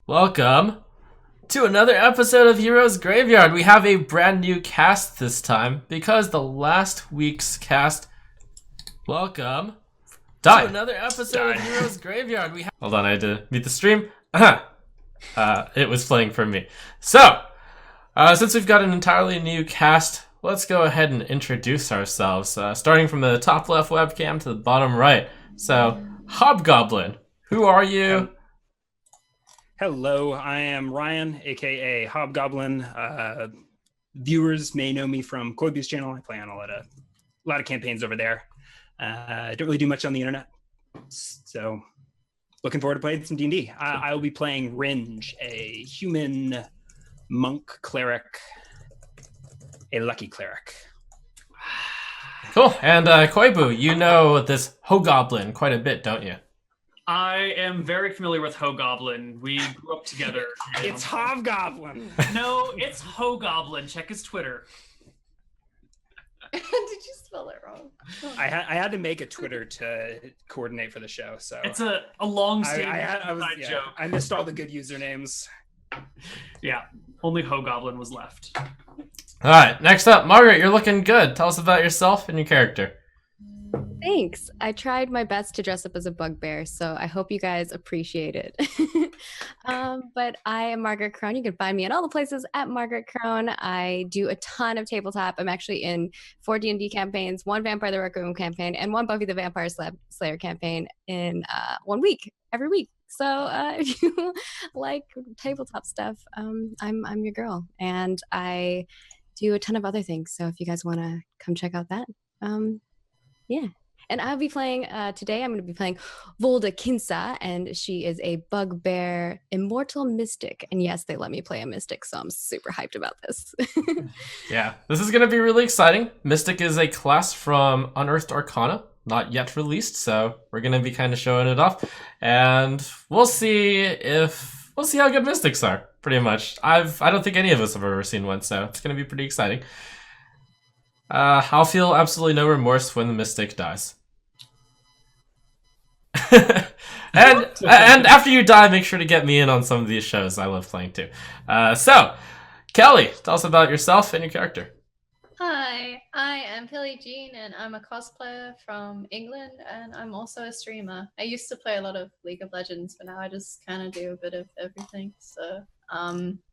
Welcome to another episode of Heroes Graveyard. We have a brand new cast this time because the last week's cast, welcome, died. To another episode of Heroes Graveyard. Hold on, I had to mute the stream. It was playing for me. So, since we've got an entirely new cast, let's go ahead and introduce ourselves. Starting from the top left webcam to the bottom right. So, Hobgoblin, who are you? Hello, I am Ryan, aka Hobgoblin. Viewers may know me from Koibu's channel. I play on a lot of campaigns over there. I don't really do much on the internet, so looking forward to playing some D&D. I will be playing Ringe, a human monk cleric, a lucky cleric. Cool. And Koibu, you know this Hobgoblin quite a bit, don't you? I am very familiar with Hobgoblin. We grew up together. It's Hobgoblin. No, it's Hobgoblin. Check his Twitter. Did you spell it wrong? I had to make a Twitter to coordinate for the show, so it's a long-standing joke. I missed all the good usernames. Yeah, only Hobgoblin was left. All right, next up, Margaret, you're looking good. Tell us about yourself and your character. Thanks. I tried my best to dress up as a bugbear, so I hope you guys appreciate it. But I am Margaret Krohn. You can find me in all the places at Margaret Krohn. I do a ton of tabletop. I'm actually in 4 D&D campaigns, 1 Vampire the Requiem campaign, and 1 Buffy the Vampire Slayer campaign in 1 week, every week. So if you like tabletop stuff, I'm your girl. And I do a ton of other things, so if you guys want to come check out that, yeah. And I'll be playing, today I'm going to be playing Volda Kinsa, and she is a bugbear immortal mystic. And yes, they let me play a mystic, so I'm super hyped about this. Yeah, this is going to be really exciting. Mystic is a class from Unearthed Arcana, not yet released, so we're going to be kind of showing it off. And we'll see how good mystics are, pretty much. I don't think any of us have ever seen one, so it's going to be pretty exciting. I'll feel absolutely no remorse when the mystic dies. and after you die, make sure to get me in on some of these shows. I love playing too. So, Kelly, tell us about yourself and your character. Hi, I am Pilly Jean, and I'm a cosplayer from England, and I'm also a streamer. I used to play a lot of League of Legends, but now I just kind of do a bit of everything. So,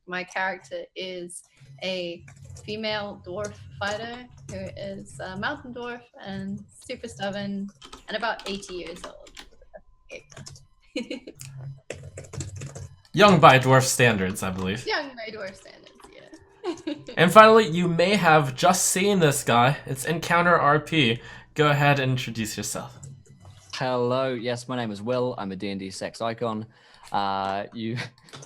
my character is a female dwarf fighter who is a mountain dwarf and super stubborn and about 80 years old. Young by dwarf standards, I believe. Young by dwarf standards, yeah. And finally, you may have just seen this guy. It's EncounterRP. Go ahead and introduce yourself. Hello, yes, my name is Will. I'm a D&D sex icon. You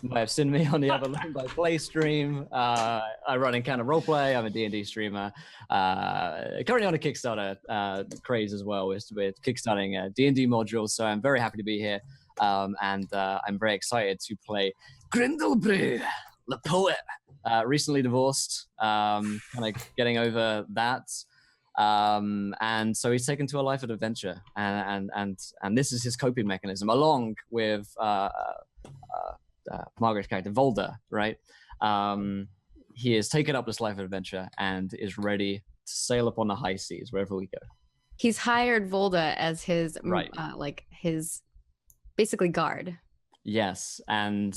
might have seen me on the other Learn by Play stream. I run Encounter Roleplay. I'm a D&D streamer. Currently on a Kickstarter craze as well. We're kickstarting D&D modules, so I'm very happy to be here. And I'm very excited to play Grindelbrü, the poet. Recently divorced, kind of getting over that. And so he's taken to a life of adventure, and this is his coping mechanism, along with Margaret's character Volda, right? He has taken up this life of adventure and is ready to sail upon the high seas wherever we go. He's hired Volda as his, right, his basically guard. Yes, and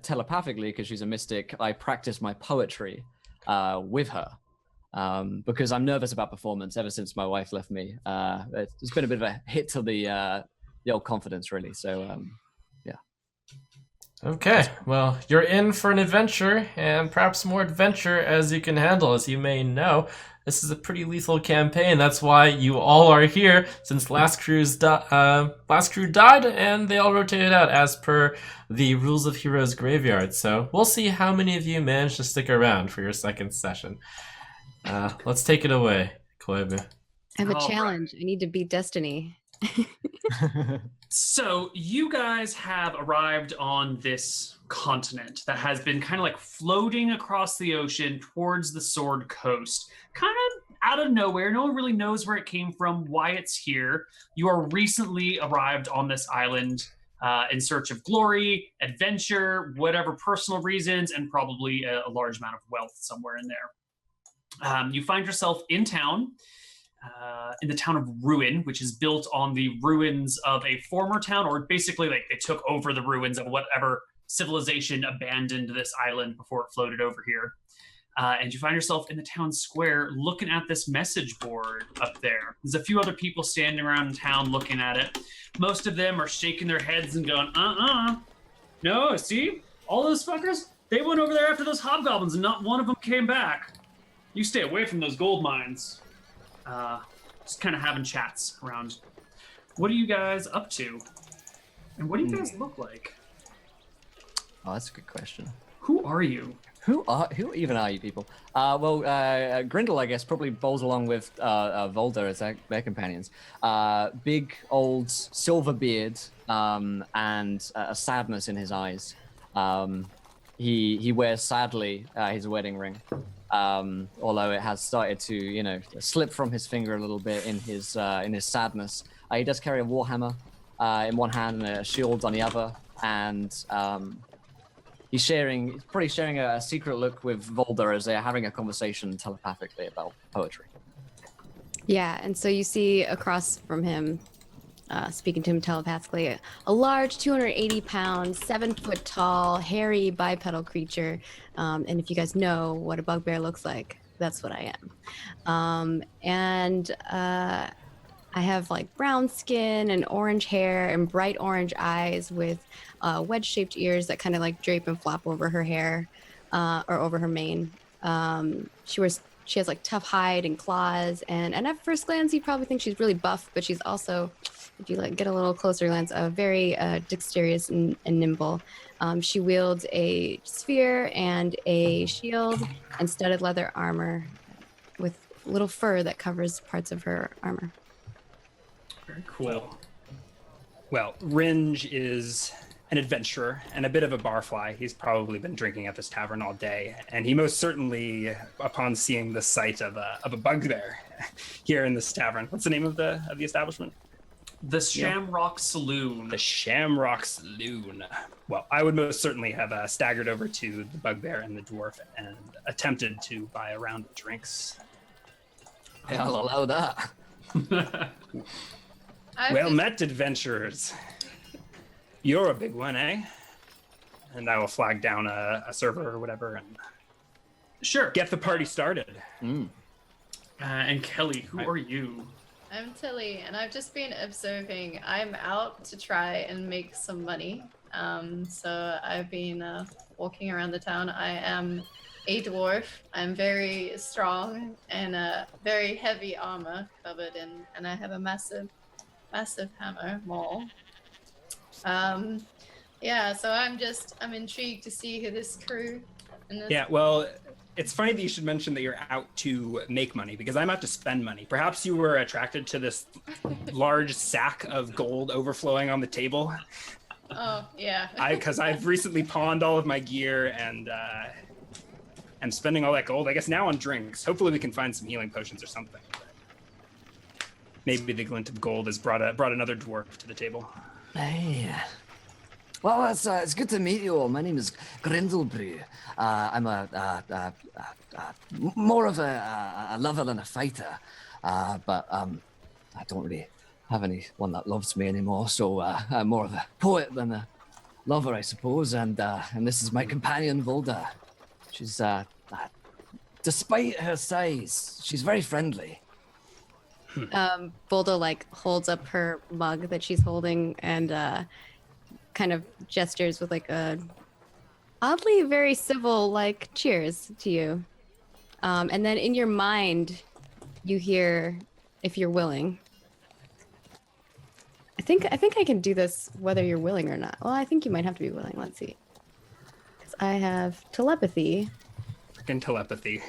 telepathically, because she's a mystic, I practice my poetry with her. Because I'm nervous about performance ever since my wife left me. It's been a bit of a hit to the old confidence, really. So, yeah. Okay, well, you're in for an adventure, and perhaps more adventure as you can handle. As you may know, this is a pretty lethal campaign. That's why you all are here, since last crew died, and they all rotated out as per the rules of Heroes Graveyard. So we'll see how many of you manage to stick around for your second session. Let's take it away, Koibu. I have a challenge. Right. I need to beat Destiny. So you guys have arrived on this continent that has been kind of like floating across the ocean towards the Sword Coast. Kind of out of nowhere. No one really knows where it came from, why it's here. You are recently arrived on this island. in search of glory, adventure, whatever personal reasons, and probably a large amount of wealth somewhere in there. You find yourself in town, in the town of Ruin, which is built on the ruins of a former town, or basically like they took over the ruins of whatever civilization abandoned this island before it floated over here. And you find yourself in the town square looking at this message board up there. There's a few other people standing around in town looking at it. Most of them are shaking their heads and going, no, see? All those fuckers, they went over there after those hobgoblins and not one of them came back. You stay away from those gold mines. Just kind of having chats around. What are you guys up to? And what do you guys look like? Oh, that's a good question. Who are you? Who even are you people? Grindel, I guess, probably bowls along with Volder as their companions. Big, old, silver beard, and a sadness in his eyes. He wears, sadly, his wedding ring. Although it has started to, slip from his finger a little bit in his sadness. He does carry a warhammer in one hand and a shield on the other, and he's probably sharing a secret look with Volder as they're having a conversation telepathically about poetry. Yeah, and so you see across from him, speaking to him telepathically, a large 280-pound, 7-foot tall, hairy bipedal creature. And if you guys know what a bugbear looks like, that's what I am. And I have like brown skin and orange hair and bright orange eyes with wedge-shaped ears that kind of like drape and flop over her hair or over her mane. She has like tough hide and claws, and at first glance you probably think she's really buff, but she's also, if you like get a little closer glance, very dexterous and nimble. She wields a spear and a shield and studded leather armor with little fur that covers parts of her armor. Very cool. Well, Ringe is an adventurer and a bit of a barfly. He's probably been drinking at this tavern all day, and he most certainly, upon seeing the sight of a bugbear here in this tavern. What's the name of the establishment? The Shamrock Saloon. The Shamrock Saloon. Well, I would most certainly have staggered over to the bugbear and the dwarf and attempted to buy a round of drinks. Yeah, I'll allow that. Well met, adventurers. You're a big one, eh? And I will flag down a server or whatever and Sure. get the party started. And Kelly, who are you? I'm Tilly, and I've just been observing. I'm out to try and make some money. So I've been walking around the town. I am a dwarf. I'm very strong and very heavy armor covered in, and I have a massive hammer, maul. Yeah, so I'm intrigued to see who this crew and this. Yeah, well, it's funny that you should mention that you're out to make money, because I'm out to spend money. Perhaps you were attracted to this large sack of gold overflowing on the table. Oh, yeah. Because I've recently pawned all of my gear and I'm spending all that gold, I guess, now on drinks. Hopefully we can find some healing potions or something. Maybe the glint of gold has brought another dwarf to the table. Hey. Well, it's good to meet you all. My name is Grindelbrew. I'm more of a lover than a fighter, but I don't really have anyone that loves me anymore. So I'm more of a poet than a lover, I suppose. And this is my companion Volda. She's despite her size, she's very friendly. Volda like holds up her mug that she's holding and kind of gestures with like a oddly very civil like cheers to you. And then in your mind, you hear, if you're willing. I think I can do this whether you're willing or not. Well, I think you might have to be willing. Let's see. Because I have telepathy. Freaking telepathy.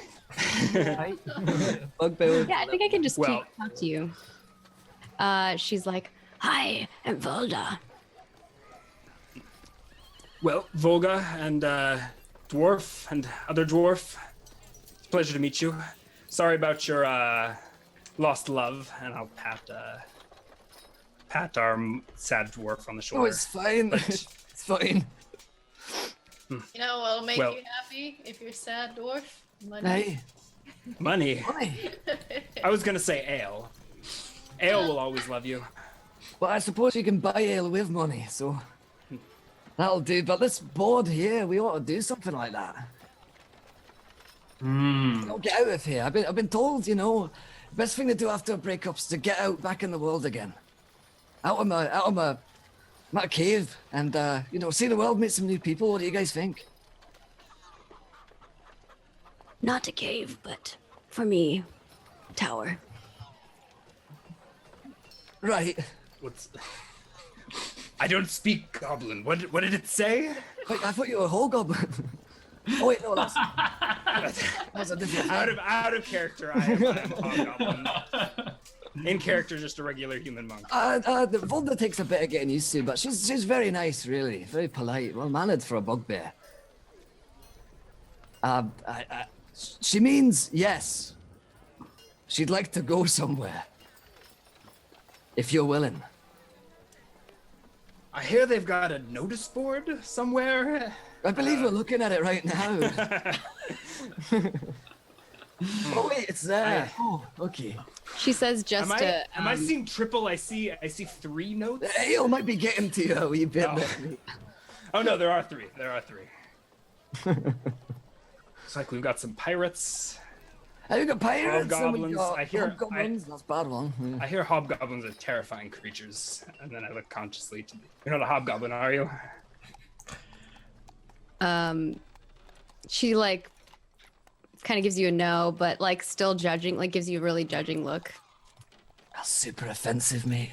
Bugbear. Yeah, I think I can just talk to you. She's like, "Hi, I'm Volda." Well, Volga and Dwarf and other Dwarf, it's a pleasure to meet you. Sorry about your lost love, and I'll pat pat our sad dwarf on the Oh, shoulder. it's fine. But- It's fine. You know what'll make Well- you happy if you're sad, dwarf? Money. Hey, Money. why? I was gonna say ale. Ale will always love you. Well, I suppose you can buy ale with money, so that'll do. But this board here, we ought to do something like that. I'll get out of here. I've been told, you know, best thing to do after a breakup's to get out back in the world again. Out of my cave and you know, see the world, meet some new people. What do you guys think? Not a cave, but for me, tower. Right. What's? I don't speak goblin. What did it say? Wait, I thought you were a whole goblin. Oh wait, no, that's a different thing. Out of character. I am hobgoblin. In character, just a regular human monk. The Volda takes a bit of getting used to, but she's very nice, really, very polite, well mannered for a bugbear. She means yes. She'd like to go somewhere. If you're willing. I hear they've got a notice board somewhere. I believe we're looking at it right now. Oh wait, it's there. Oh, okay. She says just Am I seeing triple? I see 3 notes. The ale might be getting to you a wee bit. Oh. But... Oh no, there are 3. Looks like we've got some pirates. Have you got pirates? And we Hobgoblins. got I hear- hobgoblins. That's a bad one. Yeah. I hear hobgoblins are terrifying creatures, and then I look consciously to you're not a hobgoblin, are you? She like kind of gives you a no, but like still judging, like gives you a really judging look. That's super offensive, mate.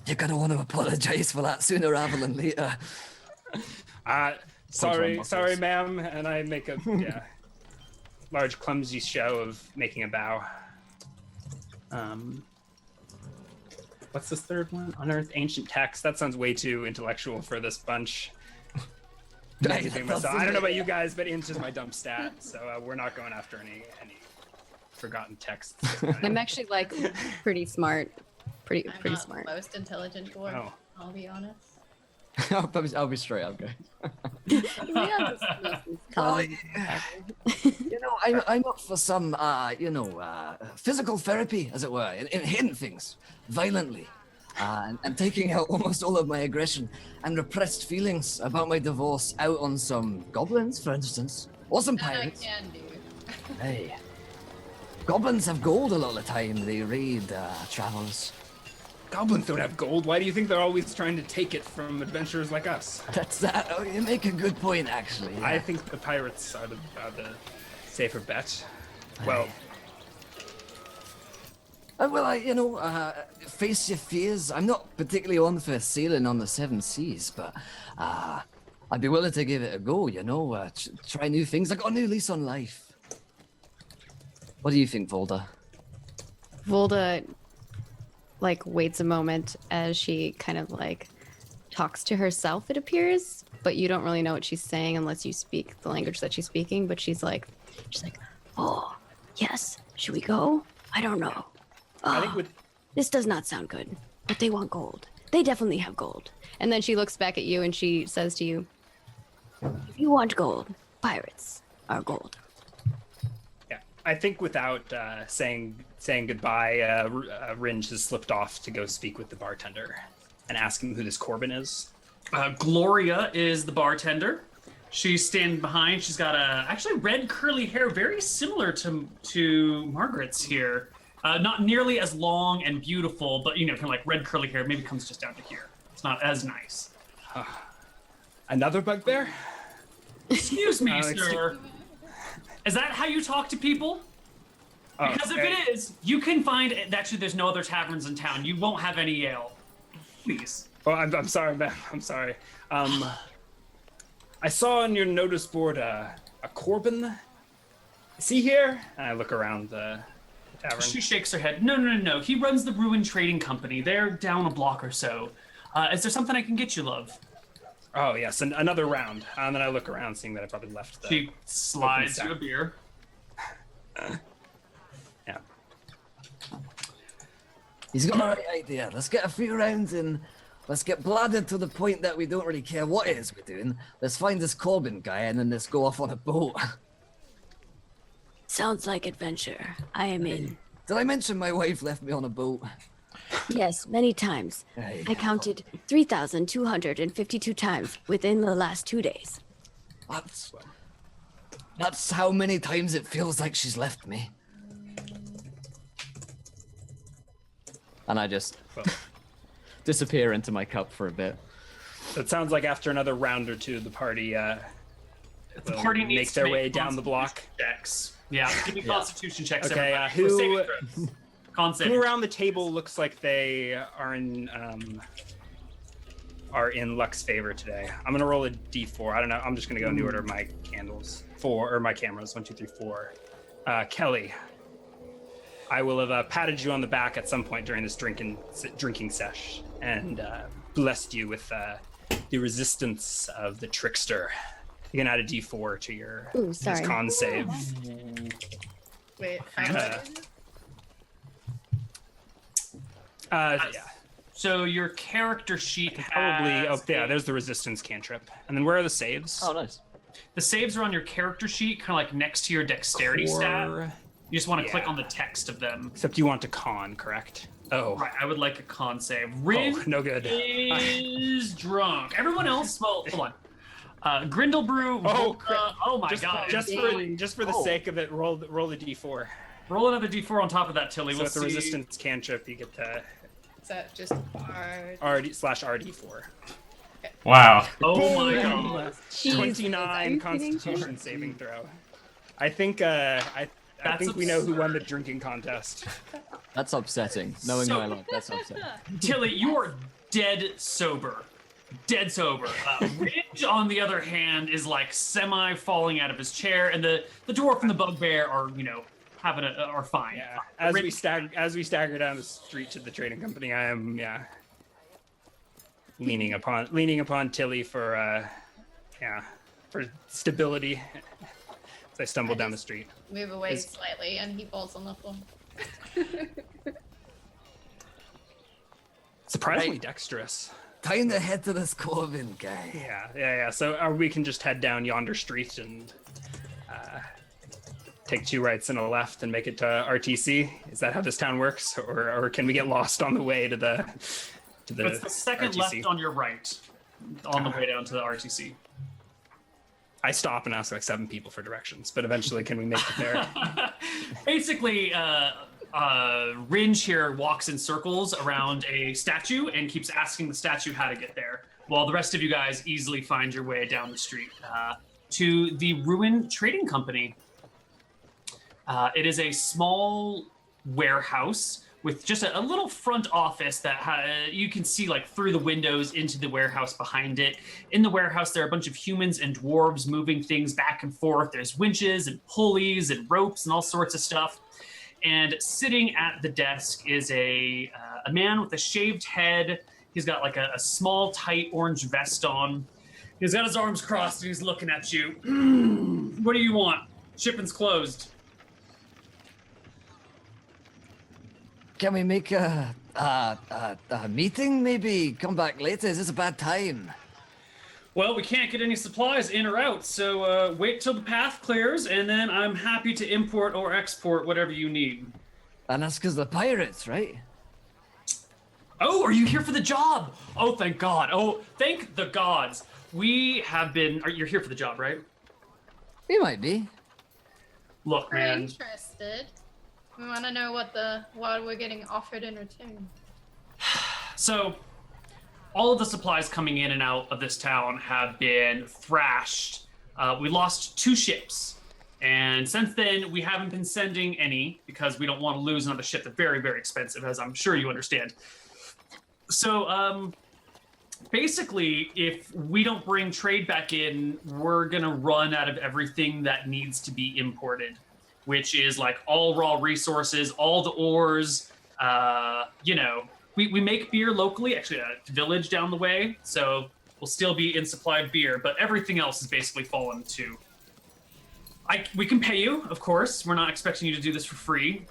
You're gonna want to apologize for that sooner rather than later. Sorry, ma'am, and I make a large clumsy show of making a bow. What's this third one? Unearth ancient text. That sounds way too intellectual for this bunch. Right, I don't know about you guys, but int is my dumb stat, so we're not going after any forgotten texts. I'm actually like pretty smart, pretty I'm not smart. the most intelligent dwarf. Oh. I'll be honest. I'll be straight up, guys. Yeah, Oh, yeah. You know, I'm up for some, physical therapy, as it were, in hitting things violently, and taking out almost all of my aggression and repressed feelings about my divorce out on some goblins, for instance, or some That I pirates. can do. Hey, goblins have gold a lot of the time. They raid travelers. Goblins don't have gold. Why do you think they're always trying to take it from adventurers like us? That's that. Oh, you make a good point, actually. Yeah. I think the pirates are the safer bet. Well, face your fears. I'm not particularly on for sailing on the 7 seas, but I'd be willing to give it a go, try new things. I got a new lease on life. What do you think, Volda? Volda like waits a moment as she kind of like talks to herself, it appears, but you don't really know what she's saying unless you speak the language that she's speaking. But she's like, oh yes, should we go? I don't know. I think with This does not sound good, but they want gold. They definitely have gold. And then she looks back at you and she says to you, if you want gold, pirates are gold. I think without saying goodbye, Ringe has slipped off to go speak with the bartender and ask him who this Corbin is. Gloria is the bartender. She's standing behind. She's got actually red curly hair, very similar to Margaret's here. Not nearly as long and beautiful, but kind of like red curly hair. Maybe comes just down to here. It's not as nice. Another bugbear? Excuse me, sir. Is that how you talk to people? Because if it is, you can find. Actually, there's no other taverns in town. You won't have any ale. Please. Oh, I'm sorry, man. I'm sorry. I saw on your notice board a Corbin. Is he here? And I look around the tavern. She shakes her head. No. He runs the Ruin Trading Company. They're down a block or so. Is there something I can get you, love? Oh, yes, another round. And then I look around, seeing that I probably left the... She slides you a beer. Yeah. He's got a right idea. Let's get a few rounds in. Let's get bladdered to the point that we don't really care what it is we're doing. Let's find this Corbin guy and then let's go off on a boat. Sounds like adventure. I am in. Did I mention my wife left me on a boat? Yes, many times. Hey, I counted 3,252 times within the last 2 days. That's how many times it feels like she's left me. And I just disappear into my cup for a bit. So it sounds like after another round or two, the party needs make to their make way down the block. constitution checks. Yeah, give me constitution checks. Okay, everybody. who- Saving throws. Con Who saving. around the table looks like they are in Luck's favor today? I'm gonna roll a d4. I don't know. I'm just gonna go in the order of my candles. My cameras. 1, 2, 3, 4. Kelly, I will have patted you on the back at some point during this drinking sesh and blessed you with the resistance of the trickster. You can add a d4 to your Ooh, his sorry. con save. Wait, how much is it? Yeah. So your character sheet Probably. has Oh, yeah. There's the resistance cantrip. And then where are the saves? Oh, nice. the saves are on your character sheet, kind of like next to your dexterity stat. Core. You just want to Yeah. click on the text of them. Except you want to con, correct? Oh. Right, I would like a con save. Rin Oh, no good. is drunk. Everyone else, well, hold on. Grindlebrew. Oh, crap. Oh my just, god. just for the sake of it, roll the d4. Roll another d4 on top of that, Tilly. So We'll with the see. resistance cantrip, you get the Is that just hard? RD/RD4. Wow. Oh my god. 29 Constitution saving throw. I think I think we know who won the drinking contest. That's upsetting. Knowing So- my luck, that's upsetting. Tilly, you are dead sober. Dead sober. Ridge, on the other hand, is like semi falling out of his chair, and the dwarf and the bugbear are, are fine. Yeah. As we stagger down the street to the trading company, I am leaning upon Tilly for stability as I stumble down the street. Move away Is- slightly, and he falls on the floor. Surprisingly Right. dexterous. Time to head to this Corbin guy. Yeah. So we can just head down yonder street and take 2 rights and a left and make it to RTC. Is that how this town works, or can we get lost on the way to the It's the second RTC? left on your right, on the way down to the RTC. I stop and ask like 7 people for directions, but eventually, can we make it there? Basically, Ringe here walks in circles around a statue and keeps asking the statue how to get there, while the rest of you guys easily find your way down the street to the Ruin Trading Company. It is a small warehouse with just a little front office that you can see like through the windows into the warehouse behind it. In the warehouse, there are a bunch of humans and dwarves moving things back and forth. There's winches and pulleys and ropes and all sorts of stuff. And sitting at the desk is a man with a shaved head. He's got like a small, tight orange vest on. He's got his arms crossed and he's looking at you. What do you want? Shipping's closed. Can we make a meeting? Maybe come back later. Is this a bad time? Well, we can't get any supplies in or out, so wait till the path clears, and then I'm happy to import or export whatever you need. And that's because the pirates, right? Oh, are you here for the job? Oh, thank God. Oh, thank the gods. We have been... You're here for the job, right? We might be. Look, We're man. interested. We want to know what we're getting offered in return. So, all of the supplies coming in and out of this town have been thrashed. We lost 2 ships. And since then, we haven't been sending any because we don't want to lose another ship. They're very, very expensive, as I'm sure you understand. So, basically, if we don't bring trade back in, we're going to run out of everything that needs to be imported, which is like all raw resources, all the ores. We make beer locally, actually a village down the way, so we'll still be in supply of beer, but everything else is basically fallen to. We can pay you, of course. We're not expecting you to do this for free.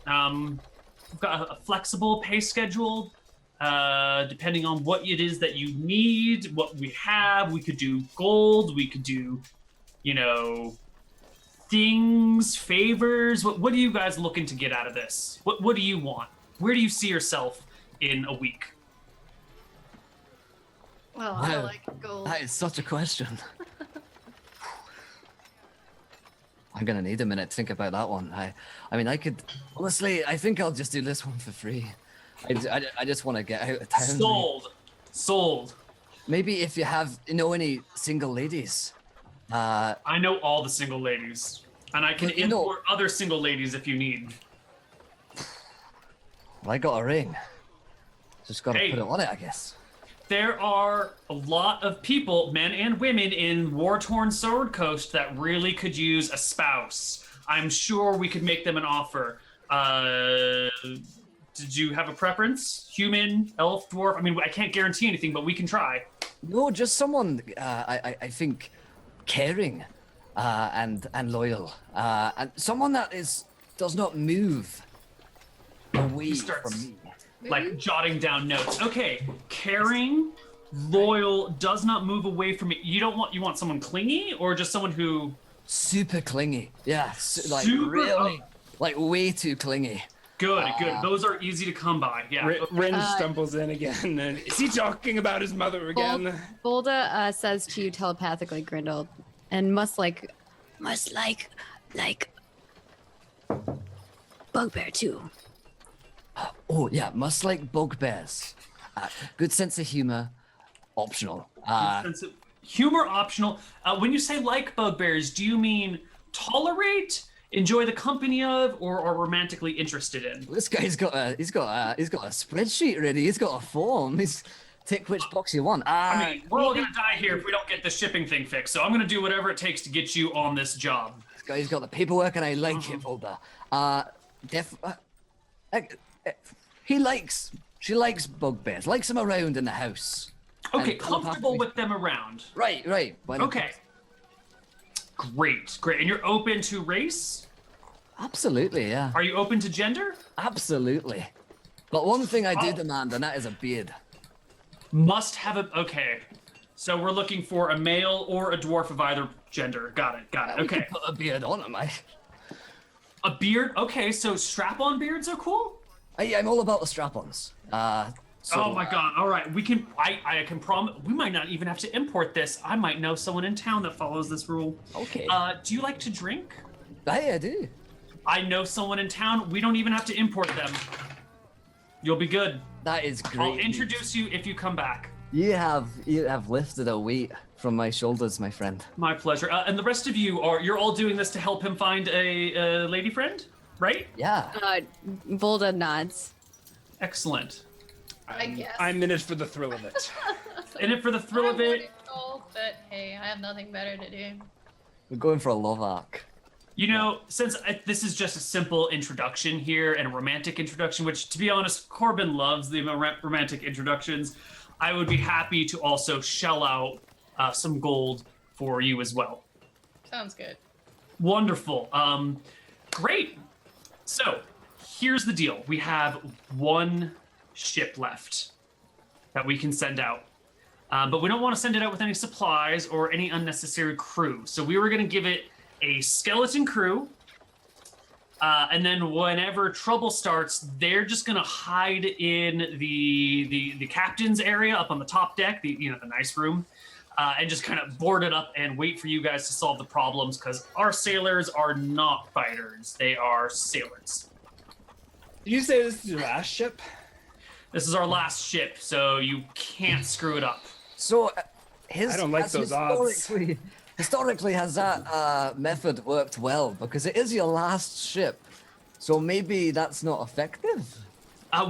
We've got a flexible pay schedule, depending on what it is that you need, what we have. We could do gold. We could do, things, favors. What are you guys looking to get out of this? What do you want? Where do you see yourself in a week? Well, I like gold. That is such a question. I'm gonna need a minute to think about that one. I mean, I could honestly. I think I'll just do this one for free. I just want to get out of town. Sold. Maybe if you have any single ladies. I know all the single ladies, and I can import other single ladies if you need. Well, I got a ring. Just gotta put it on it, I guess. There are a lot of people, men and women, in war-torn Sword Coast that really could use a spouse. I'm sure we could make them an offer. Did you have a preference? Human, elf, dwarf? I mean, I can't guarantee anything, but we can try. No, just someone, I think, caring and loyal. And someone that does not move away from me. Like jotting down notes. Okay, caring, loyal, does not move away from it. You want someone clingy or just someone who super clingy? Yeah, really, like way too clingy. Good. Those are easy to come by. Yeah. Rin stumbles in again. And is he talking about his mother again? Bolda says to you telepathically, Grindel, and must like Bugbear too. Oh yeah, must like bugbears. Good sense of humor, optional. Humor optional. When you say like bugbears, do you mean tolerate, enjoy the company of, or are romantically interested in? This guy's got a spreadsheet ready. He's got a form. He's tick which box you want. I mean, we're all gonna die here if we don't get the shipping thing fixed. So I'm gonna do whatever it takes to get you on this job. This guy's got the paperwork, and I like it, Bolda. She likes bugbears, likes them around in the house. Okay, comfortable with them around. Right. Okay. Great. And you're open to race? Absolutely, yeah. Are you open to gender? Absolutely. But one thing I do demand, and that is a beard. Must have okay. So we're looking for a male or a dwarf of either gender. Got it. Okay. Put a beard on him, A beard? Okay, so strap-on beards are cool? I'm all about the strap-ons. Oh my god! All right, we can. I can promise. We might not even have to import this. I might know someone in town that follows this rule. Okay. Do you like to drink? I do. I know someone in town. We don't even have to import them. You'll be good. That is great. I'll introduce you if you come back. You have lifted a weight from my shoulders, my friend. My pleasure. And the rest of you're all doing this to help him find a lady friend, right? Yeah. Volda nods. Excellent. I guess. I'm in it for the thrill of it. In it for the thrill of it. But hey, I have nothing better to do. We're going for a love arc. Since this is just a simple introduction here and a romantic introduction, which, to be honest, Corbin loves the romantic introductions, I would be happy to also shell out some gold for you as well. Sounds good. Wonderful. Great. So, here's the deal. We have one ship left that we can send out. But we don't want to send it out with any supplies or any unnecessary crew. So we were going to give it a skeleton crew. And then whenever trouble starts, they're just going to hide in the captain's area up on the top deck, the nice room, and just kind of board it up and wait for you guys to solve the problems, because our sailors are not fighters. They are sailors. Did you say this is your last ship? This is our last ship, so you can't screw it up. So, I don't like those odds. Historically, has that method worked well? Because it is your last ship, so maybe that's not effective.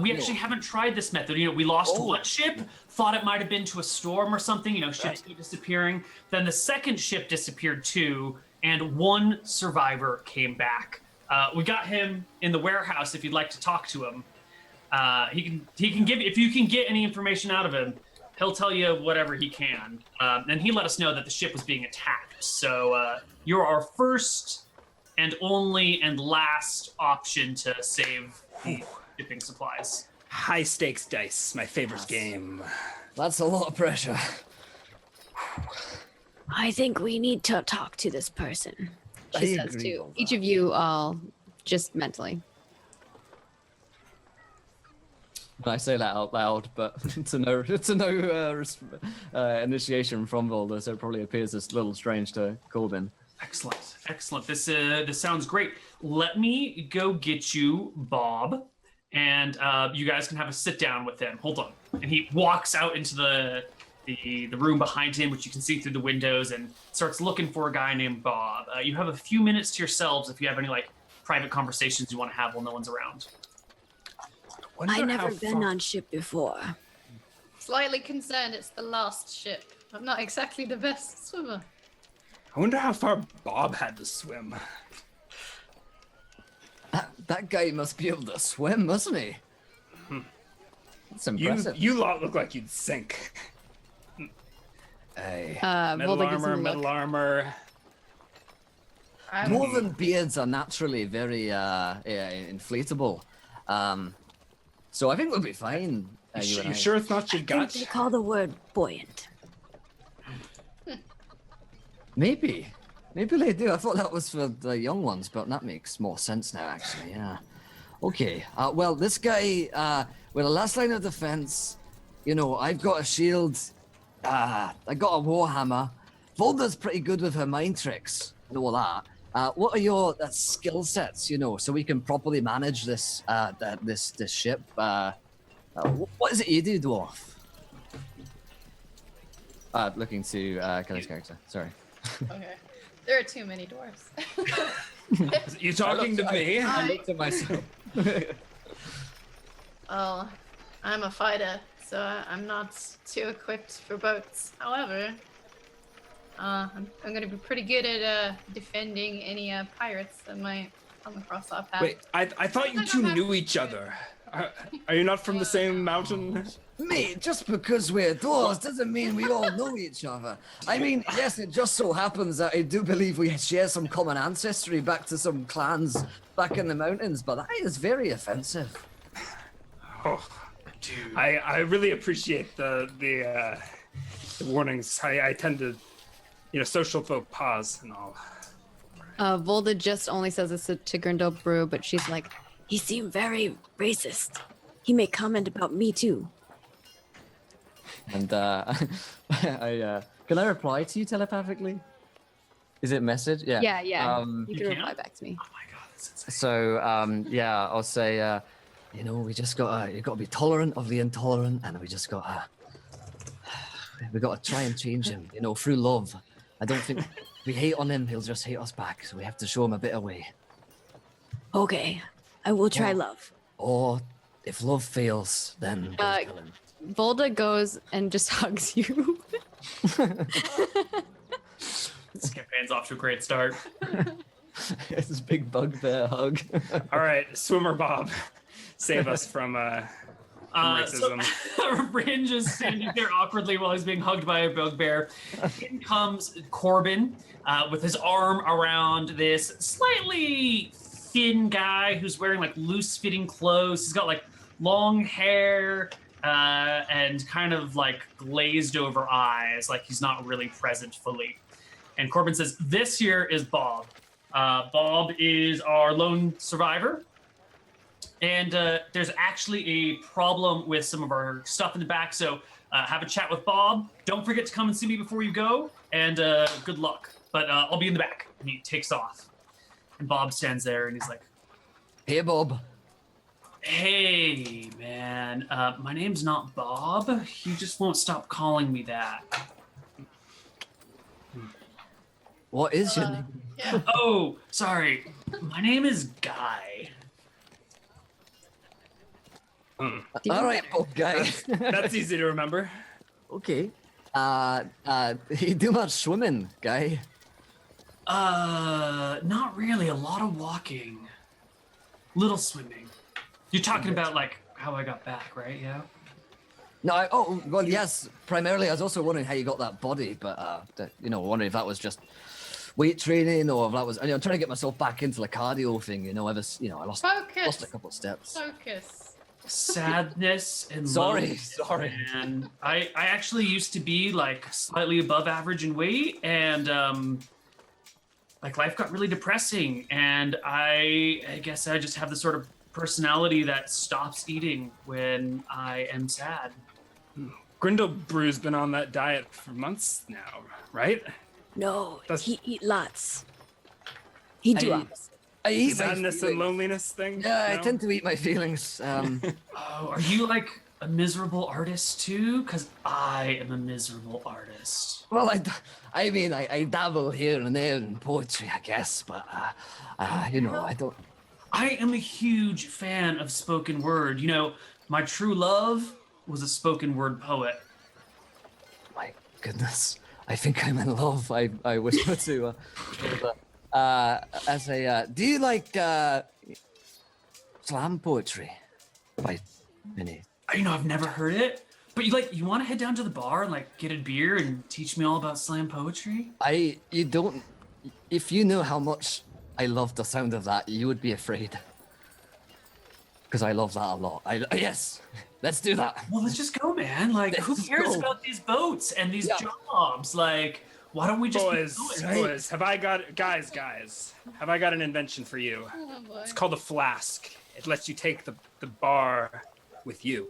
We actually haven't tried this method. We lost one ship, thought it might have been to a storm or something. Ships keep disappearing. Then the second ship disappeared too, and one survivor came back. We got him in the warehouse. If you'd like to talk to him, he can give. If you can get any information out of him, he'll tell you whatever he can. And he let us know that the ship was being attacked. So you're our first and only and last option to save shipping supplies. High stakes dice, my favorite game. That's a lot of pressure. I think we need to talk to this person. I She says agree to with each that. of you all, just mentally. I say that out loud, but to no initiation from Volder, so it probably appears a little strange to Corbin. Excellent, excellent. This sounds great. Let me go get you Bob, and you guys can have a sit down with him. Hold on. And he walks out into the room behind him, which you can see through the windows, and starts looking for a guy named Bob. You have a few minutes to yourselves if you have any like private conversations you want to have while no one's around. I've never been on ship before. Slightly concerned it's the last ship. I'm not exactly the best swimmer. I wonder how far Bob had to swim. That guy must be able to swim, mustn't he? That's impressive. You lot look like you'd sink. Hey. Metal Volda gives him armor, a metal look. armor. Dwarven beards are naturally very inflatable. So I think we'll be fine. You and You I. sure it's not your I think gut? they call the word buoyant. Maybe they do. I thought that was for the young ones, but that makes more sense now, actually. Yeah. Okay. Well, this guy with a last line of defense. You know, I've got a shield. I got a warhammer. Volda's pretty good with her mind tricks and all that. What are your skill sets? You know, so we can properly manage this this ship. What is it you do, dwarf? Looking to Kelly's character. Sorry. Okay. There are too many dwarves. You talking to me? I looked at myself. Oh, I'm a fighter, so I'm not too equipped for boats. However, I'm going to be pretty good at defending any pirates that might come across our path. Wait, I thought you two knew each other. Are you not from the same mountain? Mate, just because we're dwarves doesn't mean we all know each other. I mean, yes, it just so happens that I do believe we share some common ancestry back to some clans back in the mountains, but that is very offensive. Oh, dude. I really appreciate the warnings. I tend to, social faux pas and all. Volda just only says this to Grindel Brew, but she's like, he seemed very racist. He may comment about me too. And can I reply to you telepathically? Is it message? Yeah. Yeah. You You can can? reply back to me. Oh my god, that's insane. So I'll say, we just you gotta be tolerant of the intolerant, and we just gotta try and change him, through love. I don't think if we hate on him, he'll just hate us back. So we have to show him a better way. Okay, I will try love. Or if love fails, then go kill him. Volda goes and just hugs you. This campaign's off to a great start. It's this big bugbear hug. All right, Swimmer Bob, save us from racism. Rin just standing there awkwardly while he's being hugged by a bugbear. In comes Corbin with his arm around this slightly thin guy who's wearing like loose-fitting clothes. He's got like long hair and kind of like glazed over eyes, like he's not really present fully. And Corbin says, "This here is Bob. Bob is our lone survivor. And there's actually a problem with some of our stuff in the back, so have a chat with Bob. Don't forget to come and see me before you go, and good luck. But I'll be in the back." And he takes off. And Bob stands there, and he's like, Hey, Bob. "Hey, man, my name's not Bob. You just won't stop calling me that." What is your name? Yeah. "Oh, sorry. My name is Guy." All right, Bob guy. That's easy to remember. Okay. You do much swimming, guy? Not really. A lot of walking. Little swimming. You're talking about like how I got back, right? Yeah. No, well, yes. Primarily, I was also wondering how you got that body, but wondering if that was just weight training or if that was. I'm trying to get myself back into the cardio thing. I lost a Focus. couple of steps. Focus. sadness and Sorry, loneliness, sorry. And I actually used to be like slightly above average in weight, and like life got really depressing, and I guess I just have the sort of personality that stops eating when I am sad. Grindel Brew's been on that diet for months now, right? No, That's- he eat lots. He do I- opposite. I eat my Sadness and feelings. loneliness thing? Yeah, I No? tend to eat my feelings. Oh, are you like a miserable artist too? Because I am a miserable artist. Well, I mean, I dabble here and there in poetry, I guess, but you know, I don't. I am a huge fan of spoken word. You know, my true love was a spoken word poet. My goodness, I think I'm in love. I whisper to as a. Do you like slam poetry? By any? You know, I've never heard it, but you want to head down to the bar and like get a beer and teach me all about slam poetry? You don't. If you knew how much I love the sound of that, you would be afraid. Because I love that a lot. Yes, let's do that. Well, let's just go, man. Like, who Let's cares go. about these boats and these Yeah. jobs? Like, why don't we just Boys, keep going? boys, have I got guys? Have I got an invention for you? Oh boy. It's called a flask. It lets you take the bar with you.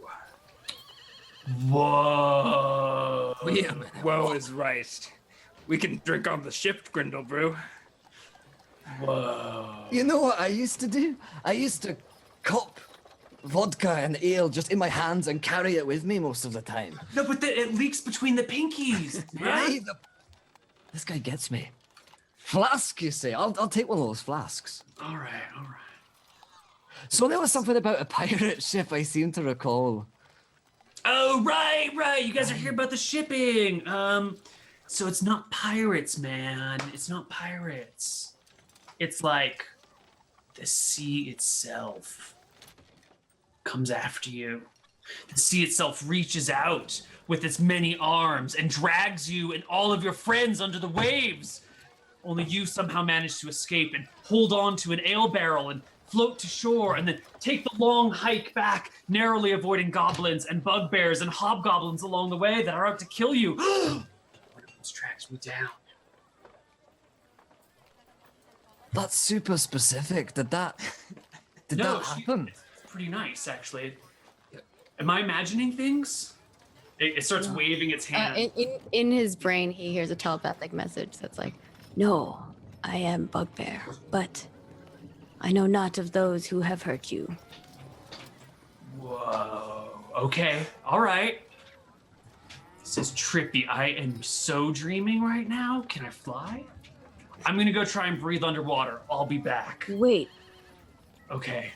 Whoa. Wait a minute. Whoa is right. We can drink on the ship, Grindel Brew. Whoa. You know what I used to do? I used to cup vodka and ale just in my hands and carry it with me most of the time. No, but it leaks between the pinkies, man. Right? This guy gets me. Flask, you say? I'll take one of those flasks. All right, all right. So there was something about a pirate ship I seem to recall. Oh, right. You guys are here about the shipping. So it's not pirates, man. It's not pirates. It's like the sea itself comes after you. The sea itself reaches out with its many arms and drags you and all of your friends under the waves. Only you somehow manage to escape and hold on to an ale barrel and float to shore and then take the long hike back, narrowly avoiding goblins and bugbears and hobgoblins along the way that are out to kill you. One of those tracks me down. That's super specific. Did that happen? It's pretty nice, actually. Am I imagining things? It starts waving its hand. In his brain, he hears a telepathic message that's like, "No, I am Bugbear, but I know not of those who have hurt you." Whoa. Okay. All right. This is trippy. I am so dreaming right now. Can I fly? I'm gonna go try and breathe underwater. I'll be back. Wait, Okay.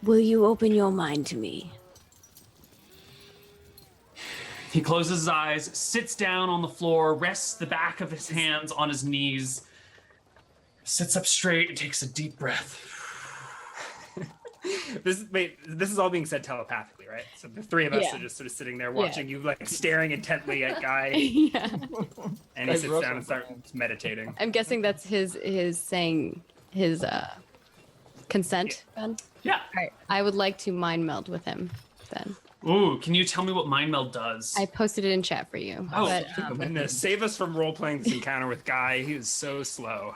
will you open your mind to me? He closes his eyes, sits down on the floor, rests the back of his hands on his knees, sits up straight, and takes a deep breath. This is all being said telepathically, right? So the three of us Yeah. are just sort of sitting there watching you, like staring intently at Guy, Yeah, and he sits down and starts meditating. I'm guessing that's his saying his consent. Then, Yeah. all right, I would like to mind meld with him. Then Ooh, can you tell me what Mind Meld does? I posted it in chat for you. Oh, but, And save us from role playing this encounter with Guy. He was so slow.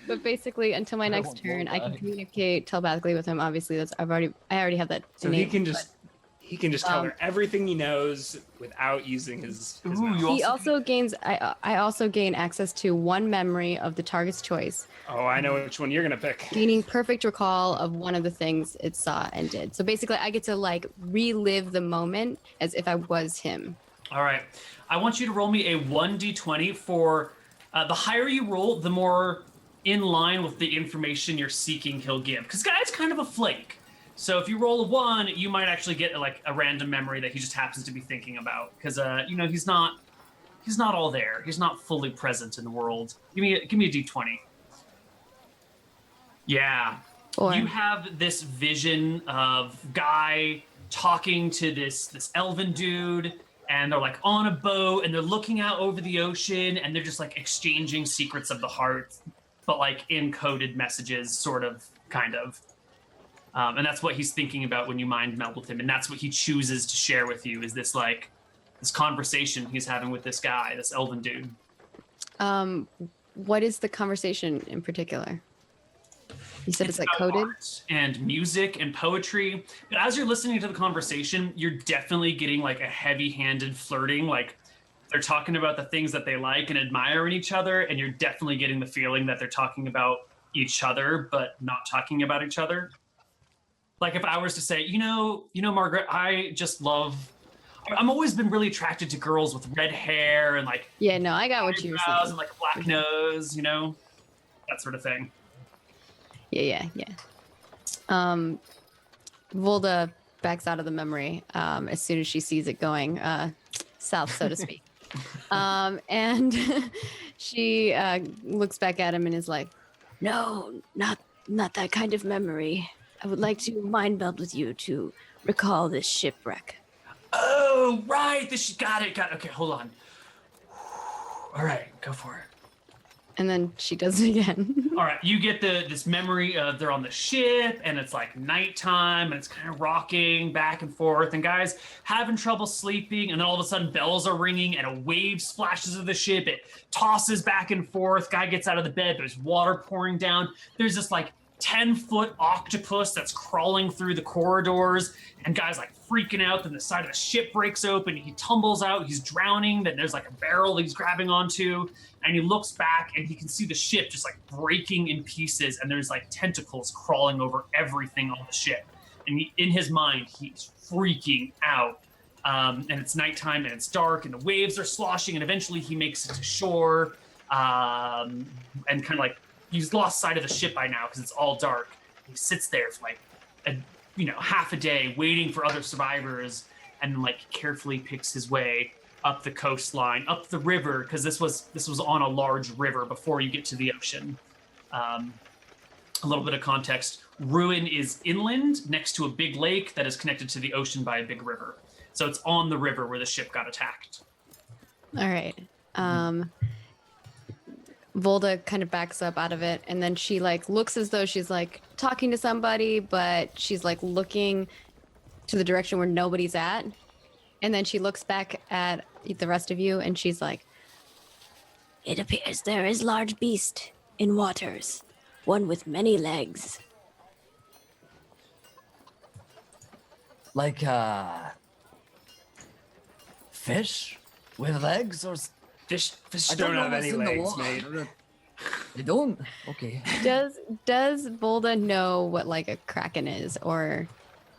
but basically, until my next turn, I can communicate telepathically with him. Obviously, I already have that. So he innate, can just tell her Um, everything he knows without using his Ooh, mouth. you He also gains. I also gain access to one memory of the target's choice, Oh, I know which one you're gonna pick. gaining perfect recall of one of the things it saw and did. So basically, I get to like relive the moment as if I was him. All right. I want you to roll me a 1d20 for the higher you roll, the more in line with the information you're seeking he'll give. Because Guy's kind of a flake. So if you roll a 1, you might actually get like a random memory that he just happens to be thinking about. Because he's not all there. He's not fully present in the world. Give me a d20. Yeah. Or You have this vision of Guy talking to this elven dude, and they're like on a boat, and they're looking out over the ocean, and they're just like exchanging secrets of the heart, but like in coded messages, sort of, kind of. And that's what he's thinking about when you mind meld with him, and that's what he chooses to share with you is this like this conversation he's having with this guy, this elven dude. What is the conversation in particular? You said it's like about coded? art and music and poetry. But as you're listening to the conversation, you're definitely getting like a heavy-handed flirting. Like they're talking about the things that they like and admire in each other, and you're definitely getting the feeling that they're talking about each other, but not talking about each other. Like if I was to say, Margaret, I just love. I'm always been really attracted to girls with red hair and like Yeah, no, I got what you were eyebrows saying. and like a black nose, that sort of thing. Yeah. Volda backs out of the memory as soon as she sees it going south, so to speak. And she looks back at him and is like, "No, not that kind of memory. I would like to mind meld with you to recall this shipwreck." Oh, right. Got it. Okay, hold on. All right, go for it. And then she does it again. All right, you get this memory of they're on the ship and it's like nighttime and it's kind of rocking back and forth and guys having trouble sleeping, and then all of a sudden bells are ringing and a wave splashes of the ship. It tosses back and forth. Guy gets out of the bed. There's water pouring down. There's this like 10-foot octopus that's crawling through the corridors, and guys like freaking out. Then the side of the ship breaks open. He tumbles out. He's drowning. Then there's like a barrel that he's grabbing onto, and he looks back and he can see the ship just like breaking in pieces, and there's like tentacles crawling over everything on the ship. And in his mind, he's freaking out. And it's nighttime and it's dark and the waves are sloshing, and eventually he makes it to shore, and kind of like he's lost sight of the ship by now because it's all dark. He sits there for like half a day waiting for other survivors, and like carefully picks his way up the coastline, up the river, because this was on a large river before you get to the ocean. A little bit of context: Ruin is inland next to a big lake that is connected to the ocean by a big river. So it's on the river where the ship got attacked. All right. Volda kind of backs up out of it, and then she like looks as though she's like talking to somebody, but she's like looking to the direction where nobody's at. And then she looks back at the rest of you and she's like, "It appears there is large beast in waters, one with many legs." Like fish with legs or Fish I don't have what's any in the legs, water. mate. They don't. Okay. Does Volda know what like a kraken is, or?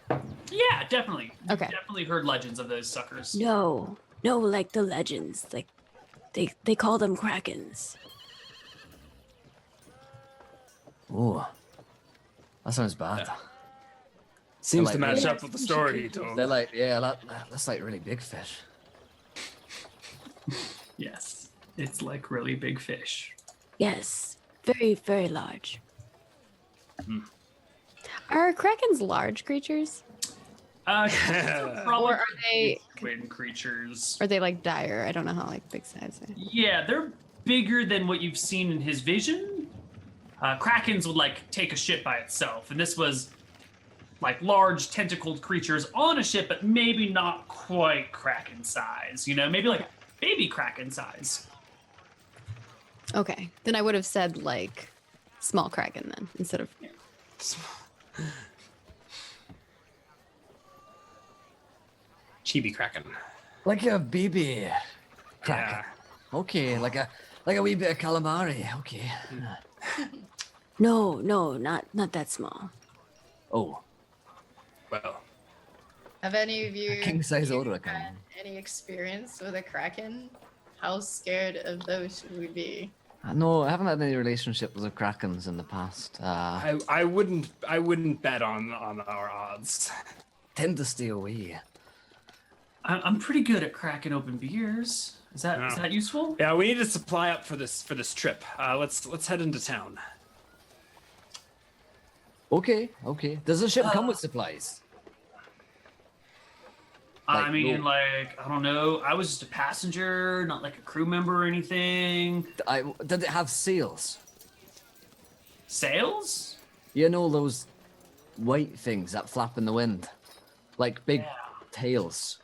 Yeah, definitely. Okay. You've definitely heard legends of those suckers. No, like the legends, like they call them krakens. Oh, that sounds bad. Seems Like- to match Yeah. up with the story he told. They're like, yeah, that's like really big fish. Yes, it's like really big fish. Yes, very, very large. Are krakens large creatures? Probably Or are they- twin creatures? Or are they like dire? I don't know how like big size they are. Yeah, they're bigger than what you've seen in his vision. Krakens would like take a ship by itself, and this was like large tentacled creatures on a ship, but maybe not quite Kraken size. Maybe like baby Kraken size. Okay, then I would have said like small kraken then instead of. Chibi Kraken. Like a baby kraken. Yeah. Okay, like a wee bit of calamari. Okay. No, not that small. Oh, Well, Have any of you king size order had kind. any experience with a kraken? How scared of those should we be? No, I haven't had any relationship with the krakens in the past. I wouldn't bet on our odds. Tend to stay away. I'm pretty good at cracking open beers. Is that useful? Yeah, we need to supply up for this trip. Let's head into town. Okay. Does the ship come with supplies? I mean, I don't know. I was just a passenger, not like a crew member or anything. Did it have sails? Sails? You know those white things that flap in the wind, like big Yeah. tails.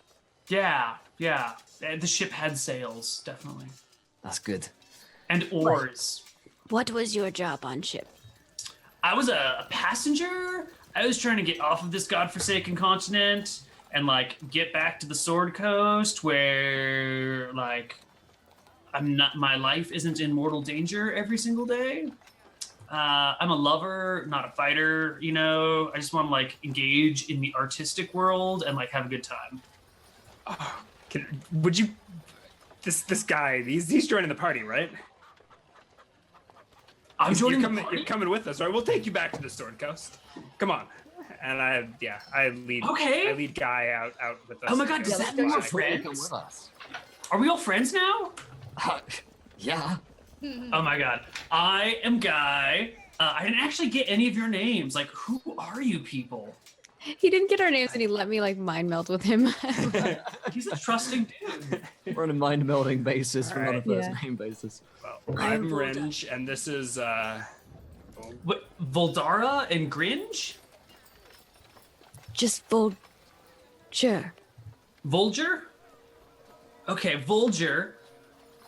Yeah. The ship had sails, definitely. That's good. And oars. What was your job on ship? I was a passenger. I was trying to get off of this godforsaken continent and like get back to the Sword Coast where like my life isn't in mortal danger every single day. I'm a lover, not a fighter, you know. I just want to like engage in the artistic world and like have a good time. Would you? This guy, he's joining the party, right? I'm joining the You're party? coming with us, right? We'll take you back to the Sword Coast. Come on. And I lead. Okay. I lead Guy out with us. Oh my God, does that mean we're friends? Come with us. Are we all friends now? Yeah. Oh my God. I am Guy. I didn't actually get any of your names. Like, who are you people? He didn't get our names and he let me like mind melt with him. He's a trusting dude. We're on a mind melding basis, we're not a Alright. first Yeah. name basis. Well, I'm Ringe, and this is What, Voldara and Gringe? Just Vulture. Vulger? Okay, Vulger.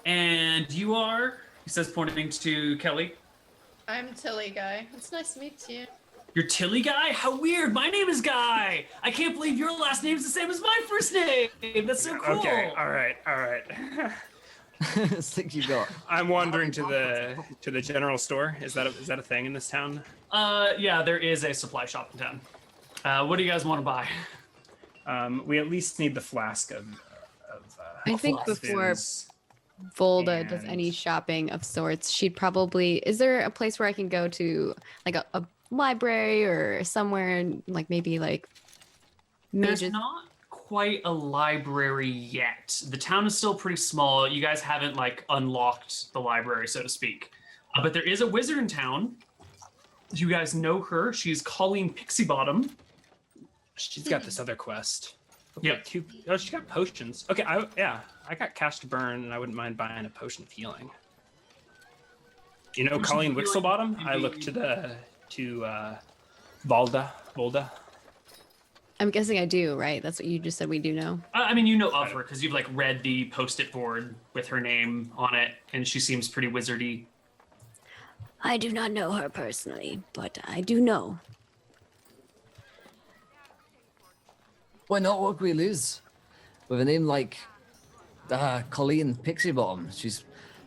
And you are? He says, pointing to Kelly. I'm Tilly Guy. It's nice to meet you. You're Tilly Guy? How weird. My name is Guy. I can't believe your last name's the same as my first name. That's so cool. okay. All right. Think you got. I'm wandering to the general store. Is that a thing in this town? Yeah, there is a supply shop in town. What do you guys want to buy? We at least need the flask of I think before Volda does And- any shopping of sorts, she'd probably. Is there a place where I can go to, like a library or somewhere, like maybe like. There's mages- not quite a library yet. The town is still pretty small. You guys haven't like unlocked the library, so to speak. But there is a wizard in town. You guys know her. She's Colleen Pixiebottom. She's got this other quest. Yep. She got potions. Okay, I got cash to burn, and I wouldn't mind buying a potion of healing. You know, Potion of Colleen healing, Wixelbottom. I look to Volda. I'm guessing I do, right? That's what you just said we do know. I mean, you know of her because you've like read the post-it board with her name on it, and she seems pretty wizardy. I do not know her personally, but I do know. Why not? What could we lose? With a name like Colleen Pixiebottom,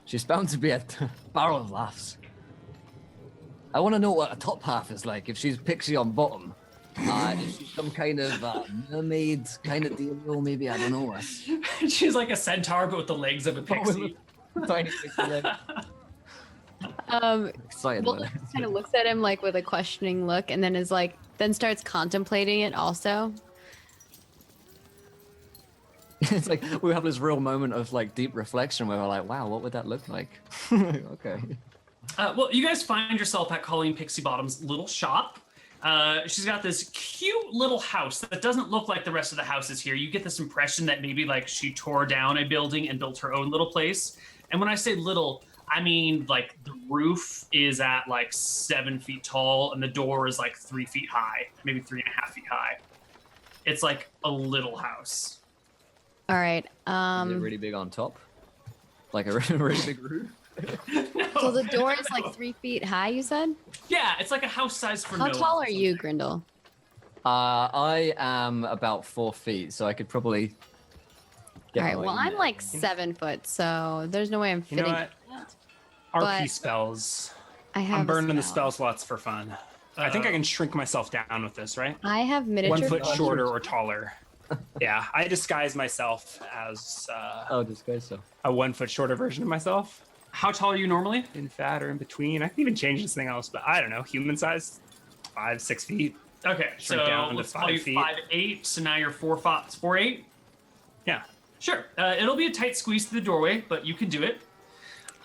she's bound to be a barrel of laughs. I want to know what a top half is like. If she's Pixie on bottom, is she some kind of mermaid kind of deal? Maybe, I don't know. She's like a centaur, but with the legs of a pixie. Tiny pixie leg. Excited. Volda kind of looks at him like with a questioning look, and then is like, then starts contemplating it also. It's like we have this real moment of like deep reflection where we're like, wow, what would that look like? Okay. Well, you guys find yourself at Colleen Pixiebottom's little shop. She's got this cute little house that doesn't look like the rest of the houses here. You get this impression that maybe like she tore down a building and built her own little place. And when I say little, I mean like the roof is at like 7 feet tall and the door is like 3 feet high, maybe 3.5 feet high. It's like a little house. All right. Is it really big on top? Like a really big roof? So the door is like 3 feet high, you said? Yeah, it's like a house size for How no tall one or are you, something. Grindel? I am about 4 feet, so I could probably. All right. my Well, way I'm in like there. 7 foot, so there's no way I'm You know fitting. what? But- RP spells. I have. I'm a burning the spell. spell slots for fun. I think I can shrink myself down with this, right? I have miniature. 1 foot form. shorter or taller. Yeah, I disguise myself as Oh, disguise so. a 1 foot shorter version of myself. How tall are you normally? In fat or in between. I can even change this thing else, but I don't know. Human size, 5-6 feet. Okay, Shrink so down to let's 5 call you feet. 5'8", so now you're 4'8". Yeah. Sure. It'll be a tight squeeze to the doorway, but you can do it.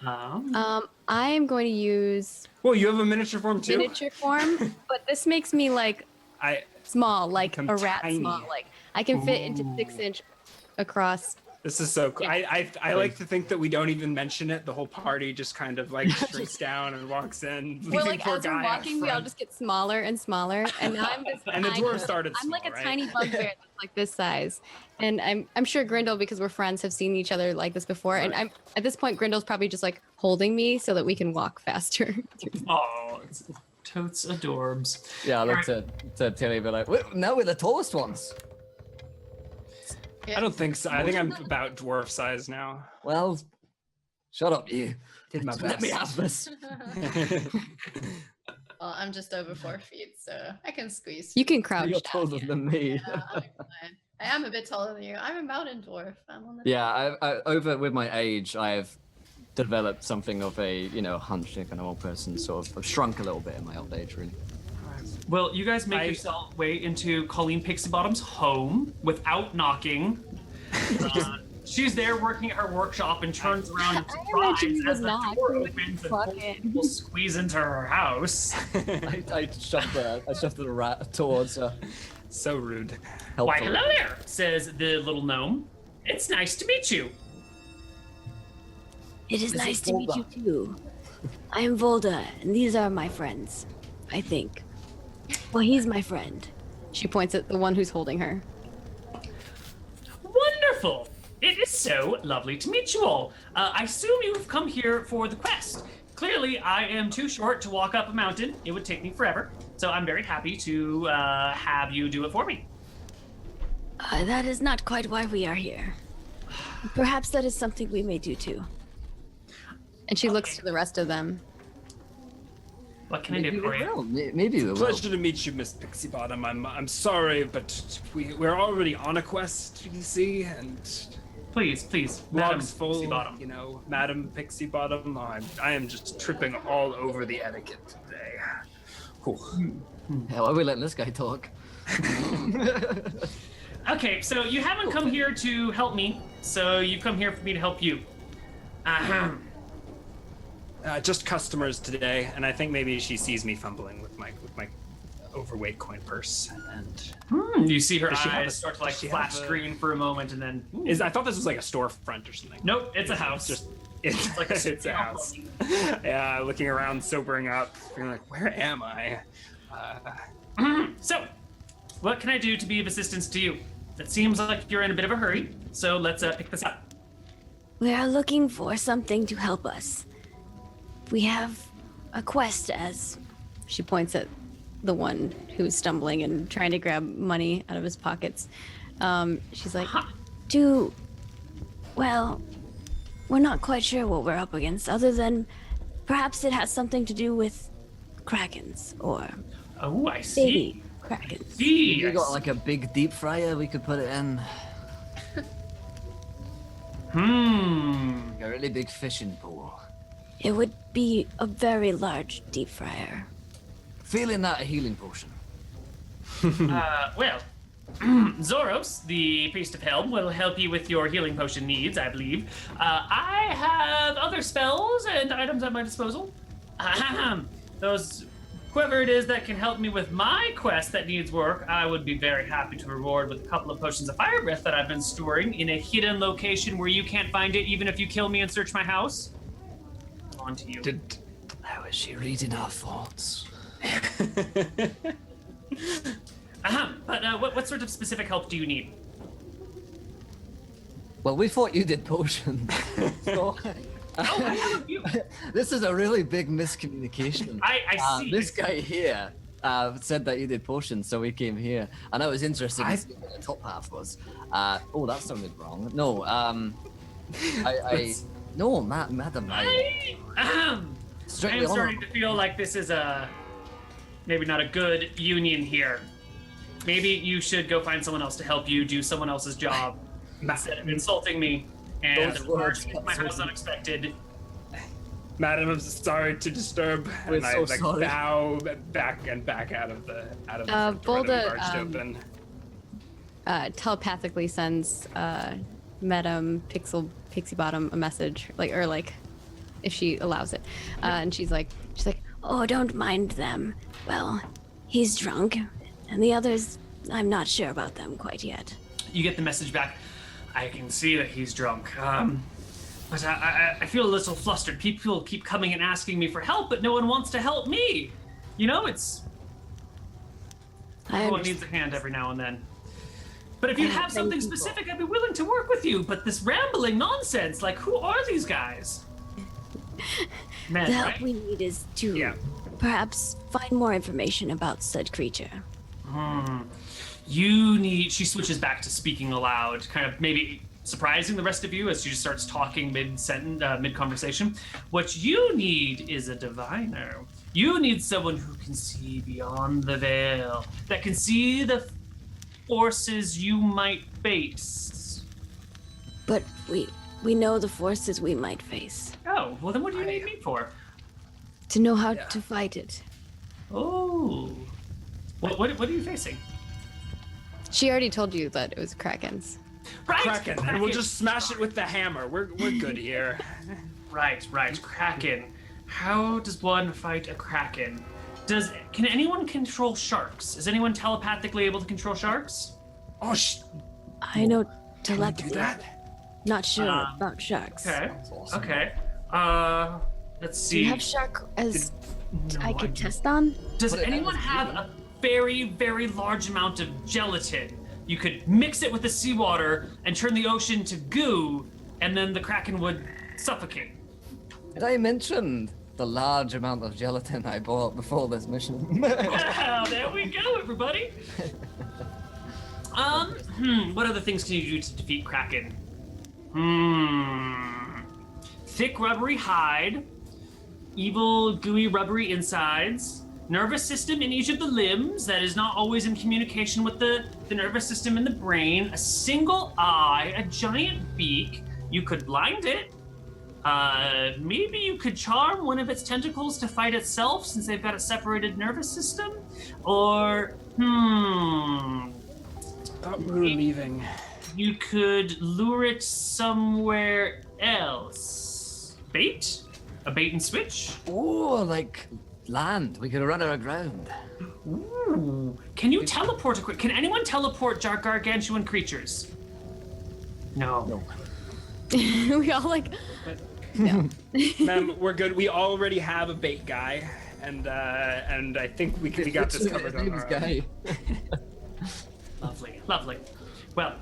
I am going to use Well, you have a miniature form too. miniature form, but this makes me like I small, like Become a rat tiny. small. Like I can fit into 6 inch across This is so cool. I like to think that we don't even mention it. The whole party just kind of like shrinks down and walks in. We're leaving like, poor as we're guy out walking, we all front. just get smaller and smaller, and now I'm this And the tiny- dwarf started I'm like small, a right? tiny bugbear that's like this size, and I'm sure Grindel, because we're friends, have seen each other like this before, and I'm at this point Grindel's probably just like holding me so that we can walk faster. Oh, it's totes adorbs. Yeah, I look to Tilly, but like, now we're the tallest ones. I don't think so. I think I'm about dwarf size now. Well, shut up, you. Did my Let me best. have this. Well, I'm just over 4 feet, so I can squeeze. You can You're crouch down. taller than me. Yeah, I'm fine. I am a bit taller than you. I'm a mountain dwarf. I'm on the Yeah, I over with my age, I have developed something of a hunch, like an old person, sort of. I've shrunk a little bit in my old age, really. Well, you guys make yourself way into Colleen Pixiebottom's home without knocking. She's there working at her workshop and turns around and surprised as the door opens and four people squeeze into her house. I shoved the rat towards her. So rude. Why, Helpful. hello there, says the little gnome. It's nice to meet you. It is This nice is to meet you Volda. too. I am Volda, and these are my friends. I think. Well, he's my friend. She points at the one who's holding her. Wonderful. It is so lovely to meet you all. I assume you have come here for the quest. Clearly, I am too short to walk up a mountain. It would take me forever. So I'm very happy to have you do it for me. That is not quite why we are here. Perhaps that is something we may do too. And she looks to the rest of them. What can I Maybe do we for you? will. Maybe we will. Pleasure to meet you, Miss Pixiebottom. I'm sorry, but we're already on a quest, you see, and Please, Madam logs full. Pixiebottom. You know, Madam Pixiebottom. I am just tripping all over the etiquette today. Whew. Hell, why are we letting this guy talk? Okay, so you haven't come here to help me, so you've come here for me to help you. Just customers today, and I think maybe she sees me fumbling with my overweight coin purse, and You see her Does she have eyes a- start to like does she flash have a- green for a moment, and then I thought this was like a storefront or something. nope, it's a house. It's like a it's a house. Yeah, looking around, sobering up, feeling like, where am I? So, what can I do to be of assistance to you? It seems like you're in a bit of a hurry, so let's pick this up. We are looking for something to help us. We have a quest as She points at the one who's stumbling and trying to grab money out of his pockets. She's like, well, we're not quite sure what we're up against, other than perhaps it has something to do with Krakens or Oh, I see. baby Krakens. See, You got like a big deep fryer we could put it in. Like a really big fishing pool. It would be a very large deep fryer. Feeling that a healing potion. Well, Zoros, the priest of Helm, will help you with your healing potion needs, I believe. I have other spells and items at my disposal. Whoever it is that can help me with my quest that needs work, I would be very happy to reward with a couple of potions of fire breath that I've been storing in a hidden location where you can't find it even if you kill me and search my house. On to you. How is she reading our thoughts? But what sort of specific help do you need? Well, we thought you did potions. So, Oh, I have a few. this is a really big miscommunication. I see. This guy here said that you did potions, so we came here. And I was interested to see what the top half was. Oh, that sounded wrong. No, no, madam. I am Strictly starting to feel like this is maybe not a good union here. Maybe you should go find someone else to help you do someone else's job instead of insulting me and Those words barging into cut my so house deep. unexpected. Madam, I'm sorry to disturb. We're and I so like sorry. bow back out of the front door that we Volda, barged open. telepathically sends Madam Pixiebottom a message, like if she allows it, and she's like, Oh, don't mind them. Well, he's drunk, and the others, I'm not sure about them quite yet. You get the message back. I can see that he's drunk. But I feel a little flustered. People keep coming and asking me for help, but no one wants to help me. You know, everyone needs a hand every now and then. But if you have something specific, I'd be willing to work with you. But this rambling nonsense, like, who are these guys? Men, The help right? we need is to perhaps find more information about said creature. She switches back to speaking aloud, kind of maybe surprising the rest of you as she just starts talking mid-conversation. What you need is a diviner. You need someone who can see beyond the veil, that can see the forces you might face. But we know the forces we might face. Oh, well then what do you need me for? To know how to fight it. Oh. What are you facing? She already told you that it was Krakens. Right! Kraken, and we'll just smash it with the hammer. We're good here. Right. Kraken. How does one fight a Kraken? Can anyone control sharks? Is anyone telepathically able to control sharks? Oh, I know can we telepathy. do that? Not sure about sharks. Okay. Awesome. Okay. Let's see. Do you have shark as No, I I could do. test on? Does Put it anyone out as have a very, very large amount of gelatin? You could mix it with the seawater and turn the ocean to goo, and then the Kraken would suffocate. Did I mention the large amount of gelatin I bought before this mission? Wow, there we go, everybody. What other things can you do to defeat Kraken? Thick rubbery hide, evil gooey rubbery insides, nervous system in each of the limbs that is not always in communication with the nervous system in the brain, a single eye, a giant beak. You could blind it. Maybe you could charm one of its tentacles to fight itself since they've got a separated nervous system. Or, Thought we were leaving. you could lure it somewhere else. Bait? A bait and switch? Oh, like land. We could run it aground. Ooh. Can you teleport Can anyone teleport gargantuan creatures? No. We all like, Ma'am, we're good. We already have a bait guy, and I think we got this covered on our own. Lovely. Well,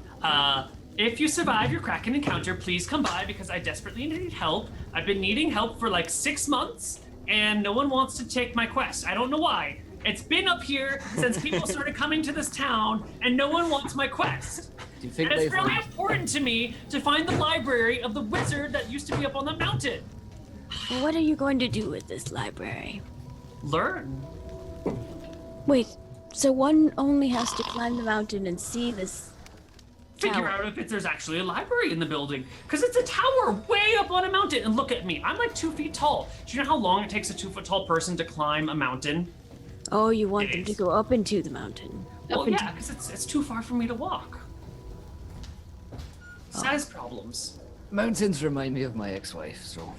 if you survive your Kraken encounter, please come by because I desperately need help. I've been needing help for like 6 months, and no one wants to take my quest. I don't know why. It's been up here since people started coming to this town, and no one wants my quest. Do you think And it's they've really important to me to find the library of the wizard that used to be up on the mountain. What are you going to do with this library? Learn. Wait, so one only has to climb the mountain and see this Figure tower. out if there's actually a library in the building. Because it's a tower way up on a mountain. And look at me. I'm like 2 feet tall. Do you know how long it takes a 2-foot tall person to climb a mountain? Oh, you want them It to is. go up into the mountain. Well, yeah, because it's too far for me to walk. Size problems. Mountains remind me of my ex-wife, so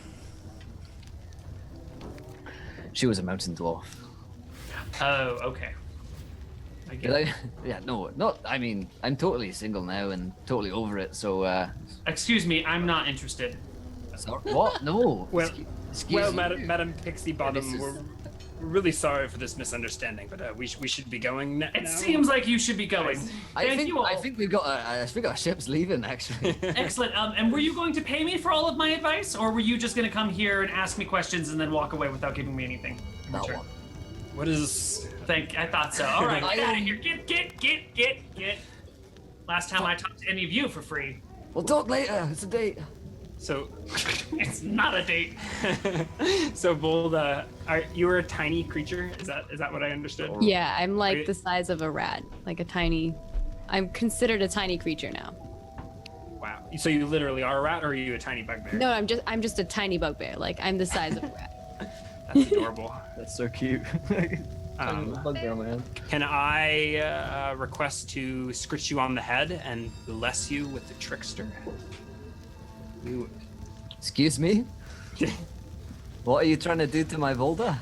she was a mountain dwarf. Oh, okay. I get Did it. I? Yeah, no, not. I mean, I'm totally single now and totally over it. So, Excuse me, I'm not interested. sorry, what? No. Well, Excuse well, you. Madam Pixie Bottom, this is- we're really sorry for this misunderstanding, but we should be going now. It seems like you should be going. Thank you all. I think we've got. I think our ship's leaving actually. Excellent. And were you going to pay me for all of my advice, or were you just going to come here and ask me questions and then walk away without giving me anything in That return? one. What is? I thought so. All right, I get out of am- here. Get. Last time I talked to any of you for free. We'll talk later. It's a date. So, It's not a date. so Volda, you were a tiny creature. Is that what I understood? yeah, I'm Are like you- the size of a rat, like a tiny. I'm considered a tiny creature now. Wow. So you literally are a rat, or are you a tiny bugbear? No, I'm just a tiny bugbear. Like I'm the size of a rat. That's adorable. That's so cute. Bugbear on my head. Can I request to scritch you on the head and bless you with the trickster? You. Excuse me. What are you trying to do to my Volda?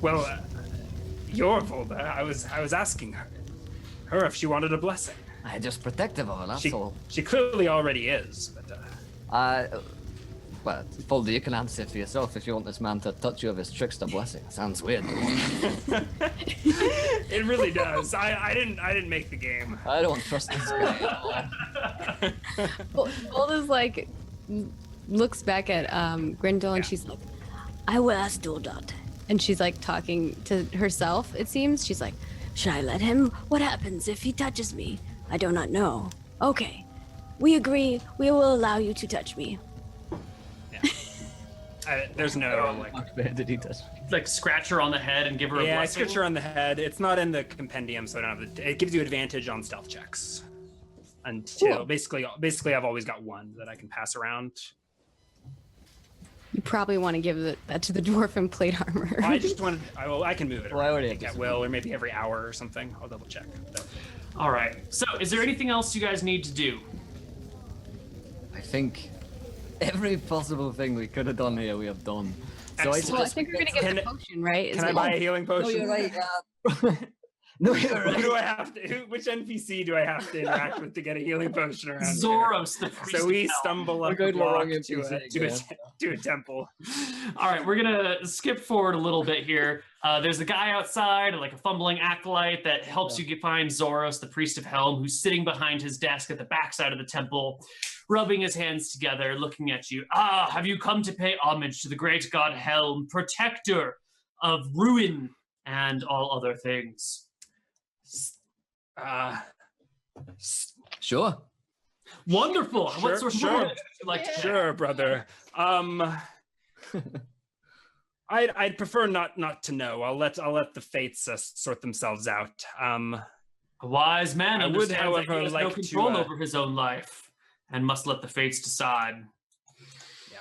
Well, your Volda. I was asking her if she wanted a blessing. I'm just protective of her, that's all. She clearly already is, but Well, Folder, you can answer it for yourself if you want this man to touch you with his trickster blessing. Sounds weird. it really does. I didn't make the game. I don't trust this guy at all. Folder's like looks back at Grindel and she's like, I will ask Duldot. and she's like talking to herself, it seems. She's like, Should I let him? What happens if he touches me? I do not know. Okay. We agree. We will allow you to touch me. There's no Did he touch? Like scratch her on the head and give her a I blessing? scratch her on the head. It's not in the compendium, so I don't have it gives you advantage on stealth checks. Until basically I've always got one that I can pass around. you probably want to give that to the dwarf in plate armor. I just wanted. I can move it Well, I around. already I think have at will, or maybe every hour or something. I'll double check. All right. So, is there anything else you guys need to do? I think every possible thing we could have done here, we have done. So Excellent. Well, I think we're gonna get the potion, right? Can I buy a healing potion? No, you're right. No, you're Who right. do I have to? Which NPC do I have to interact with to get a healing potion around here? Zoros, the priest So we of hell. stumble up going the to the block wrong NPC, to a temple. All right, we're gonna skip forward a little bit here. There's a guy outside, like a fumbling acolyte, that helps you find Zoros, the priest of Helm, who's sitting behind his desk at the backside of the temple, rubbing his hands together, looking at you. Ah, have you come to pay homage to the great god Helm, protector of ruin and all other things? Sure. Wonderful. What sort of Sure. homage would you like to pay? Sure, brother. I'd prefer not to know. I'll let the fates sort themselves out. A wise man I would, understands that however, he has no like to, control over his own life and must let the fates decide. Yeah,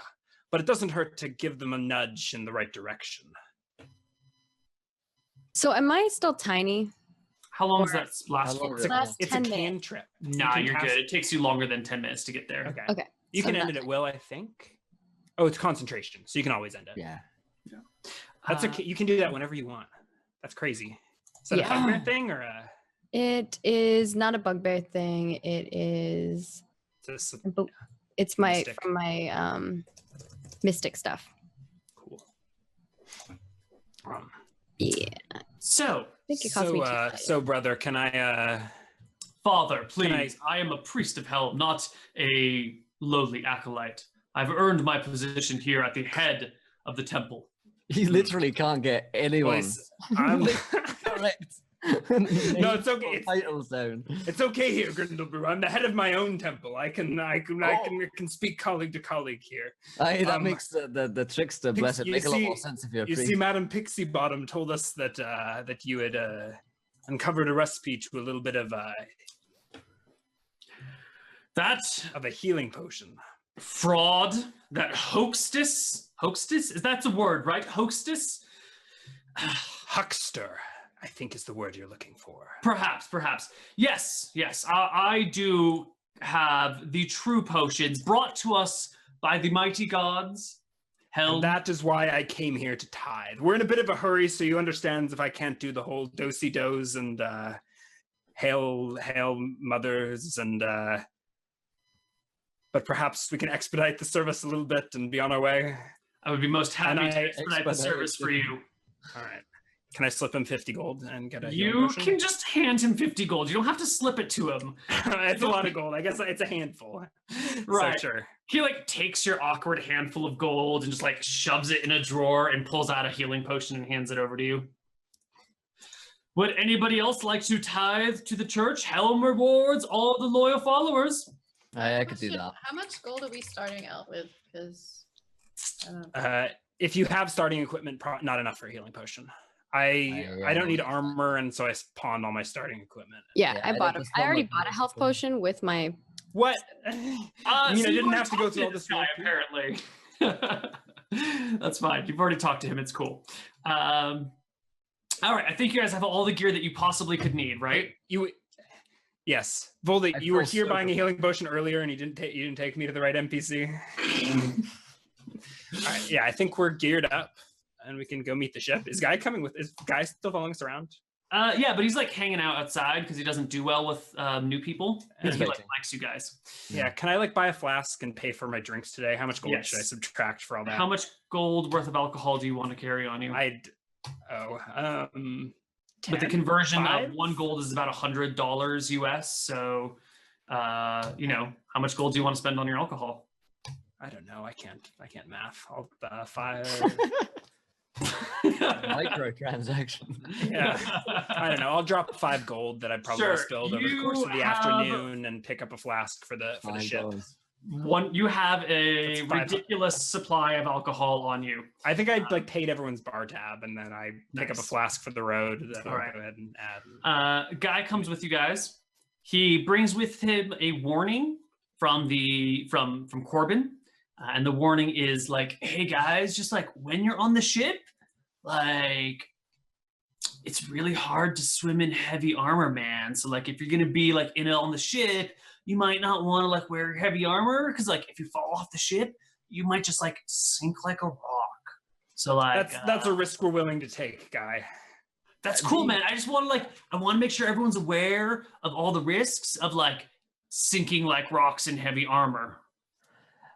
but it doesn't hurt to give them a nudge in the right direction. So am I still tiny? How long does that last How long for? is it? Last It's 10 a minutes. cantrip. Nah, can you're cast- good. It takes you longer than 10 minutes to get there. Okay. Okay. You so can I'm end it not at will, I think. Oh, it's concentration, so you can always end it. Yeah. That's okay. You can do that whenever you want. That's crazy. Is that Yeah. a bugbear thing or a? It is not a bugbear thing. It is. It's my Mystic. from my mystic stuff. Cool. Yeah. So, I think it cost me So brother, can I? Father, Can I- please, I am a priest of Helm, not a lowly acolyte. I've earned my position here at the head of the temple. He literally can't get anyone. Boys, I'm- Correct. No, it's okay. It's- Titles down. It's okay here, Grindelbrew. I'm the head of my own temple. I can speak colleague to colleague here. Aye, that Um, makes the trickster blessed you make a lot see- more sense if you're a You priest. see, Madam Pixie Bottom told us that that you had uncovered a recipe to a little bit of That a healing potion. fraud, that hoaxtus, is that the word, right? Hoaxtus? Huckster, I think is the word you're looking for. Perhaps. Yes. I do have the true potions brought to us by the mighty gods. Helm. And that is why I came here to tithe. We're in a bit of a hurry, so you understand if I can't do the whole do-si-dos and hail mothers and but perhaps we can expedite the service a little bit and be on our way. I would be most happy And to I expedite the service for you. All right. Can I slip him 50 gold and get a healing You potion? can just hand him 50 gold. You don't have to slip it to him. It's a lot of gold. I guess it's a handful. Right. So sure. He like takes your awkward handful of gold and just like shoves it in a drawer and pulls out a healing potion and hands it over to you. Would anybody else like to tithe to the church? Helm rewards all the loyal followers. I could do that. How much gold are we starting out with? Because I don't know. If you have starting equipment, not enough for a healing potion. I don't need armor, and so I pawned all my starting equipment. Yeah, Yeah, I bought that's I not already much bought a health more. potion with my. What? So I you've didn't already have to go talked through all this guy, work. apparently. That's fine. You've already talked to him. It's cool. All right. I think you guys have all the gear that you possibly could need, right? Yes, Voldy, I you were feel here so buying a good. healing potion earlier, and you didn't take me to the right NPC. All right, yeah, I think we're geared up, and we can go meet the ship. Is Guy still following us around? Yeah, but he's like hanging out outside because he doesn't do well with new people. And he like Expecting. likes you guys. Yeah, can I like buy a flask and pay for my drinks today? How much gold Yes. should I subtract for all that? How much gold worth of alcohol do you want to carry on you? With the 10? conversion 5? of 1 gold is about $100 US. So, you know, how much gold do you want to spend on your alcohol? I don't know. I can't math. I'll 5. Microtransaction. Yeah, I don't know. I'll drop 5 gold that I probably Sure, spilled over the you course of the have- afternoon and pick up a flask for the ship. You have a That's 5. ridiculous supply of alcohol on you. I think I like paid everyone's bar tab and then I pick up a Nice. flask for the road that I'll Alright. go ahead and add. Guy comes with you guys. He brings with him a warning from Corbin, and the warning is like, "Hey guys, just like when you're on the ship, like it's really hard to swim in heavy armor, man. So like if you're gonna be like on the ship, you might not want to like wear heavy armor because like if you fall off the ship, you might just like sink like a rock. So like That's a risk we're willing to take, guy. that's cool, man. I just want to I want to make sure everyone's aware of all the risks of like sinking like rocks in heavy armor.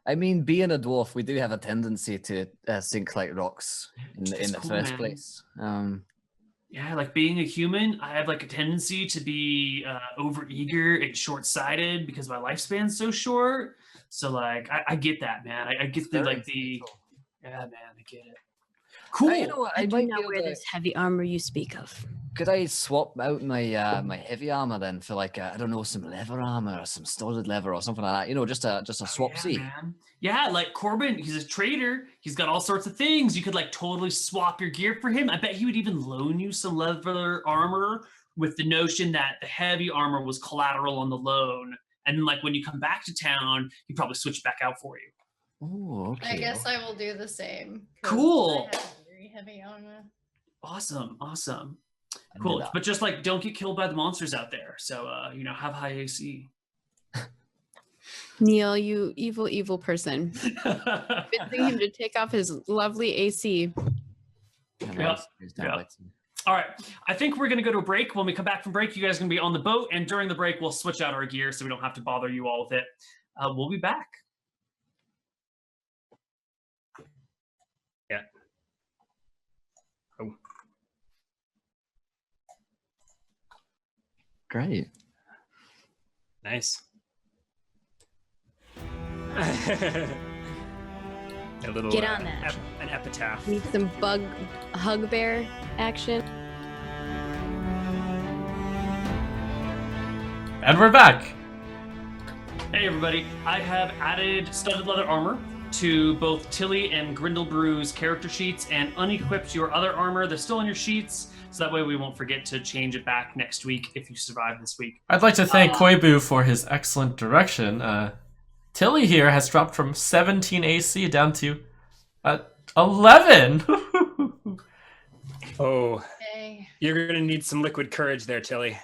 I mean, being a dwarf, we do have a tendency to sink like rocks in It's the cool, first man. place. Yeah, like being a human, I have like a tendency to be overeager and short-sighted because my lifespan's so short. So like, I get that, man. I get the like the, yeah, man, I get it. Cool. You know what, I I do might not be able wear to- this heavy armor you speak of. Could I swap out my my heavy armor then for like I don't know, some leather armor or some studded leather or something like that? You know, just a swap Yeah, C. man. Yeah, like Corbin, he's a trader. He's got all sorts of things. You could like totally swap your gear for him. I bet he would even loan you some leather armor with the notion that the heavy armor was collateral on the loan. And then like when you come back to town, he'd probably switch back out for you. Oh, okay. I guess I will do the same. 'cause Cool. I have very heavy armor. Awesome. I Cool. did that. But just like don't get killed by the monsters out there. So you know, have high AC. Neil, you evil person. Convincing him to take off his lovely AC. Yeah. All right. I think we're going to go to a break. When we come back from break, you guys are going to be on the boat. And during the break, we'll switch out our gear so we don't have to bother you all with it. We'll be back. Yeah. Oh. Great. Nice. A little Get on that. An epitaph. Need some hug bear action. And we're back. Hey, everybody. I have added studded leather armor to both Tilly and Grindlebrew's character sheets and unequipped your other armor. They're still on your sheets, so that way we won't forget to change it back next week if you survive this week. I'd like to thank Koibu for his excellent direction. Tilly here has dropped from 17 AC down to 11. Oh, Okay. you're gonna need some liquid courage there, Tilly.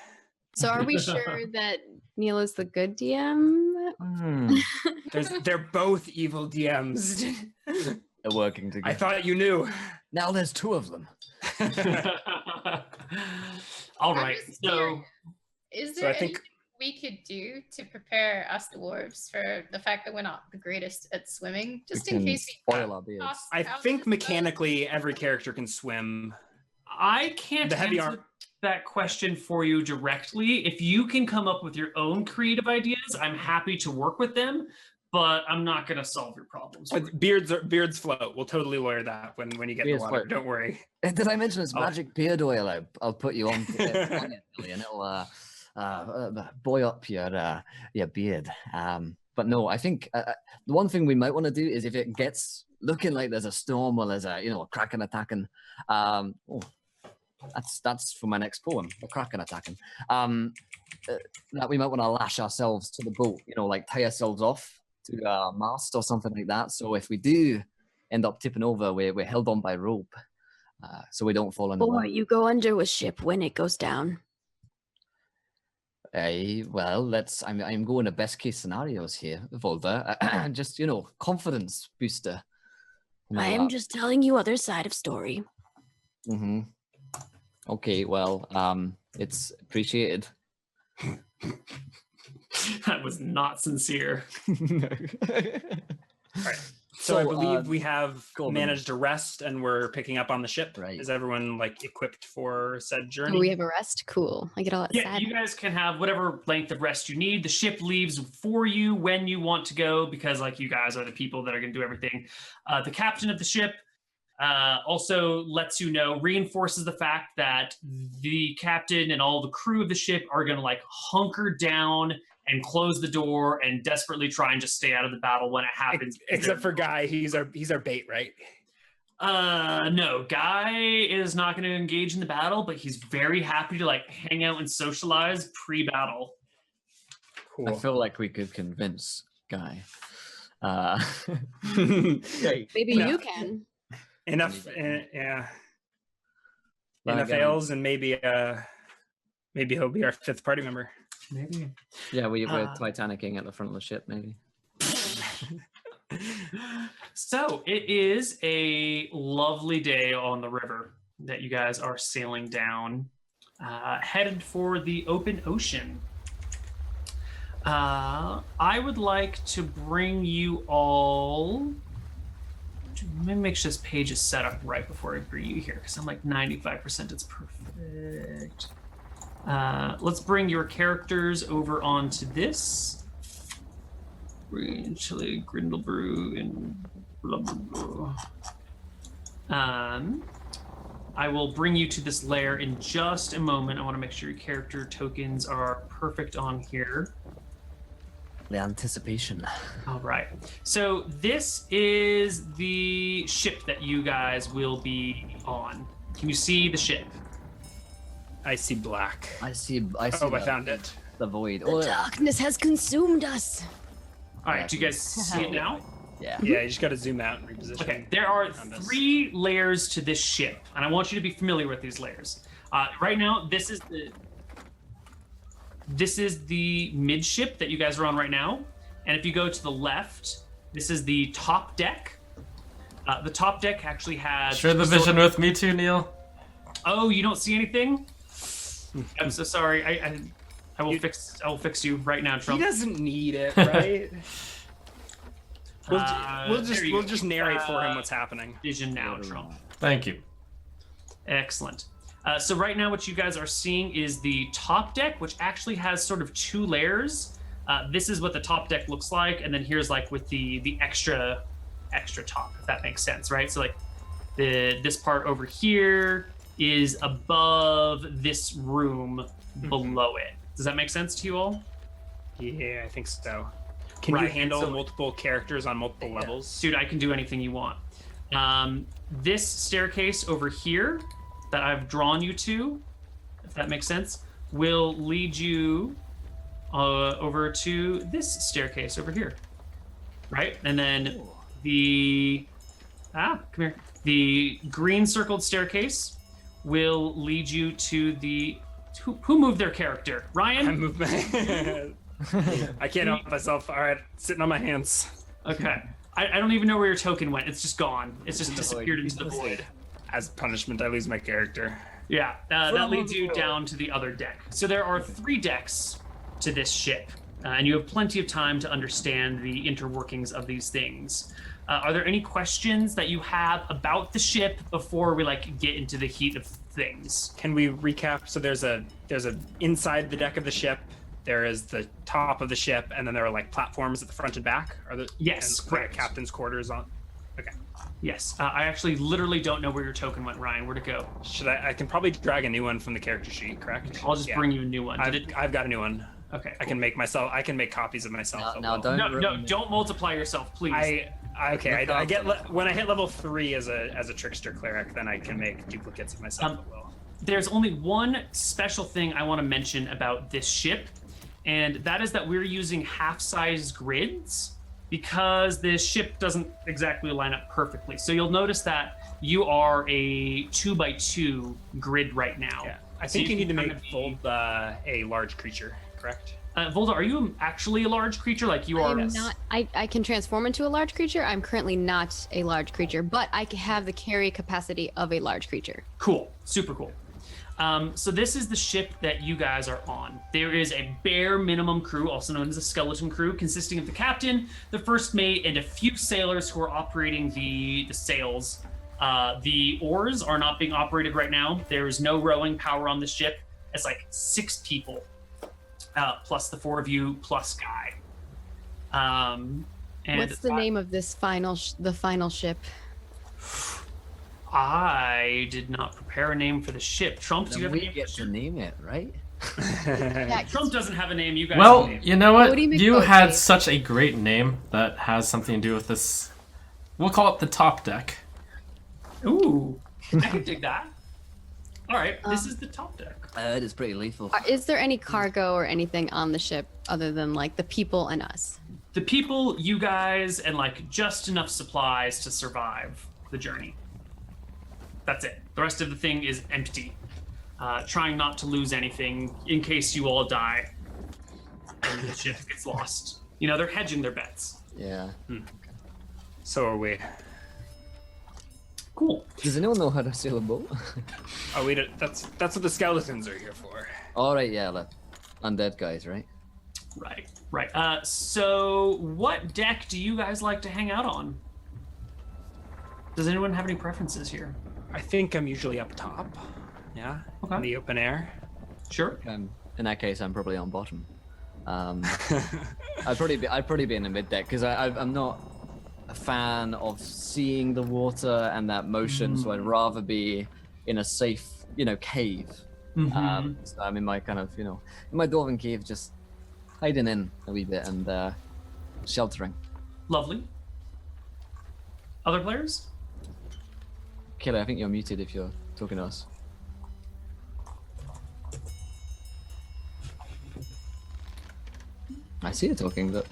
So are we sure that Neil is the good DM? They're both evil DMs. They're working together. I thought you knew. Now there's 2 of them. All I'm right. just So curious, is So there I think- anything we could do to prepare us dwarves for the fact that we're not the greatest at swimming, just We in can case we spoil our beards. toss I out think this boat? mechanically every character can swim. I can't The heavy answer arm- that question for you directly. If you can come up with your own creative ideas, I'm happy to work with them, but I'm not going to solve your problems. for you. Beards float. We'll totally lawyer that when you get in Beards the water. float. Don't worry. Did I mention it's Oh. magic beard oil? I'll put you on to it, and it'll buoy up your beard. But no, I think the one thing we might want to do is if it gets looking like there's a storm or there's a Kraken attacking. That's for my next poem, the Kraken attacking. That we might want to lash ourselves to the boat, like tie ourselves off to a mast or something like that. So if we do end up tipping over, we're held on by rope, so we don't fall in the Or water. you go under a ship when it goes down. Well, I'm going to best case scenarios here, Volda. Just confidence booster. I am just telling you other side of story. Mm-hmm. Okay, well, it's appreciated. That was not sincere. No. All right. So I believe we have Golden. managed to rest and we're picking up on the ship. Right. Is everyone like equipped for said journey? Oh, we have a rest? Cool. I get all that Yeah, sad. you guys can have whatever length of rest you need. The ship leaves for you when you want to go because, like, you guys are the people that are going to do everything. The captain of the ship also lets you know, reinforces the fact that the captain and all the crew of the ship are going to, like, hunker down and close the door and desperately try and just stay out of the battle when it happens. Except for Guy, he's our bait, right? No, Guy is not going to engage in the battle, but he's very happy to like hang out and socialize pre-battle. Cool. I feel like we could convince Guy. Maybe No. you can. Enough, yeah. Like, Enough ales, and maybe he'll be our fifth party member. Maybe. Yeah, we're Titanicing at the front of the ship, maybe. So it is a lovely day on the river that you guys are sailing down, headed for the open ocean. I would like to bring you all. Let me make sure this page is set up right before I bring you here, because I'm like 95% it's perfect. Let's bring your characters over onto this. Green chili, Grindelbrew, and blah blah blah. I will bring you to this layer in just a moment. I want to make sure your character tokens are perfect on here. The anticipation. All right. So this is the ship that you guys will be on. Can you see the ship? I see black. I see. I found it. The void. The darkness has consumed us. All right. Do you guys see it now? Yeah. Yeah, you just got to zoom out and reposition. Okay. There are Found us. 3 layers to this ship, and I want you to be familiar with these layers. Right now, this is the midship that you guys are on right now. And if you go to the left, this is the top deck. The top deck actually has... Share the vision with me too, Neil. Oh, you don't see anything? I'm so sorry. I will fix you right now, He Trump. doesn't need it, right? we'll there you go. just narrate for him what's happening. Vision now, Trump. Thank you. Excellent. So right now what you guys are seeing is the top deck, which actually has sort of 2 layers. This is what the top deck looks like, and then here's like with the extra top, if that makes sense, right? So like this part over here is above this room below it. Does that make sense to you all? Yeah, I think so. Can you Right, handle so- multiple characters on multiple levels? Dude, I can do anything you want. This staircase over here that I've drawn you to, if that makes sense, will lead you over to this staircase over here, right? And then the green circled staircase will lead you to the who moved their character? Ryan? I moved my... I can't help myself. All right, sitting on my hands. Okay. I don't even know where your token went. It's just gone. It's just disappeared into the void. As punishment, I lose my character. Yeah, that leads you down to the other deck. So there are 3 decks to this ship, and you have plenty of time to understand the interworkings of these things. Are there any questions that you have about the ship before we get into the heat of things? Can we recap? So there's a inside the deck of the ship. There is the top of the ship, and then there are like platforms at the front and back. Are the Yes, and correct. Captain's quarters on. Okay. Yes, I actually literally don't know where your token went, Ryan. Where'd it go? Should I can probably drag a new one from the character sheet, correct? I'll just bring you a new one. I've got a new one. Okay. I can make copies of myself. Now Cool. don't. No, don't multiply yourself, please. I get when I hit level 3 as a trickster cleric, then I can make duplicates of myself. There's only one special thing I want to mention about this ship, and that is that we're using half-size grids because this ship doesn't exactly line up perfectly. So you'll notice that you are a 2x2 grid right now. Yeah. I So think you need to can make kind of Volda a large creature, correct? Volda, are you actually a large creature? Like you are? I'm not. I can transform into a large creature. I'm currently not a large creature, but I have the carry capacity of a large creature. Cool. Super cool. So this is the ship that you guys are on. There is a bare minimum crew, also known as a skeleton crew, consisting of the captain, the first mate, and a few sailors who are operating the sails. The oars are not being operated right now. There is no rowing power on the ship. It's like 6 people, plus the 4 of you, plus Guy. And What's the name of this the final ship? I did not prepare a name for the ship. Trump, do you have a We name get for the to ship? name it, right? Yeah, Trump doesn't have a name. You guys Well, have a name. you know what? Cody You McBoat had Day. such a great name that has something to do with this. We'll call it the top deck. Ooh, I can dig that. All right, this is the top deck. It is pretty lethal. Is there any cargo or anything on the ship other than like the people and us? The people, you guys, and like just enough supplies to survive the journey. That's it. The rest of the thing is empty. Trying not to lose anything in case you all die and the ship gets lost. You know, they're hedging their bets. Yeah. So are we. Cool. Does anyone know how to sail a boat? Oh, we don't, that's what the skeletons are here for. All right, yeah, the undead guys, right? Right. So what deck do you guys like to hang out on? Does anyone have any preferences here? I think I'm usually up top. Yeah. Okay. In the open air. Sure. In that case, I'm probably on bottom. I'd probably be in the mid deck because I'm not a fan of seeing the water and that motion, so I'd rather be in a safe, cave. So I'm in my kind of, in my dwarven cave, just hiding in a wee bit and sheltering. Lovely. Other players? Kelly, I think you're muted if you're talking to us. I see her talking, but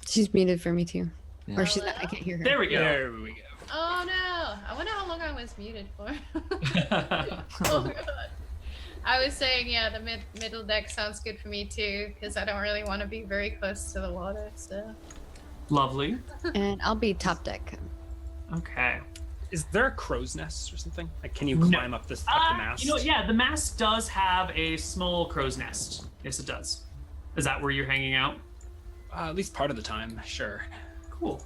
She's muted for me too. Yeah. Or she's not, I can't hear her. There we go. There we go. Oh no! I wonder how long I was muted for. Oh god. I was saying, yeah, the middle deck sounds good for me too, because I don't really want to be very close to the water. So. Lovely. And I'll be top deck. Okay. Is there a crow's nest or something? Like, can you climb up the mast? Yeah, the mast does have a small crow's nest. Yes, it does. Is that where you're hanging out? At least part of the time, sure. Cool.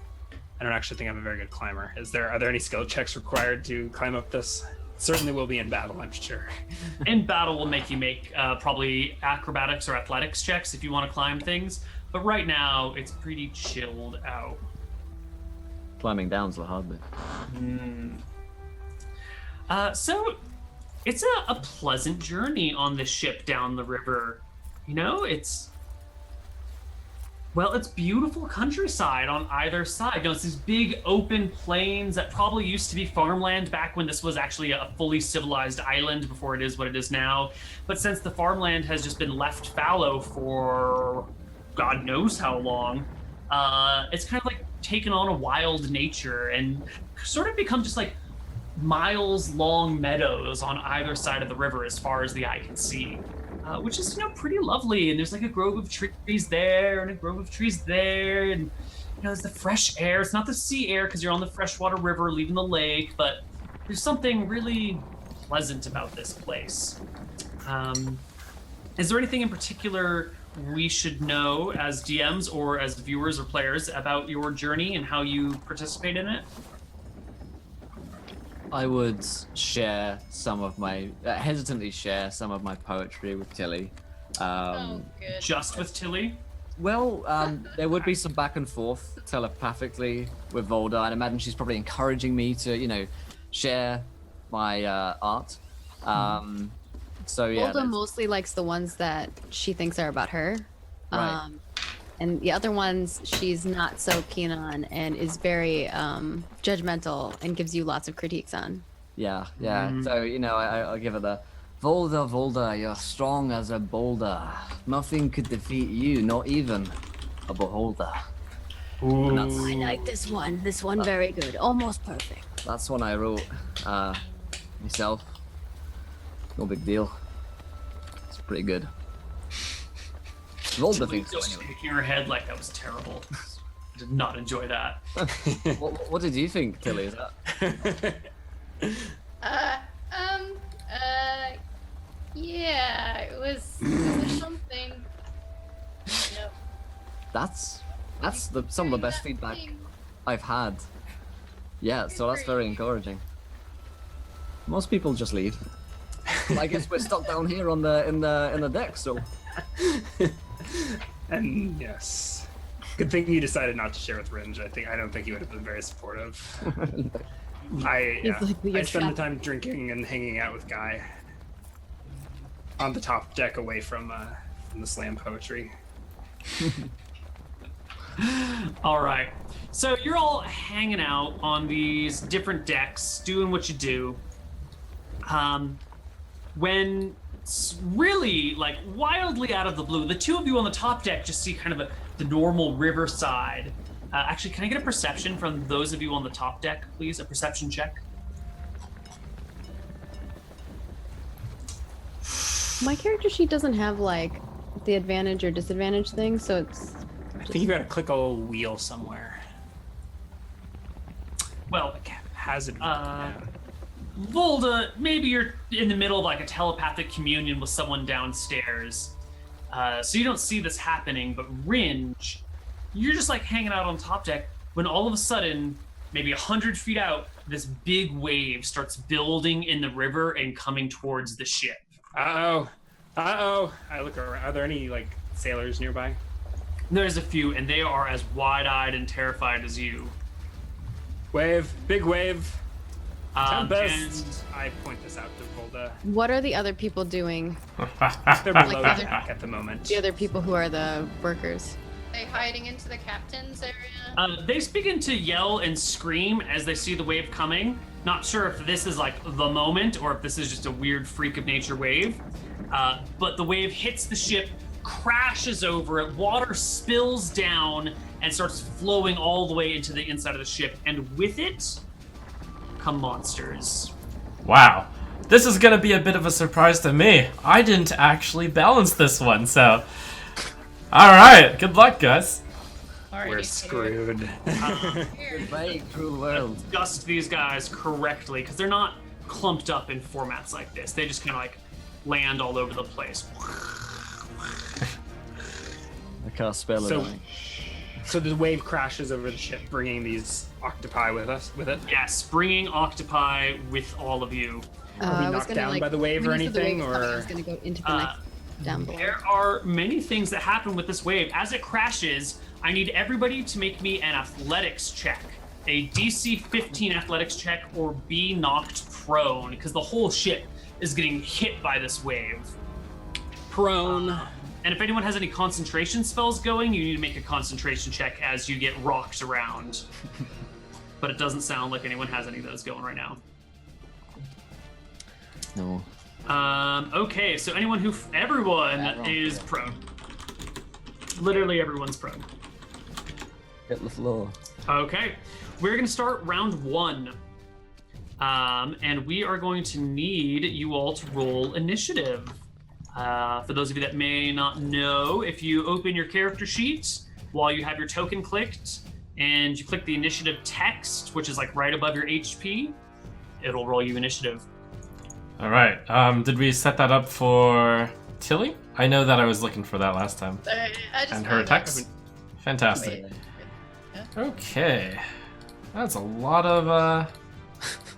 I don't actually think I'm a very good climber. Are there any skill checks required to climb up this? Certainly will be in battle, I'm sure. In battle, we'll make you make probably acrobatics or athletics checks if you want to climb things. But right now, it's pretty chilled out. climbing down's the hard bit. So it's a pleasant journey on this ship down the river. It's beautiful countryside on either side. It's these big open plains that probably used to be farmland back when this was actually a fully civilized island before it is what it is now. But since the farmland has just been left fallow for God knows how long, it's kind of like taken on a wild nature and sort of become just like miles long meadows on either side of the river as far as the eye can see. Which is, pretty lovely. And there's like a grove of trees there and a grove of trees there. And, there's the fresh air. It's not the sea air because you're on the freshwater river leaving the lake, but there's something really pleasant about this place. Is there anything in particular we should know as DMs or as viewers or players about your journey and how you participate in it? I would share some of my, hesitantly share some of my poetry with Tilly. Oh, good. Just with Tilly? Well, there would be some back and forth telepathically with Volda. I'd imagine she's probably encouraging me to, share my art. So yeah. Golda mostly likes the ones that she thinks are about her. Right. And the other ones she's not so keen on and is very judgmental and gives you lots of critiques on. Yeah. So, I'll give her the Volda, you're strong as a boulder. Nothing could defeat you, not even a beholder. And I like this one. This one very good. Almost perfect. that's one I wrote myself. No big deal. It's pretty good. Volda thinks so Just anyway. shaking her head like that was terrible. I did not enjoy that. What did you think, Tilly? Is that? Yeah, it was something. Yep. That's some of the best feedback I've had. Yeah, so that's very encouraging. Most people just leave. I guess we're stuck down here on the in the deck, so. And yes, good thing you decided not to share with Ringe. I don't think he would have been very supportive. I spend the time drinking and hanging out with Guy on the top deck, away from the slam poetry. All right. So you're all hanging out on these different decks, doing what you do. When it's really, like, wildly out of the blue, the two of you on the top deck just see kind of the normal riverside. Actually, can I get a perception from those of you on the top deck, please? A perception check. My character sheet doesn't have like the advantage or disadvantage thing, so it's. I think you gotta click a little wheel somewhere. Well, Has it? Volda, maybe you're in the middle of like a telepathic communion with someone downstairs. So you don't see this happening, but Ringe, you're just like hanging out on top deck when all of a sudden, maybe 100 feet out, this big wave starts building in the river and coming towards the ship. Uh-oh. I look around. Are there any, like, sailors nearby? There's a few, and they are as wide-eyed and terrified as you. Wave. Big wave. Tempest. And I point this out to Volda. What are the other people doing? They're below Like the deck at the moment. The other people who are the workers. Are they hiding into the captain's area? they begin to yell and scream as they see the wave coming. Not sure if this is like the moment or if this is just a weird freak of nature wave. But the wave hits the ship, crashes over it, water spills down and starts flowing all the way into the inside of the ship. And with it come monsters. Wow. This is going to be a bit of a surprise to me. I didn't actually balance this one, so... Alright, good luck, guys. We're screwed. Very cruel world. Adjust these guys correctly because they're not clumped up in formats like this. They just kind of like land all over the place. I can't spell it. So the wave crashes over the ship, bringing these octopi with it. Yes, bringing octopi with all of you. Are we knocked down by the wave or anything, I was going to go into the next down below. There are many things that happen with this wave. As it crashes, I need everybody to make me an athletics check. A DC 15 athletics check or be knocked prone, because the whole ship is getting hit by this wave. Prone. And if anyone has any concentration spells going, you need to make a concentration check as you get rocked around. But it doesn't sound like anyone has any of those going right now. No. Okay, so everyone is prone. Literally everyone's prone. Hit the floor. Okay, we're gonna start round 1. And we are going to need you all to roll initiative. For those of you that may not know, if you open your character sheet while you have your token clicked and you click the initiative text, which is like right above your HP, it'll roll you initiative. All right. Did we set that up for Tilly? I know that I was looking for that last time. I just And her attacks? Fantastic. Okay. That's a lot of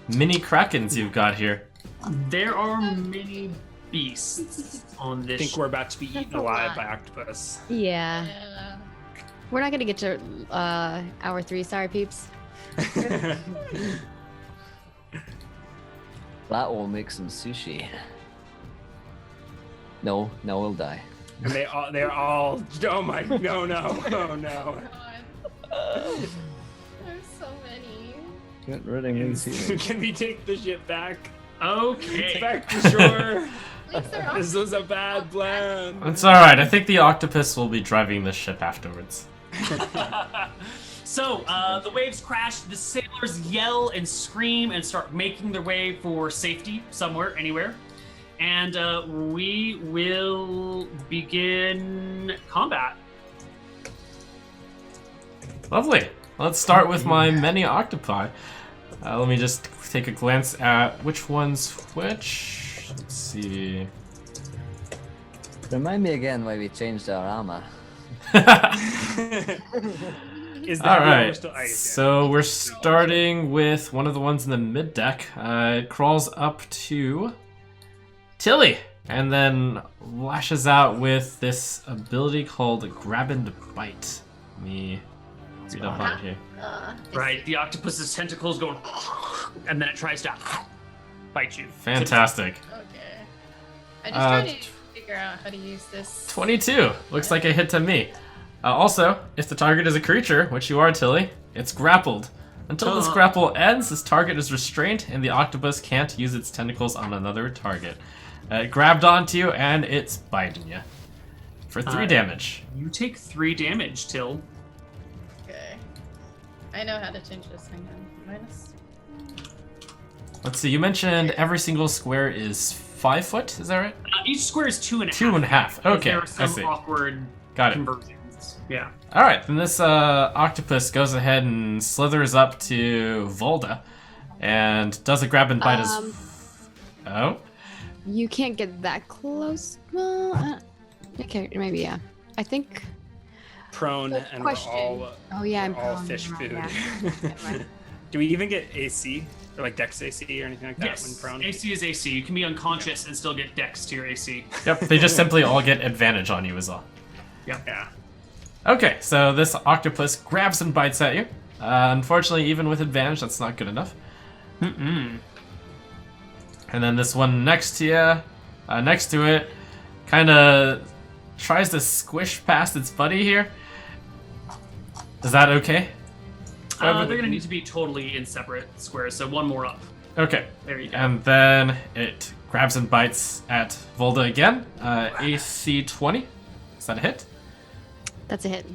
mini Krakens you've got here. There are many beasts on I this think we're about to be eaten That's a alive lot. by octopus. Yeah. Yeah. We're not going to get to hour 3. Sorry, peeps. That will make some sushi. No, we'll die. And they're all. Oh my! No! Oh no! God. There's so many. Get rid of me. Can we take the ship back? Okay. Back to shore. At least they're This was a bad plan. It's all right. I think the octopus will be driving the ship afterwards. So, the waves crash, the sailors yell and scream and start making their way for safety somewhere, anywhere. And we will begin combat. Lovely. Let's start with my many octopi. Let me just take a glance at which one's which. Let's see. Remind me again why we changed our armor. Is All right, we're still ice, yeah. so we're starting with one of the ones in the mid deck. It crawls up to Tilly and then lashes out with this ability called Grab and Bite. Let me read up on it here. Right, the octopus's tentacles go, and then it tries to bite you. Fantastic. Okay. I just trying to figure out how to use this. 22. Looks like a hit to me. Also, if the target is a creature, which you are, Tilly, it's grappled. Until this grapple ends, this target is restrained, and the octopus can't use its tentacles on another target. It grabbed onto you, and it's biting you. For 3 damage. You take 3 damage, Till. Okay. I know how to change this. Hang on. Minus. Let's see, you mentioned every single square is 5 foot, is that right? Each square is 2.5. 2.5, okay, There are I some see. awkward Got it. conversions. Yeah. Alright, then this octopus goes ahead and slithers up to Volda, and does a grab and bite as... Oh? You can't get that close. Well, okay, maybe, yeah. I think... Prone, Good and question. we're all Oh, yeah, I'm we're all prone, fish you're food. right, yeah. Right. Do we even get AC or like Dex AC or anything like that when Yes. prone? AC is AC. You can be unconscious and still get dex to your AC. Yep, they just simply all get advantage on you as well. Yeah. Okay, so this octopus grabs and bites at you. Unfortunately, even with advantage, that's not good enough. And then this one next to you, next to it, kind of tries to squish past its buddy here. Is that okay? They're going to need to be totally in separate squares, so one more up. Okay. There you go. And then it grabs and bites at Volda again. AC 20. Is that a hit? That's a hit.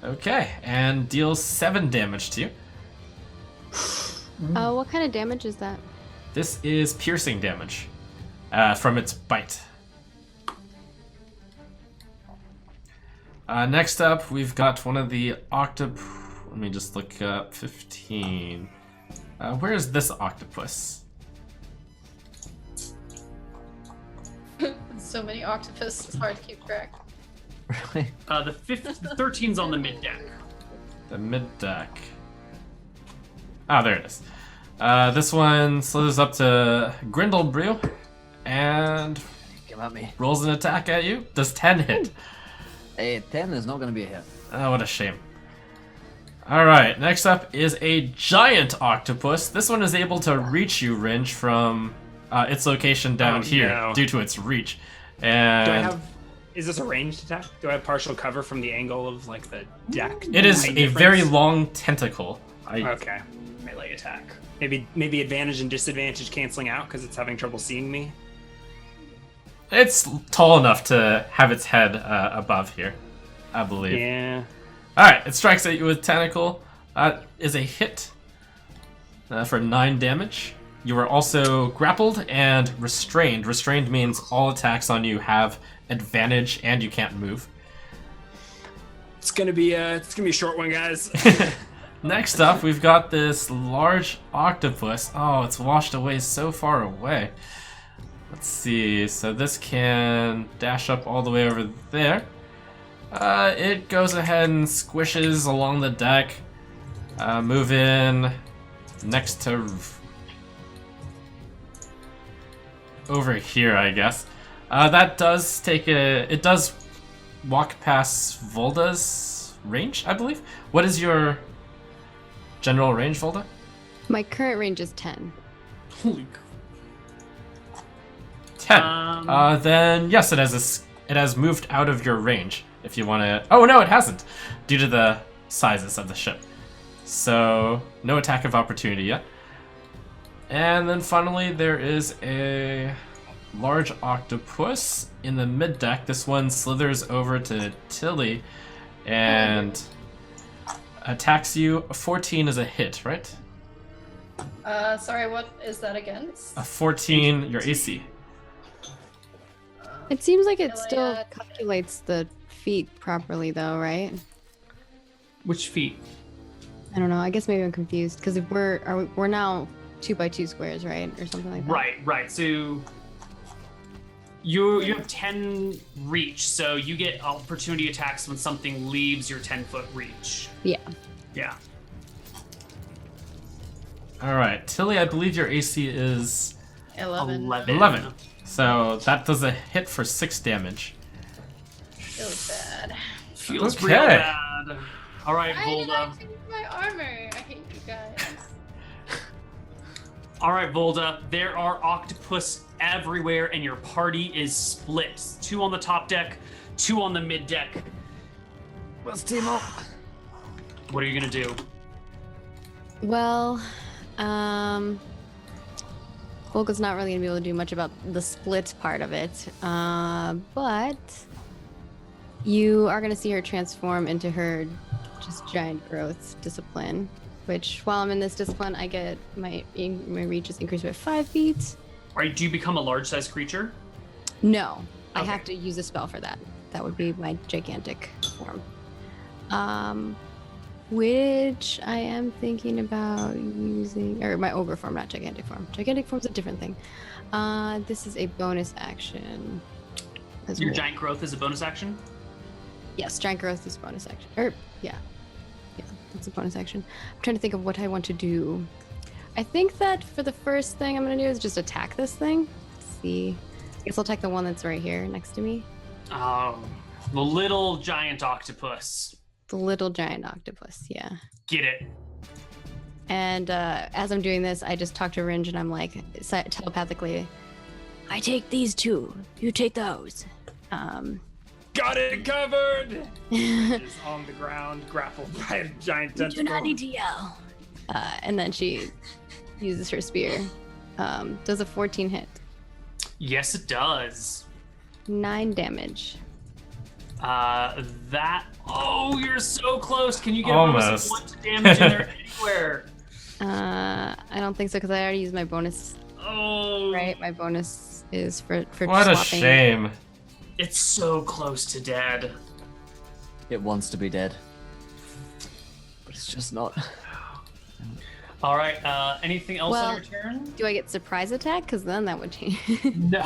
Okay, and deals 7 damage to you. What kind of damage is that? This is piercing damage from its bite. Next up, we've got one of the Let me just look up 15. Where is this octopus? So many octopus, it's hard to keep track. Really? The 13's on the mid deck. The mid deck. Ah, there it is. This one slithers up to Grindelbrew and Come at me. rolls an attack at you. Does 10 hit? Hey, 10 is not going to be a hit. Oh, what a shame. Alright, next up is a giant octopus. This one is able to reach you, Ringe, from its location down here no. due to its reach. And Do I have? Is this a ranged attack? Do I have partial cover from the angle of like the deck? it is Height a difference? very long tentacle. Okay. Melee attack. Maybe advantage and disadvantage canceling out because it's having trouble seeing me. It's tall enough to have its head above here, I believe. Yeah. Alright, it strikes at you with tentacle. Is a hit for 9 damage. You are also grappled and restrained. Restrained means all attacks on you have advantage and you can't move. It's gonna be a short one, guys. Next up, we've got this large octopus. Oh, it's washed away so far away. Let's see. So this can dash up all the way over there. It goes ahead and squishes along the deck. Move in next to over here, I guess. That does take it does walk past Volda's range, I believe. What is your general range, Volda? My current range is 10. Holy 10. Then yes, it has moved out of your range. If you want to. Oh no, it hasn't, due to the sizes of the ship. So no attack of opportunity yet. And then finally, there is a large octopus in the mid deck. This one slithers over to Tilly and attacks you. 14 is a hit, right? Sorry, what is that again? A 14, your AC. It seems like it still Iliad. calculates the feet properly, though, right? Which feet? I don't know. I guess maybe I'm confused because if we're now 2x2 squares, right, or something like that. Right. So You have 10 reach, so you get opportunity attacks when something leaves your 10-foot reach. Yeah. Yeah. All right, Tilly, I believe your AC is 11. 11. So that does a hit for 6 damage. Feels bad. Feels Okay. real bad. All right, Why did I Volda. change my armor? I hate you guys. All right, Volda. There are octopus everywhere, and your party is split. 2 on the top deck, 2 on the mid deck. Let's team up. What are you gonna do? Well, Volga's not really gonna be able to do much about the split part of it, but you are gonna see her transform into her just giant growth discipline. Which, while I'm in this discipline, I get my reach is increased by 5 feet. All right, do you become a large-sized creature? No, I Okay. have to use a spell for that. That would be my gigantic form. Which I am thinking about using, or my ogre form, not gigantic form. Gigantic form's a different thing. This is a bonus action. As Your well. giant growth is a bonus action? Yes, giant growth is a bonus action. Yeah, that's a bonus action. I'm trying to think of what I want to do. I think that for the first thing I'm gonna do is just attack this thing. Let's see. I guess I'll attack the one that's right here next to me. Oh, the little giant octopus. The little giant octopus, yeah. Get it. And as I'm doing this, I just talk to Ringe and I'm like, telepathically, I take these two. You take those. Got it covered! Is on the ground, grappled by a giant You do not tentacle. need to yell. and then she uses her spear. Does a 14 hit. Yes, it does. 9 damage. Oh, you're so close. Can you get a bonus of 1 to damage in there anywhere? I don't think so because I already used my bonus. Oh, Right, my bonus is for What a swapping. shame. It's so close to dead. It wants to be dead, but it's just not. All right. Anything else Well- on your turn? Do I get surprise attack? Because then that would change. No.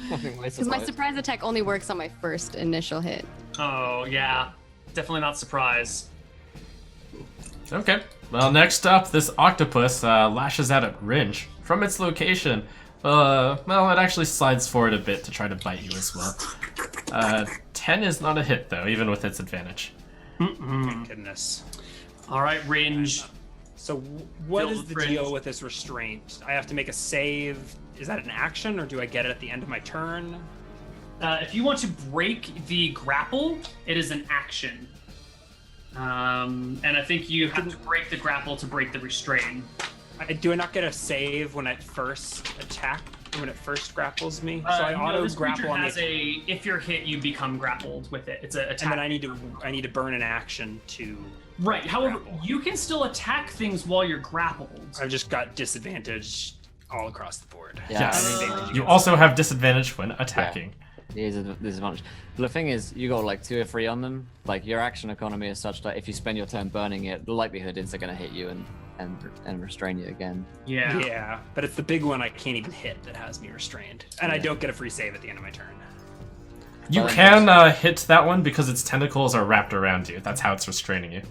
Because my surprise attack only works on my first initial hit. Oh yeah, definitely not surprise. Okay. Well, next up, this octopus lashes out at Ringe from its location. Well, it actually slides forward a bit to try to bite you as well. 10 is not a hit, though, even with its advantage. Thank goodness. All right, Ringe. So what Filled is with the friends. deal with this restraint? I have to make a save. Is that an action, or do I get it at the end of my turn? If you want to break the grapple, it is an action. And I think you have to break the grapple to break the restrain. Do I not get a save when it first when it first grapples me? So I No, auto this creature grapple on has the if you're hit, you become grappled with it. It's a attack. and then I need to burn an action to Right. However, grapple. you can still attack things while you're grappled. I've just got disadvantage all across the board. Yeah, Yes. I mean, You also have disadvantage when attacking. There's a disadvantage. But the thing is, you got like 2 or 3 on them. Like your action economy is such that if you spend your turn burning it, the likelihood is they're going to hit you and restrain you again. Yeah. Yeah, but it's the big one I can't even hit that has me restrained, and I don't get a free save at the end of my turn. You Well, can hit that one because its tentacles are wrapped around you. That's how it's restraining you.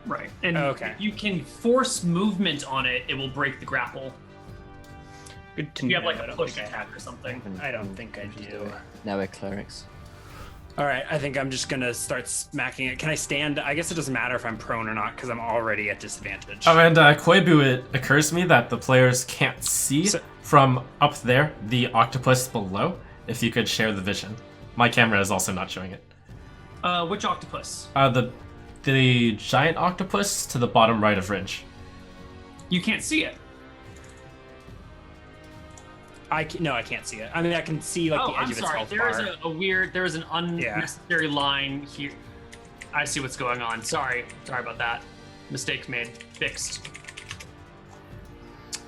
Right. And Okay. if you can force movement on it, it will break the grapple. Good to You have know. like I a don't push think attack or something. I don't think I do. Now we're clerics. All right, I think I'm just gonna start smacking it. Can I stand? I guess it doesn't matter if I'm prone or not because I'm already at disadvantage. Oh, and Koibu, it occurs to me that the players can't see So- from up there the octopus below. If you could share the vision. My camera is also not showing it. Which octopus? The giant octopus to the bottom right of Ringe. You can't see it. No, I can't see it. I mean, I can see like Oh, the edge I'm of its sorry. health There is bar. there is an unnecessary line here. I see what's going on. Sorry about that. Mistakes made. Fixed.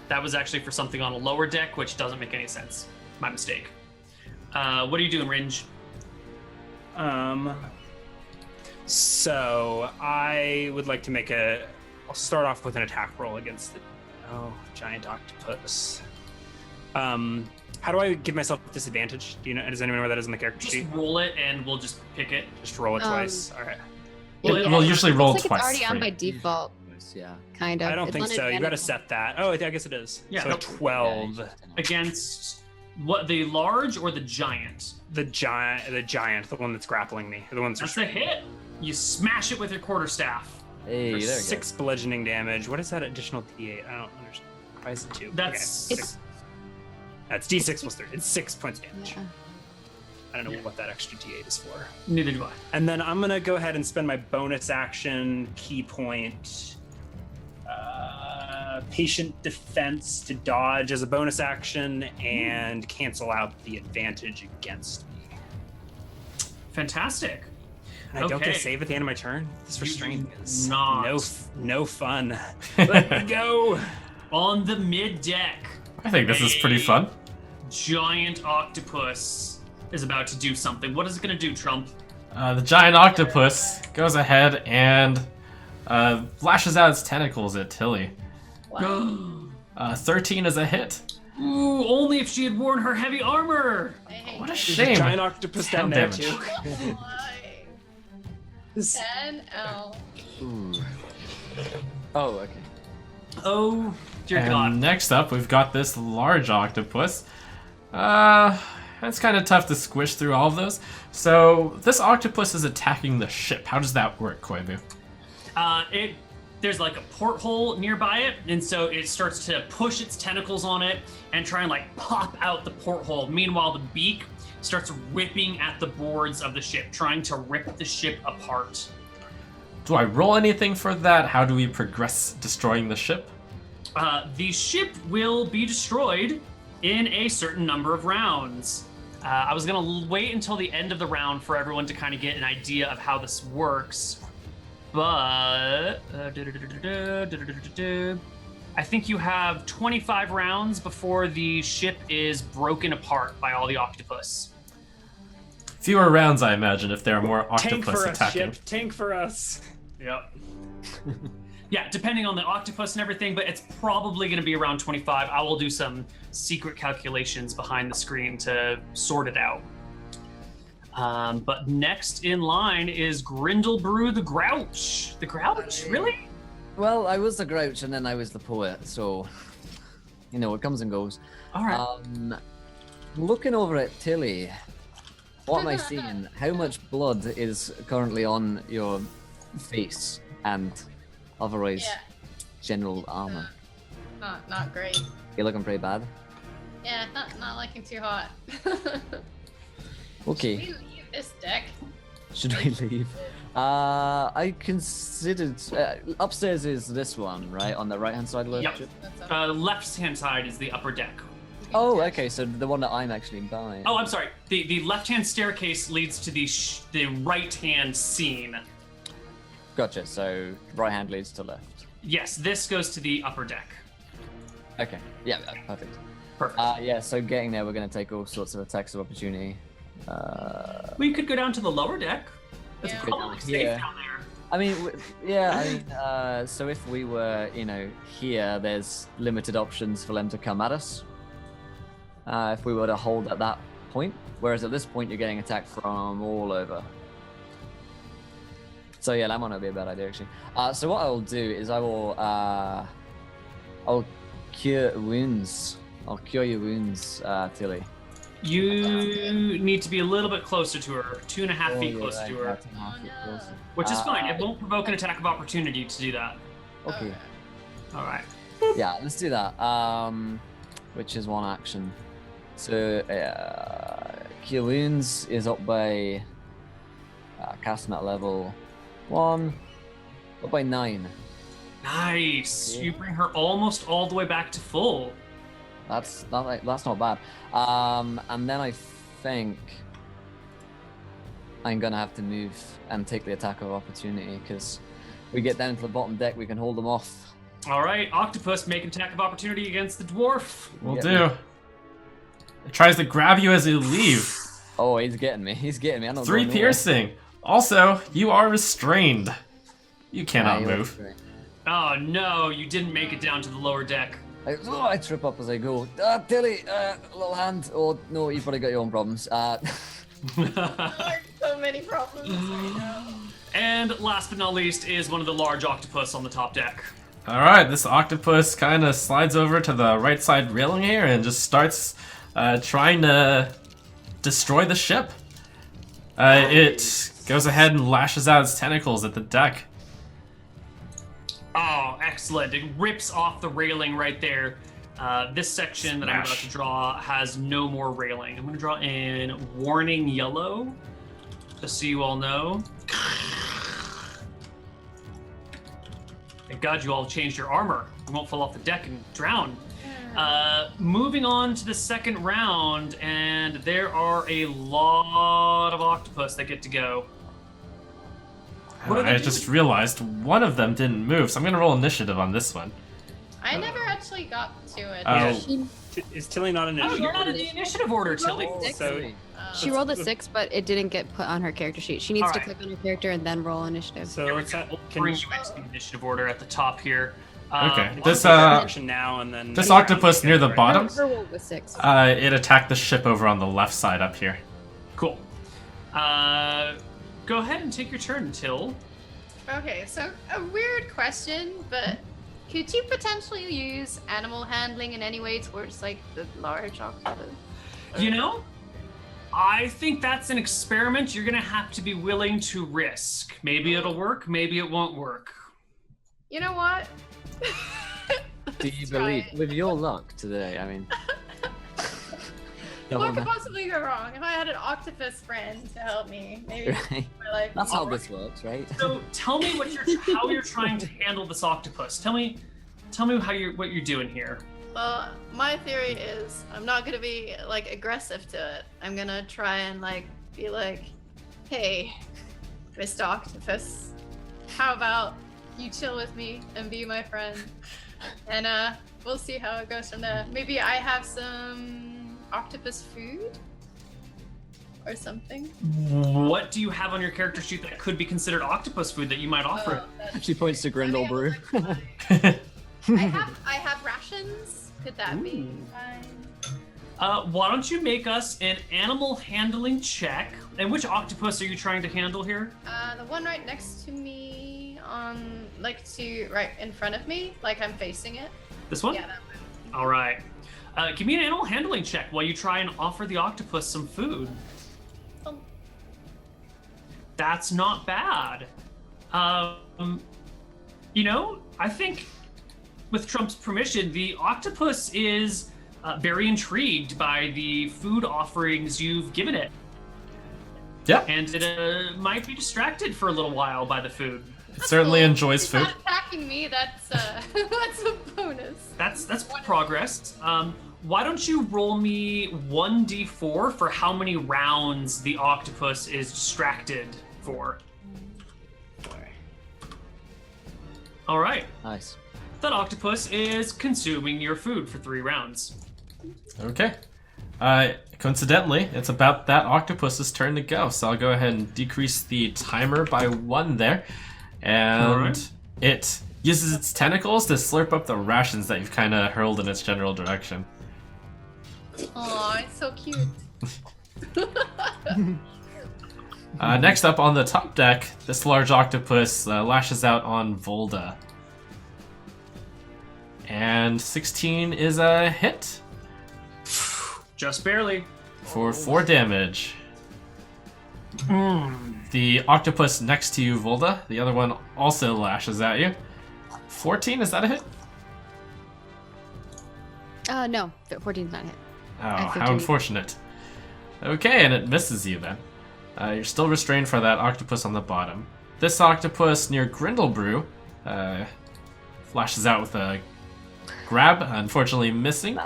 That was actually for something on a lower deck, which doesn't make any sense. My mistake. What are you doing, Ringe? So I would like to make I'll start off with an attack roll against the giant octopus. How do I give myself disadvantage? Do you know? Does anyone know where that is on the character sheet? Just roll it, and we'll just pick it. Just roll it twice. All right. We'll usually roll Looks like twice. it's already on for by you. default, Yeah. kind of. I don't It's think on so. You got to advantage. set that. Oh, I guess it is. Yeah, So nope. 12. Against what? The large or the giant? The giant, the one that's grappling me, the one that's That's a restraining me. hit. You smash it with your quarterstaff. Hey, For there we 6 bludgeoning damage. What is that additional D8? I don't understand. Why is it 2? That's- okay, 6. That's D6 plus 3. It's 6 points damage. Yeah. I don't know what that extra D8 is for. Neither do I. And then I'm gonna go ahead and spend my bonus action key point, patient defense to dodge as a bonus action and cancel out the advantage against me. Fantastic. And I don't get Okay. a save at the end of my turn. This You restraint do is not. no fun. Let me go. On the mid deck, I think this is pretty fun. giant octopus is about to do something. What is it going to do, Trump? The giant octopus goes ahead and lashes out its tentacles at Tilly. Wow. 13 is a hit. Ooh, only if she had worn her heavy armor. What a There's shame. a giant octopus down there Damage. too. Why? 10 L. Ooh. Oh, okay. Oh, dear And God. next up, we've got this large octopus. It's kind of tough to squish through all of those. So this octopus is attacking the ship. How does that work, Koibu? There's like a porthole nearby it, and so it starts to push its tentacles on it and try and like pop out the porthole. Meanwhile, the beak starts ripping at the boards of the ship, trying to rip the ship apart. Do I roll anything for that? How do we progress destroying the ship? The ship will be destroyed in a certain number of rounds. I was gonna wait until the end of the round for everyone to kind of get an idea of how this works, but I think you have 25 rounds before the ship is broken apart by all the octopus. Fewer rounds, I imagine, if there are more Tank octopus for us, attacking. ship. Tank for us. Yep. Yeah, depending on the octopus and everything, but it's probably going to be around 25. I will do some secret calculations behind the screen to sort it out. But next in line is Grindelbrew the Grouch. The Grouch? Really? Well, I was the Grouch and then I was the poet, so you know it comes and goes. All right. Looking over at Tilly, what am I seeing? How much blood is currently on your face and otherwise Yeah. general armor? Not great. You're looking pretty bad. Yeah, not looking too hot. Okay, We leave this deck. should we leave? I considered upstairs is this one, right? On the right hand side of the Yep. ship? That's all. Left-hand side is the upper deck. Oh, okay, so the one that I'm actually buying. Oh, I'm sorry. The left-hand staircase leads to the right-hand scene. Gotcha, so right hand leads to left. Yes, this goes to the upper deck. Okay, yeah, perfect. Perfect. Yeah, so getting there, we're going to take all sorts of attacks of opportunity. We could go down to the lower deck. It's Yeah. probably safe Yeah. down there. I mean, so if we were, here, there's limited options for them to come at us. If we were to hold at that point, whereas at this point, you're getting attacked from all over. So yeah, that might not be a bad idea actually. So what I'll do is I'll cure wounds. I'll cure your wounds, Tilly. You need to be a little bit closer to her, 2.5 feet you're closer right, to her, that's a half foot closer. which is fine. It won't provoke an attack of opportunity to do that. Okay. All right. Yeah, let's do that. Which is one action. So, Cure Wounds is up by casting at level 1, up by 9. Nice. Yeah. You bring her almost all the way back to full. That's not bad. And then I think I'm gonna have to move and take the attack of opportunity because we get down to the bottom deck, we can hold them off. All right, Octopus, make an attack of opportunity against the dwarf. Will Yeah. do. It tries to grab you as you leave. Oh, he's getting me. He's getting me. I'm not 3 going nowhere. piercing. Also, you are restrained. You Ah, cannot he move. looks great. Oh no, you didn't make it down to the lower deck. I trip up as I go. Tilly, little hand. Oh, no, you've probably got your own problems. So many problems right now. And last but not least is one of the large octopus on the top deck. Alright, this octopus kind of slides over to the right side railing here and just starts trying to destroy the ship. It goes ahead and lashes out its tentacles at the deck. Oh, excellent. It rips off the railing right there. This section that I'm about to draw has no more railing. I'm going to draw in warning yellow, just so you all know. Thank God you all changed your armor. You won't fall off the deck and drown. Moving on to the second round, and there are a lot of octopus that get to go. I just realized one of them didn't move, so I'm going to roll initiative on this one. I never actually got to it. Oh. Is Tilly not in Oh, initiative? you're not in the initiative order, Tilly. So, She rolled a 6, but it didn't get put on her character sheet. She needs to Alright. click on her character and then roll initiative. so We'll it's can bring you you into the initiative order at the top here. Okay, I'll this take action now and then this octopus near the bottom, Her roll was 6. it attacked the ship over on the left side up here. Cool. Go ahead and take your turn, Till. Okay, so a weird question, but could you potentially use animal handling in any way towards like the large octopus? You know, I think that's an experiment you're gonna have to be willing to risk. Maybe it'll work, maybe it won't work. You know what? Do you Let's try believe, it. with your luck today, I mean... What could possibly go wrong? If I had an octopus friend to help me, maybe Right. my life. That's how this works, right? So tell me how you're trying to handle this octopus. Tell me what you're doing here. Well, my theory is I'm not gonna be like aggressive to it. I'm gonna try and like be like, hey, Mr. Octopus, how about you chill with me and be my friend? And we'll see how it goes from there. Maybe I have some octopus food or something. What do you have on your character sheet that could be considered octopus food that you might offer? She points to Grindel Brew. I have rations. Could that be fine? Why don't you make us an animal handling check? And which octopus are you trying to handle here? The one right next to me, on like right in front of me, like I'm facing it. This one? Yeah, that one. All right. Give me an animal handling check while you try and offer the octopus some food. Oh. That's not bad. You know, I think with Trump's permission, the octopus is very intrigued by the food offerings you've given it. Yeah, And it might be distracted for a little while by the food. it certainly Cool. enjoys It's food. not attacking me. That's that's a bonus. That's progress. Why don't you roll me 1d4 for how many rounds the octopus is distracted for? All right. Nice. That octopus is consuming your food for 3 rounds. Okay. Coincidentally, it's about that octopus's turn to go, so I'll go ahead and decrease the timer by 1 there. And Alright. it uses its tentacles to slurp up the rations that you've kind of hurled in its general direction. Oh, it's so cute. Next up on the top deck, this large octopus lashes out on Volda. And 16 is a hit Just barely. for 4 damage. The octopus next to you, Volda, the other one also lashes at you. 14, is that a hit? No, 14's not a hit. Oh, I how 15. unfortunate. Okay, and it misses you then. You're still restrained for that octopus on the bottom. This octopus near Grindlebrew flashes out with a grab, unfortunately missing.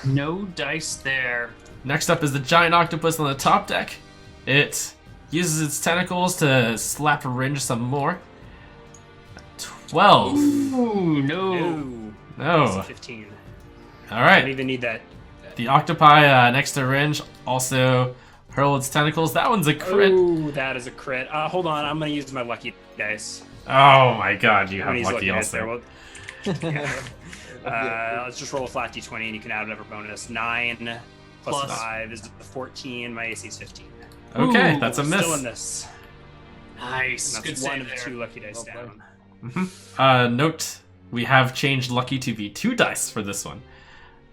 No dice there. Next up is the giant octopus on the top deck. It uses its tentacles to slap range some more. 12. Ooh, no. No. No. It's 15. All I right. don't even need that. The octopi next to Ringe also hurl its tentacles. That one's a crit. Oh, that is a crit. Hold on, I'm gonna use my lucky dice. Oh my god, you I'm have gonna use lucky dice also. there. Well, Let's just roll a flat d20 and you can add whatever bonus. 9 plus Plus. 5 is 14. My AC is 15. Okay, Ooh, that's a miss. Still in this. Nice. And Good that's one save of there. 2 lucky dice Well down. Note, we have changed lucky to be 2 dice for this one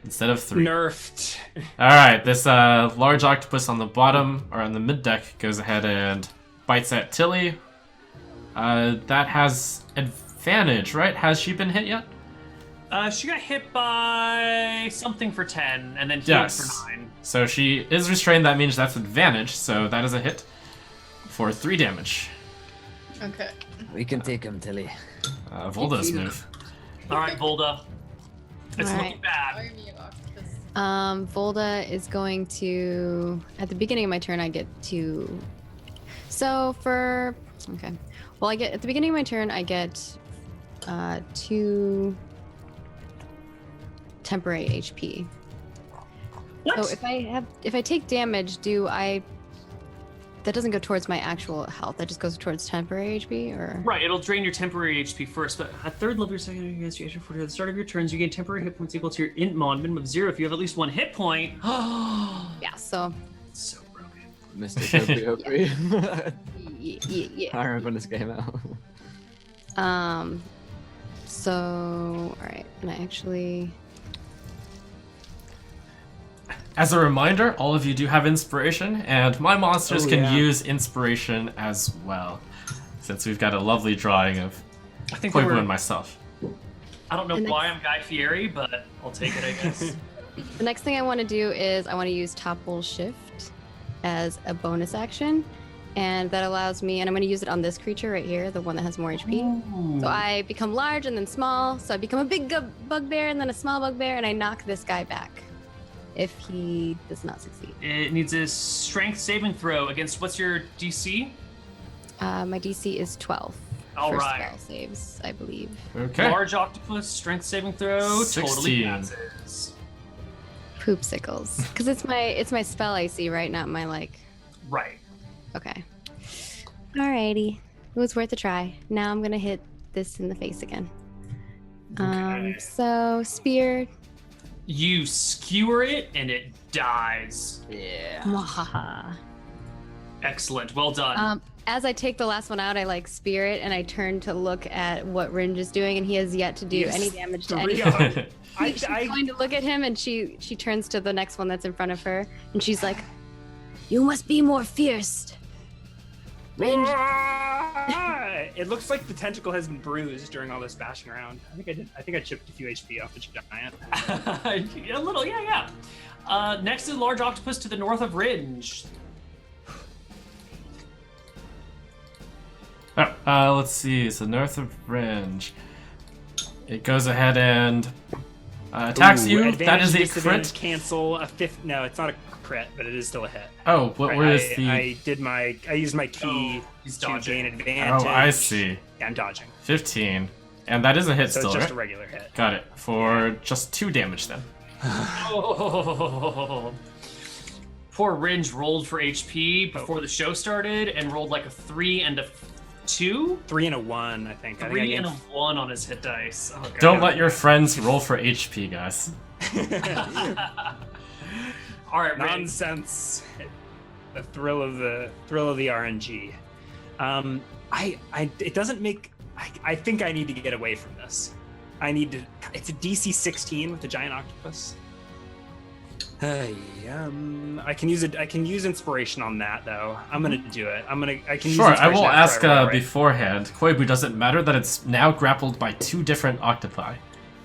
instead of 3. Nerfed. All right, this large octopus on the bottom or on the mid deck goes ahead and bites at Tilly. That has advantage, right? Has she been hit yet? She got hit by something for 10, and then healed Yes. for 9. So she is restrained. That means that's advantage. So that is a hit for 3 damage. Okay. We can take him, Tilly. Volda's move. All right, Volda. It's All looking right. bad. Why are you octopus? Volda is going to, at the beginning of my turn, I get to, okay. Well, at the beginning of my turn, I get 2 temporary HP. What? So if I take damage, that doesn't go towards my actual health. That just goes towards temporary HP, or? Right, it'll drain your temporary HP first, but at 3rd level, your second against your HP. At the start of your turns, you gain temporary hit points equal to your int mod minimum of 0 if you have at least 1 hit point. Yeah, so. So broken. Mr. Kopi. Yeah. I remember when this came out. So, alright, and I actually. As a reminder, all of you do have inspiration, and my monsters Oh, can yeah. use inspiration as well. Since we've got a lovely drawing of I think Koibu and myself. I don't know And why I'm Guy Fieri, but I'll take it, I guess. The next thing I want to do is I want to use Topple Shift as a bonus action. And that allows me, and I'm going to use it on this creature right here, the one that has more HP. So I become large and then small. So I become a big bugbear and then a small bugbear, and I knock this guy back if he does not succeed. It needs a strength saving throw against what's your DC? My DC is 12 All for right. spell saves, I believe. Okay. Large octopus, strength saving throw, totally 16. passes. Poopsicles. Because it's my spell AC, right? Not my, Right. Okay. Alrighty. It was worth a try. Now I'm gonna hit this in the face again. So spear. You skewer it and it dies. Yeah. Mwahaha. Excellent. Well done. As I take the last one out, I spear it and I turn to look at what Ringe is doing, and he has yet to do Yes. any damage to 3 anything. I, She's I, going to look at him, and she turns to the next one that's in front of her, and she's like, You must be more fierce. Ringe. It looks like the tentacle has been bruised during all this bashing around. I think I chipped a few HP off the giant. A little, yeah. Next is a large octopus to the north of Ringe. Let's see. So north of Ringe. It goes ahead and attacks Ooh, you. That advantage, is a disadvantage, crit. Cancel a 5th. No, it's not a crit, but it is still a hit. Oh, where is the... I used my key he's to dodging. gain advantage. Oh, I see. Yeah, I'm dodging. 15. And that is a hit So still, it's just right? a regular hit. Got it. For just 2 damage then. Oh. Poor Ringe rolled for HP before the show started and rolled like a 3 and a 2? 3 and a 1, I think. I think I 3 and a gained 1 on his hit dice. Oh, God. Don't let your friends roll for HP, guys. All right, Ringe. nonsense. The thrill of the RNG. It doesn't make. I think I need to get away from this. I need to. It's a DC 16 with the giant octopus. I can use it. I can use inspiration on that though. I'm gonna do it. I can. Sure, use I will inspiration ask after I roll, right? beforehand. Koibu, does it matter that it's now grappled by 2 different octopi?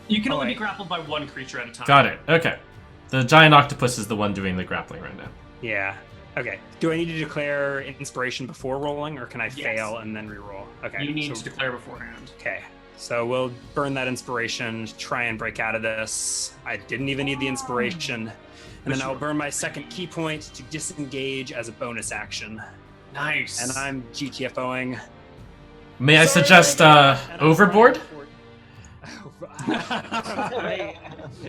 You can only be Alright. grappled by 1 creature at a time. Got it. Okay. The giant octopus is the one doing the grappling right now. Yeah. Okay. Do I need to declare inspiration before rolling, or can I Yes. fail and then reroll? Okay. You need so- to declare beforehand. Okay. So we'll burn that inspiration, try and break out of this. I didn't even need the inspiration. And then I'll burn my second key point to disengage as a bonus action. Nice. And I'm GTFOing. May I suggest And I'm overboard?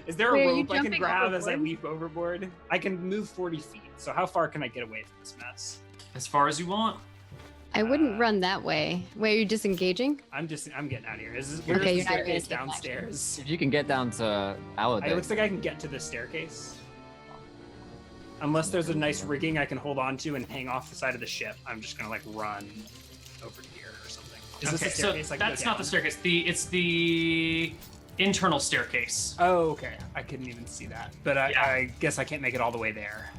Is there a Wait, are you rope I can jumping grab as I overboard? leap overboard? I can move 40 feet. So how far can I get away from this mess? As far as you want. I wouldn't run that way. Wait, are you disengaging? I'm getting out of here. Where's Okay, the you're not gonna staircase take action. downstairs? If you can get down to our It deck, looks like I can get to the staircase. Unless there's a nice rigging I can hold on to and hang off the side of the ship, I'm just gonna like run over here or something. Is this Okay, the so staircase I can go that's not the down? staircase. It's the internal staircase. Oh, okay. I couldn't even see that. But Yeah. I guess I can't make it all the way there.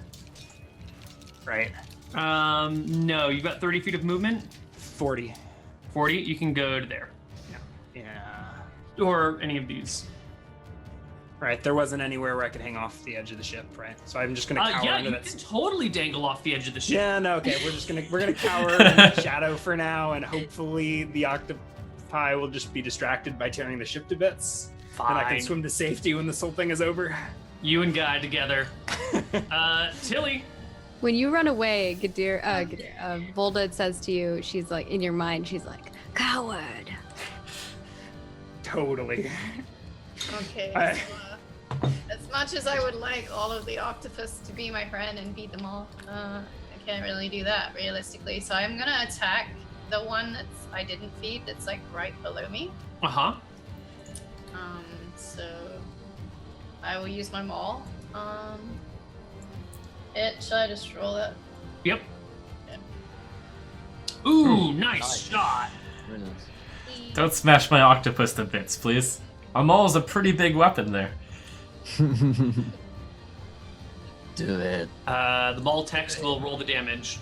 Right? No, you've got 30 feet of movement. 40. 40. You can go to there, Yeah. or any of these. Right. There wasn't anywhere where I could hang off the edge of the ship, right? So I'm just gonna cower Yeah, under you that. can totally dangle off the edge of the ship. Yeah, no, okay. We're gonna cower in the shadow for now, and hopefully the octopi will just be distracted by tearing the ship to bits. And I can Fine. swim to safety when this whole thing is over. You and Guy together. Tilly. When you run away, Volda says to you, she's like, in your mind, she's like, coward. Totally. Okay. I- So, as much as I would like all of the octopus to be my friend and beat them all, I can't really do that realistically. So I'm gonna attack the one I didn't feed. That's like right below me. Uh-huh. So I will use my maul. Should I just roll that? Yep. Okay. Ooh, nice shot. very nice. Don't smash my octopus to bits, please. A maul's a pretty big weapon there. Do it. The maul text will roll the damage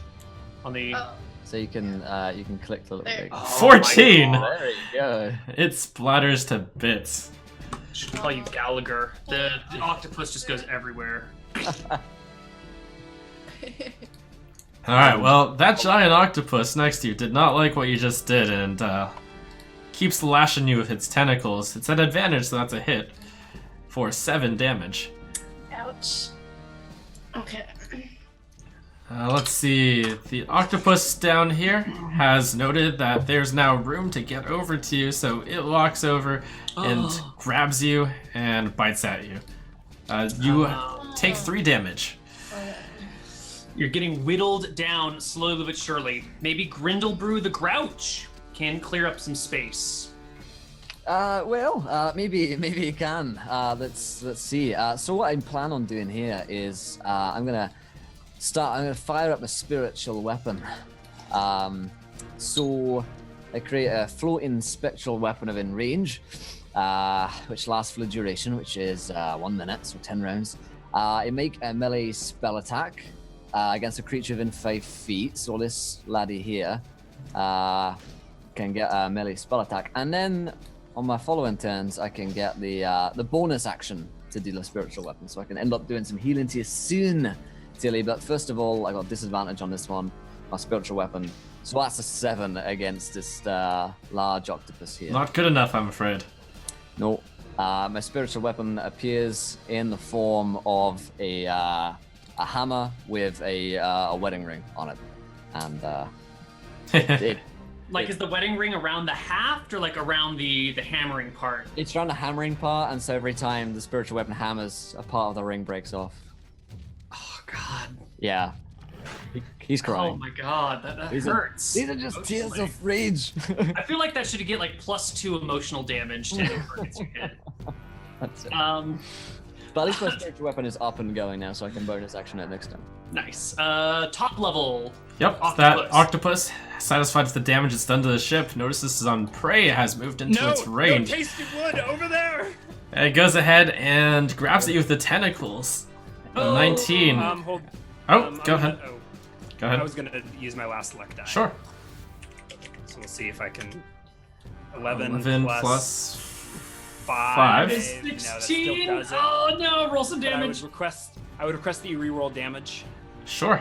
on the. Oh, So you can click the little There. big. Oh, 14! my God. There you go. It splatters to bits. Should call you Gallagher. The octopus just goes everywhere. Alright, well, that giant octopus next to you did not like what you just did and keeps lashing you with its tentacles. It's at advantage, so that's a hit for 7 damage. ouch. Okay. Let's see. The octopus down here has noted that there's now room to get over to you, so it walks over and grabs you and bites at you. You take 3 damage. You're getting whittled down slowly but surely. Maybe Grindelbrew the Grouch can clear up some space. Maybe you can. Let's see. So what I plan on doing here is I'm gonna fire up a spiritual weapon. So I create a floating spectral weapon of in range, which lasts for the duration, which is 1 minute, so 10 rounds. I make a melee spell attack against a creature within 5 feet. So this laddie here can get a melee spell attack, and then on my following turns, I can get the bonus action to deal a spiritual weapon. So I can end up doing some healing to you soon, Tilly. But first of all, I got disadvantage on this one, my spiritual weapon. So that's a 7 against this large octopus here. Not good enough, I'm afraid. No. My spiritual weapon appears in the form of a hammer with a wedding ring on it, and Like, is the wedding ring around the haft or like around the hammering part? it's around the hammering part, and so every time the spiritual weapon hammers, a part of the ring breaks off. Oh God. Yeah, he's Oh crying. my God, that These are- hurts. These are just tears emotionally. of rage. I feel like that should get like +2 emotional damage to any targets you hit. That's it. Um, But at least my spiritual weapon is up and going now, so I can bonus action it next time. nice. Top level. Yep, Octopus. that octopus, satisfied with the damage it's done to the ship, notices it's on prey, has moved into its range. No tasty wood over there. And it goes ahead and grabs at you with the tentacles. Oh. 19. Hold. Oh, I'm go ahead. Go I ahead. was gonna use my last luck die. Sure. So we'll see if I can. 11 11 plus plus 5. five. Is No, that still 16. does it. Oh no! Roll some But I would damage. request that you reroll damage Sure.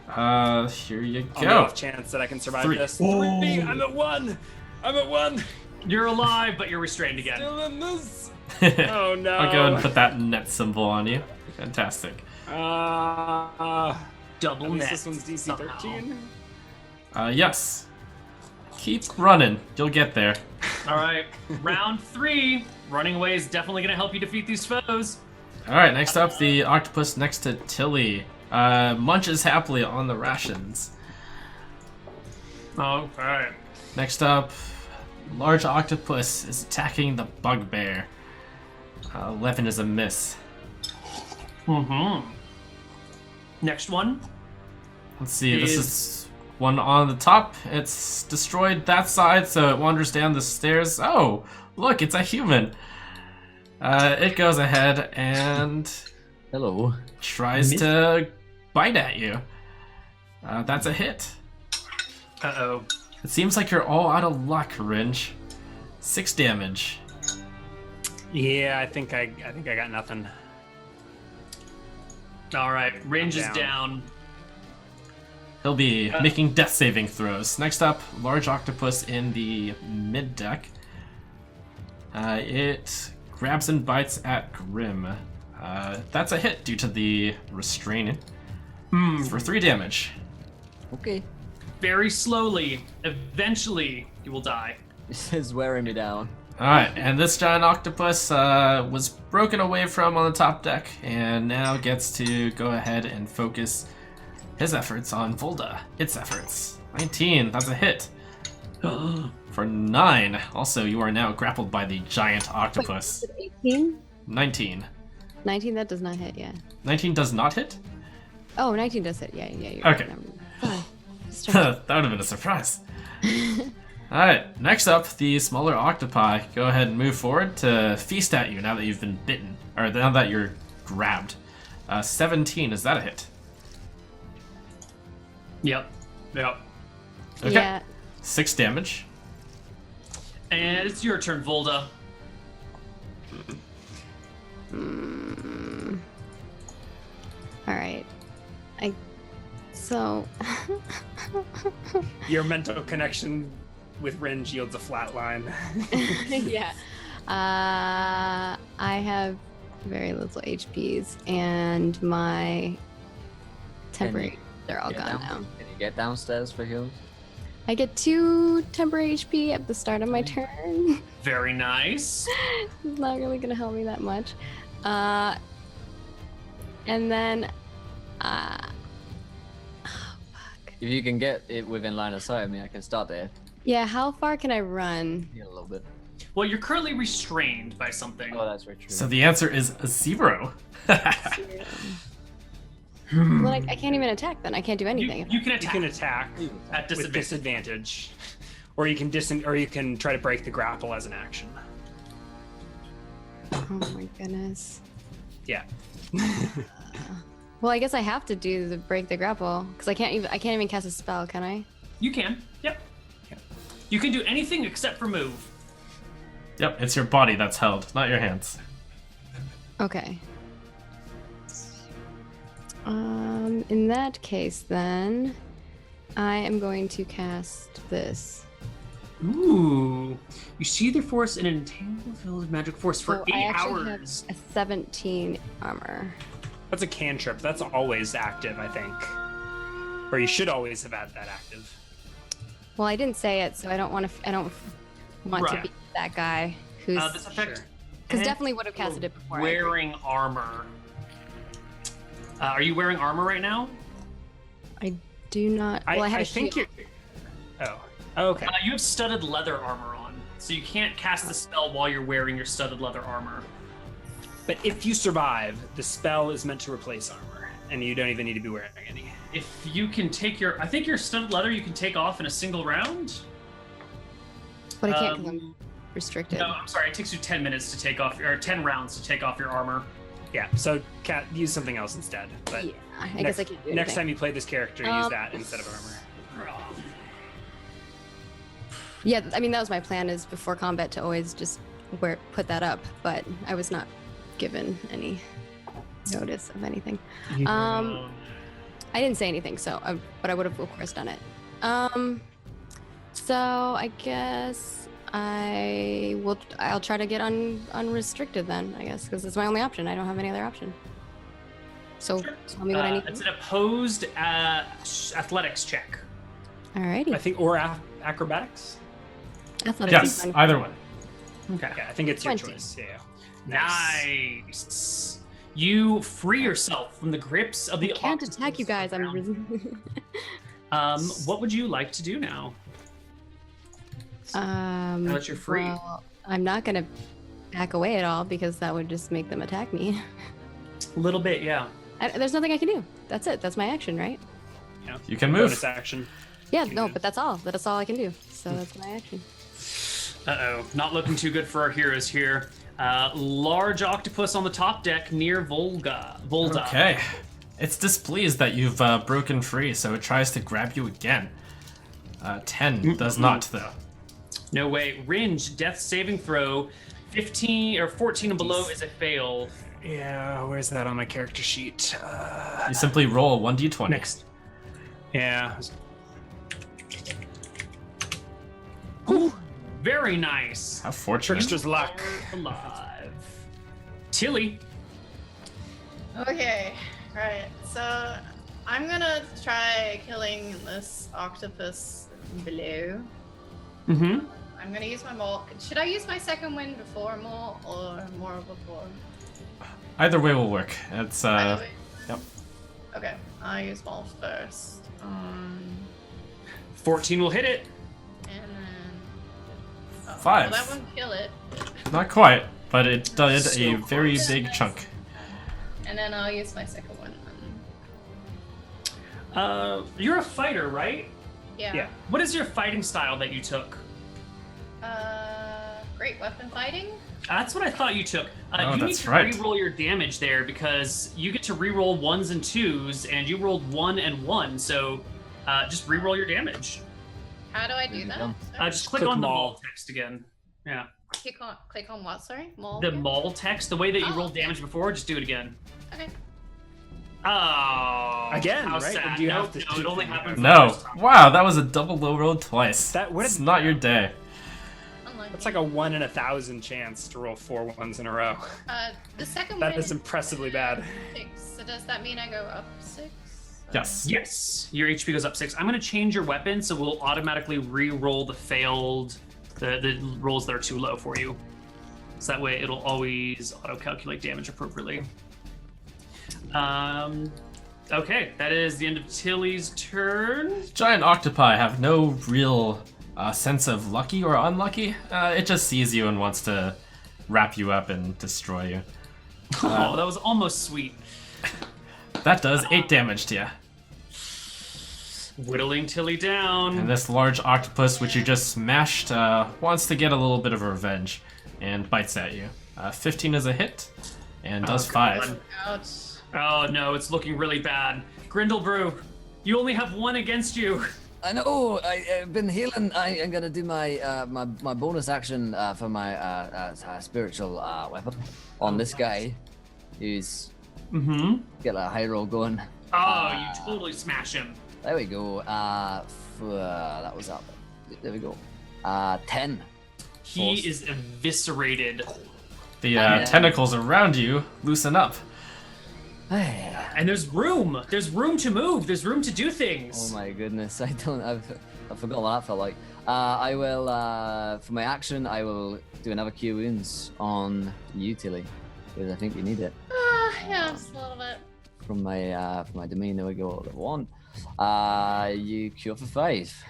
Here you on the go. off chance that I can survive 3. this. Oh. 3. I'm at 1. I'm at 1. You're alive, but you're restrained again. Still in this. I'll Oh no. go ahead and put that net symbol on you. Fantastic. Double At least net. this one's DC somehow. 13. Yes. Keep running. You'll get there. All right, round 3. Running away is definitely going to help you defeat these foes. Alright, next up, the octopus next to Tilly. Munches happily on the rations. Okay. Next up, large octopus is attacking the bugbear. 11 is a miss. Mm-hmm. Next one. Let's see, this is one on the top. It's destroyed that side, so it wanders down the stairs. Oh, look, it's a human. It goes ahead and Hello. tries to bite at you. That's a hit. Uh-oh. It seems like you're all out of luck, Ringe. 6 damage. Yeah, I think I got nothing. All right, range is down. down. He'll be making death saving throws. Next up, large octopus in the mid deck. It grabs and bites at Grim. That's a hit due to the restraining. For 3 damage. Okay. Very slowly, eventually, you will die. This is wearing me down. Alright, and this giant octopus was broken away from on the top deck, and now gets to go ahead and focus his efforts on Volda. Its efforts. 19, that's a hit. For 9. Also, you are now grappled by the giant octopus. 18? 19. 19, that does not hit, yeah. 19 does not hit? Oh, 19 does hit, yeah, you're Okay. Fine. That would have been a surprise. Alright, next up, the smaller octopi. Go ahead and move forward to feast at you now that you've been bitten. Or now that you're grabbed. 17, is that a hit? Yep. Okay. Yeah. 6 damage. And it's your turn, Volda. Alright. So... Your mental connection with Ringe yields a flat line. yeah. I have very little HPs, and my temporary, they're all gone now. Can you get downstairs for heals? I get 2 temporary HP at the start of my turn. Very nice. It's not really gonna help me that much. And then, If you can get it within line of sight of me, I can start there. yeah, how far can I run? Yeah, a little bit. Well, you're currently restrained by something. Oh, that's very true. So the answer is a 0. Well, I can't even attack then. I can't do anything. You can You attack can attack at with disadvantage. disadvantage, or you can try to break the grapple as an action. Oh my goodness. Yeah. Well, I guess I have to do the break the grapple because I can't even cast a spell, can I? You can. Yep. You can do anything except for move. Yep, it's your body that's held, not your hands. Okay. In that case, then I am going to cast this. Ooh. You see the force in an entangled field of magic force for So 8 I actually hours. have a 17 armor. That's a cantrip. That's always active, I think. Or you should always have had that active. Well, I didn't say it, so I don't want to. I don't want Right. to be that guy who's This effect. because definitely would have casted it before. I agree. Wearing armor. Are you wearing armor right now? I do not. Well, I have I a think shield. you're. Oh, okay. You have studded leather armor on, so you can't cast the spell while you're wearing your studded leather armor. But if you survive, the spell is meant to replace armor, and you don't even need to be wearing any. If you can take your, I think your studded leather you can take off in a single round. But I can't because I'm restricted. No, I'm sorry. It takes you 10 minutes to take off, or 10 rounds to take off your armor. Yeah, so use something else instead. But Yeah, I guess I can do next anything. time you play this character, use that instead of armor. Yeah, I mean that was my plan is before combat to always just put that up, but I was not given any notice of anything. I didn't say anything, so but I would have of course done it. So I guess I'll try to get unrestricted then, I guess, because it's my only option. I don't have any other option. So tell me what I need. It's an opposed athletics check. Alrighty. I think, or acrobatics. Athletics is Yes, fine. either one. Okay. Yeah, I think it's your 20. choice. Yeah. Nice. You free yourself from the grips of the. I can't attack you guys. octopus around. I'm. What would you like to do now? Now that you're free. Well, I'm not gonna back away at all because that would just make them attack me. A little bit, yeah. There's nothing I can do. That's it. That's my action, right? Yeah. You can move. Bonus action. Yeah, no, but that's all. That's all I can do. So that's my action. Uh-oh, not looking too good for our heroes here. Large octopus on the top deck near Volda. Okay. It's displeased that you've broken free, so it tries to grab you again. 10 does not, though. No way. Ringe, death saving throw. 15 or 14 and below is a fail. Yeah, where's that on my character sheet? You simply roll 1d20. Next. Yeah. Very nice. How fortunate. Trickster's luck. Alive. Tilly. Okay, right. So I'm gonna try killing this octopus below. Mm-hmm. I'm gonna use my maul. Should I use my second wind before maul or more before? Either way will work. It's Either way. Yep. Okay, I'll use maul first. 14 will hit it. And then. Oh, 5. Well, that won't kill it. Not quite, but it did So a very close. big chunk. And then I'll use my second one. You're a fighter, right? Yeah. Yeah. What is your fighting style that you took? Great weapon fighting. That's what I thought you took. Oh, you need that's to right. re-roll your damage there because you get to re-roll 1s and 2s, and you rolled 1 and 1, so just re-roll your damage. How do I do that? Sorry? Just click Click on the maul. maul text again. Yeah. Click on what? Sorry, maul. The again? maul text, the way that you Oh, rolled okay. damage before, just do it again. Okay. Oh. Again, how right? Or sad. do you no, have to no, do it only it? happens the No. first time. Wow, that was a double low roll twice. What It's did- not your day. Unlucky. That's like a 1 in 1,000 chance to roll 4 ones in a row. The second That one is impressively bad. 6. So does that mean I go up 6? Yes. Yes, your HP goes up 6. I'm going to change your weapon, so we'll automatically re-roll the failed, the rolls that are too low for you. So that way it'll always auto-calculate damage appropriately. Okay, that is the end of Tilly's turn. Giant octopi have no real sense of lucky or unlucky. It just sees you and wants to wrap you up and destroy you. Oh, that was almost sweet. That does 8 damage to you. Whittling Tilly down. And this large octopus, which you just smashed, wants to get a little bit of revenge and bites at you. 15 is a hit and does 5. Ouch. Oh no, it's looking really bad. Grindelbrew, you only have 1 against you. I know. I've been healing. I'm gonna do my my bonus action for my spiritual weapon on this guy, who's get a high roll going. Oh, you totally smash him. There we go. That was up. There we go. 10. He is eviscerated. The tentacles around you loosen up. And there's room. There's room to move. There's room to do things. Oh my goodness! I forgot what that felt like. I will for my action. I will do another Cure Wounds on you, Tilly, because I think you need it. Yeah, just a little bit. From my domain, there we go. Level 1. You cure for 5.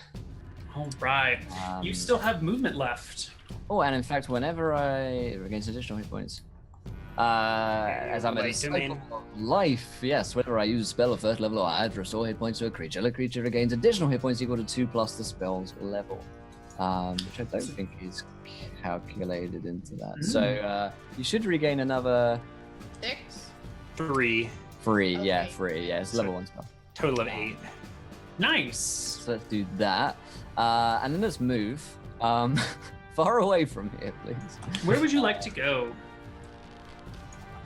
All right. You still have movement left. Oh, and in fact, whenever I regain additional hit points, as I'm in a Light domain. cycle of life, yes, whenever I use a spell of first level or add restore hit points to a creature, the creature regains additional hit points equal to 2 plus the spell's level, which I don't think is calculated into that. So you should regain another 6. 3. 3. Yeah, Okay. 3. Yeah, it's level 1 spell. Total of 8. Nice. So let's do that, and then let's move far away from here, please. Where would you like to go?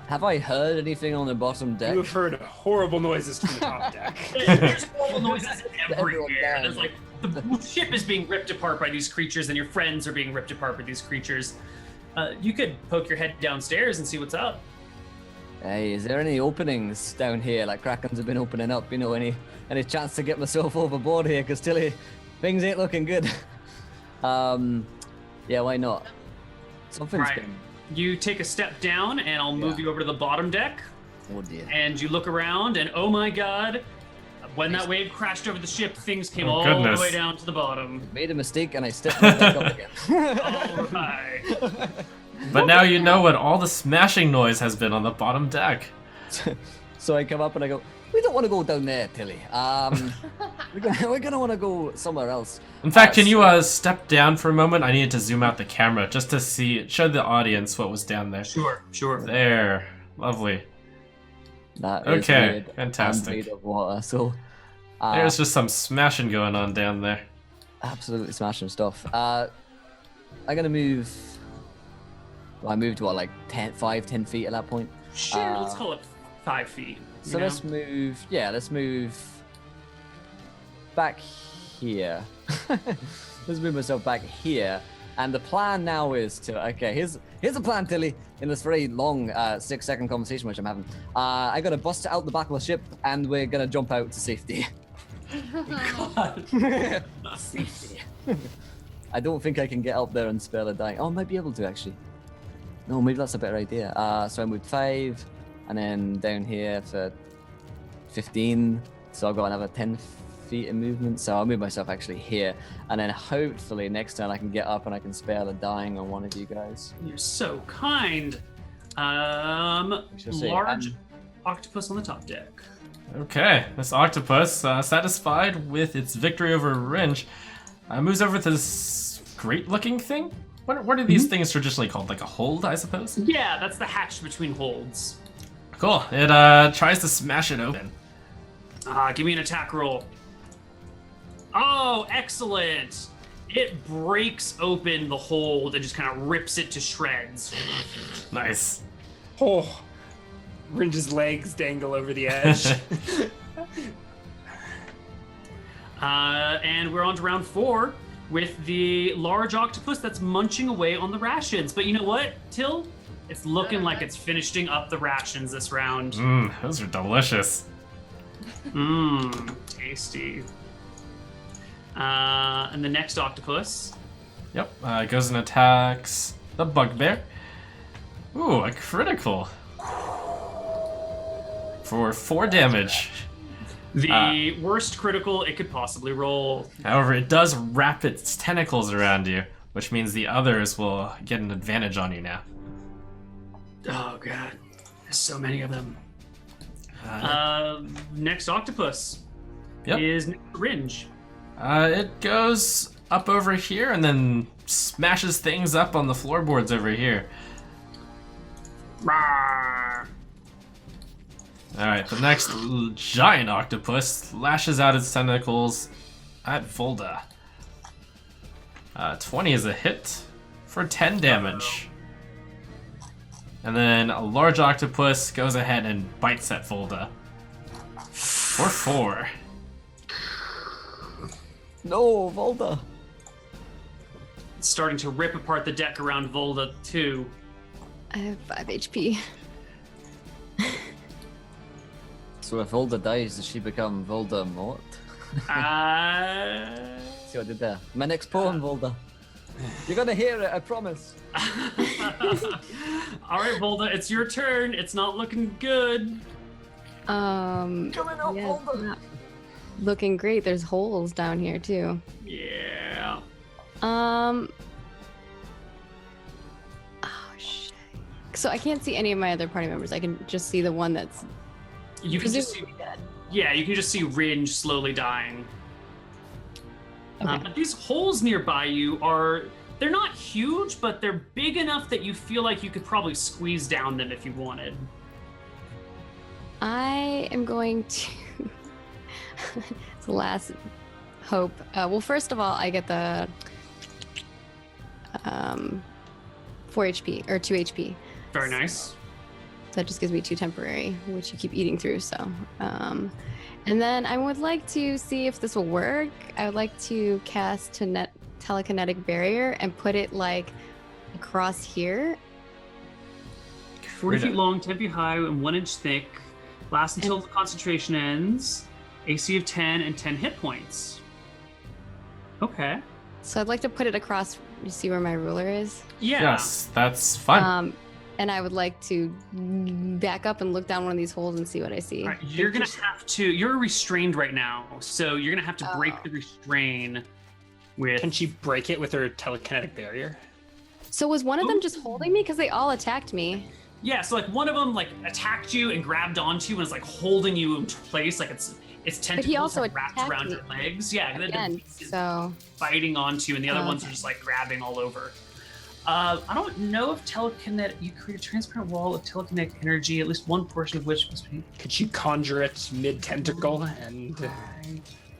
Have I heard anything on the bottom deck? You have heard horrible noises from the top deck. There's horrible noises Everyone everywhere. down. There's like the ship is being ripped apart by these creatures, and your friends are being ripped apart by these creatures. You could poke your head downstairs and see what's up. Hey, is there any openings down here? Like Krakens have been opening up, you know, any chance to get myself overboard here? Because Tilly, things ain't looking good. Yeah, why not? Something's Right. going. You take a step down, and I'll move Yeah. you over to the bottom deck. Oh dear. And you look around, and oh my god, a When that wave crashed over the ship, things came Oh, all goodness. the way down to the bottom. Made a mistake and I stepped right back up again. All right. But now you know what all the smashing noise has been on the bottom deck. So I come up and I go, we don't want to go down there, Tilly. We're gonna want to go somewhere else. In fact, can you step down for a moment? I needed to zoom out the camera just to show the audience what was down there. Sure. There. Lovely. That is Okay, made fantastic. and made of water. So There's just some smashing going on down there. absolutely smashing stuff. I'm gonna move. Well, I moved what, like 10 feet at that point. Sure, let's call it 5 feet. So let's move. Yeah, let's move back here. Let's move myself back here. And the plan now is to. Okay, here's the plan, Tilly. In this very long 6-second conversation which I'm having, I gotta bust out the back of the ship, and we're gonna jump out to safety. Safety. I don't think I can get up there and spare the dying. Oh, I might be able to actually. No, maybe that's a better idea. So I moved 5, and then down here for 15. So I've got another 10 feet in movement. So I'll move myself actually here, and then hopefully next turn I can get up and I can spare the dying on one of you guys. You're so kind. shall see. Large octopus on the top deck. Okay, this octopus, satisfied with its victory over Ringe, moves over to this great-looking thing. What are these things traditionally called? Like a hold, I suppose? Yeah, that's the hatch between holds. Cool. It tries to smash it open. Give me an attack roll. Oh, excellent! It breaks open the hold and just kind of rips it to shreds. Nice. Oh, Ringe's legs dangle over the edge. And we're on to round 4 with the large octopus that's munching away on the rations. But you know what, Till? It's looking like it's finishing up the rations this round. Those are delicious. Tasty. And the next octopus. Yep, goes and attacks the bugbear. Ooh, a critical. For 4 damage. The worst critical it could possibly roll. However, it does wrap its tentacles around you, which means the others will get an advantage on you now. Oh god, there's so many of them. Next octopus is next to Ringe. It goes up over here and then smashes things up on the floorboards over here. Rawr. Alright, the next giant octopus lashes out its tentacles at Volda. 20 is a hit for 10 damage. And then a large octopus goes ahead and bites at Volda for 4. No, Volda. It's starting to rip apart the deck around Volda too. I have 5 HP. So if Volda dies, does she become Voldemort? See what I did there? My next poem, Volda. You're gonna hear it, I promise. Alright, Volda, it's your turn. It's not looking good. Coming up, yeah, Volda. it's not looking great. There's holes down here too. Yeah. Oh shit. So I can't see any of my other party members. I can just see the one that's You can just see, presumably dead. yeah, you can just see Ringe slowly dying. Okay. But these holes nearby you they're not huge, but they're big enough that you feel like you could probably squeeze down them if you wanted. I am going to. It's the last hope. Well, first of all, I get the 4 HP or 2 HP. Very nice. That just gives me 2 temporary, which you keep eating through. So, and then I would like to see if this will work. I would like to cast telekinetic barrier and put it like across here. 40 feet long, 10 feet high, and 1 inch thick. Lasts until the concentration ends. AC of 10 and 10 hit points. Okay. So I'd like to put it across. You see where my ruler is? Yeah. Yes, that's fine. and I would like to back up and look down one of these holes and see what I see. All right, you're gonna have to. You're restrained right now, so you're gonna have to break the restrain. With Can she break it with her telekinetic barrier? So was one of them just holding me? Because they all attacked me. yeah, so like one of them like attacked you and grabbed onto you and is like holding you in place, like its tentacles he also have wrapped attacked around me your legs. Yeah, Again, so biting onto you, and the other ones are Okay. just like grabbing all over. I don't know if telekinetic. You create a transparent wall of telekinetic energy, at least one portion of which must be Could she conjure it mid-tentacle and...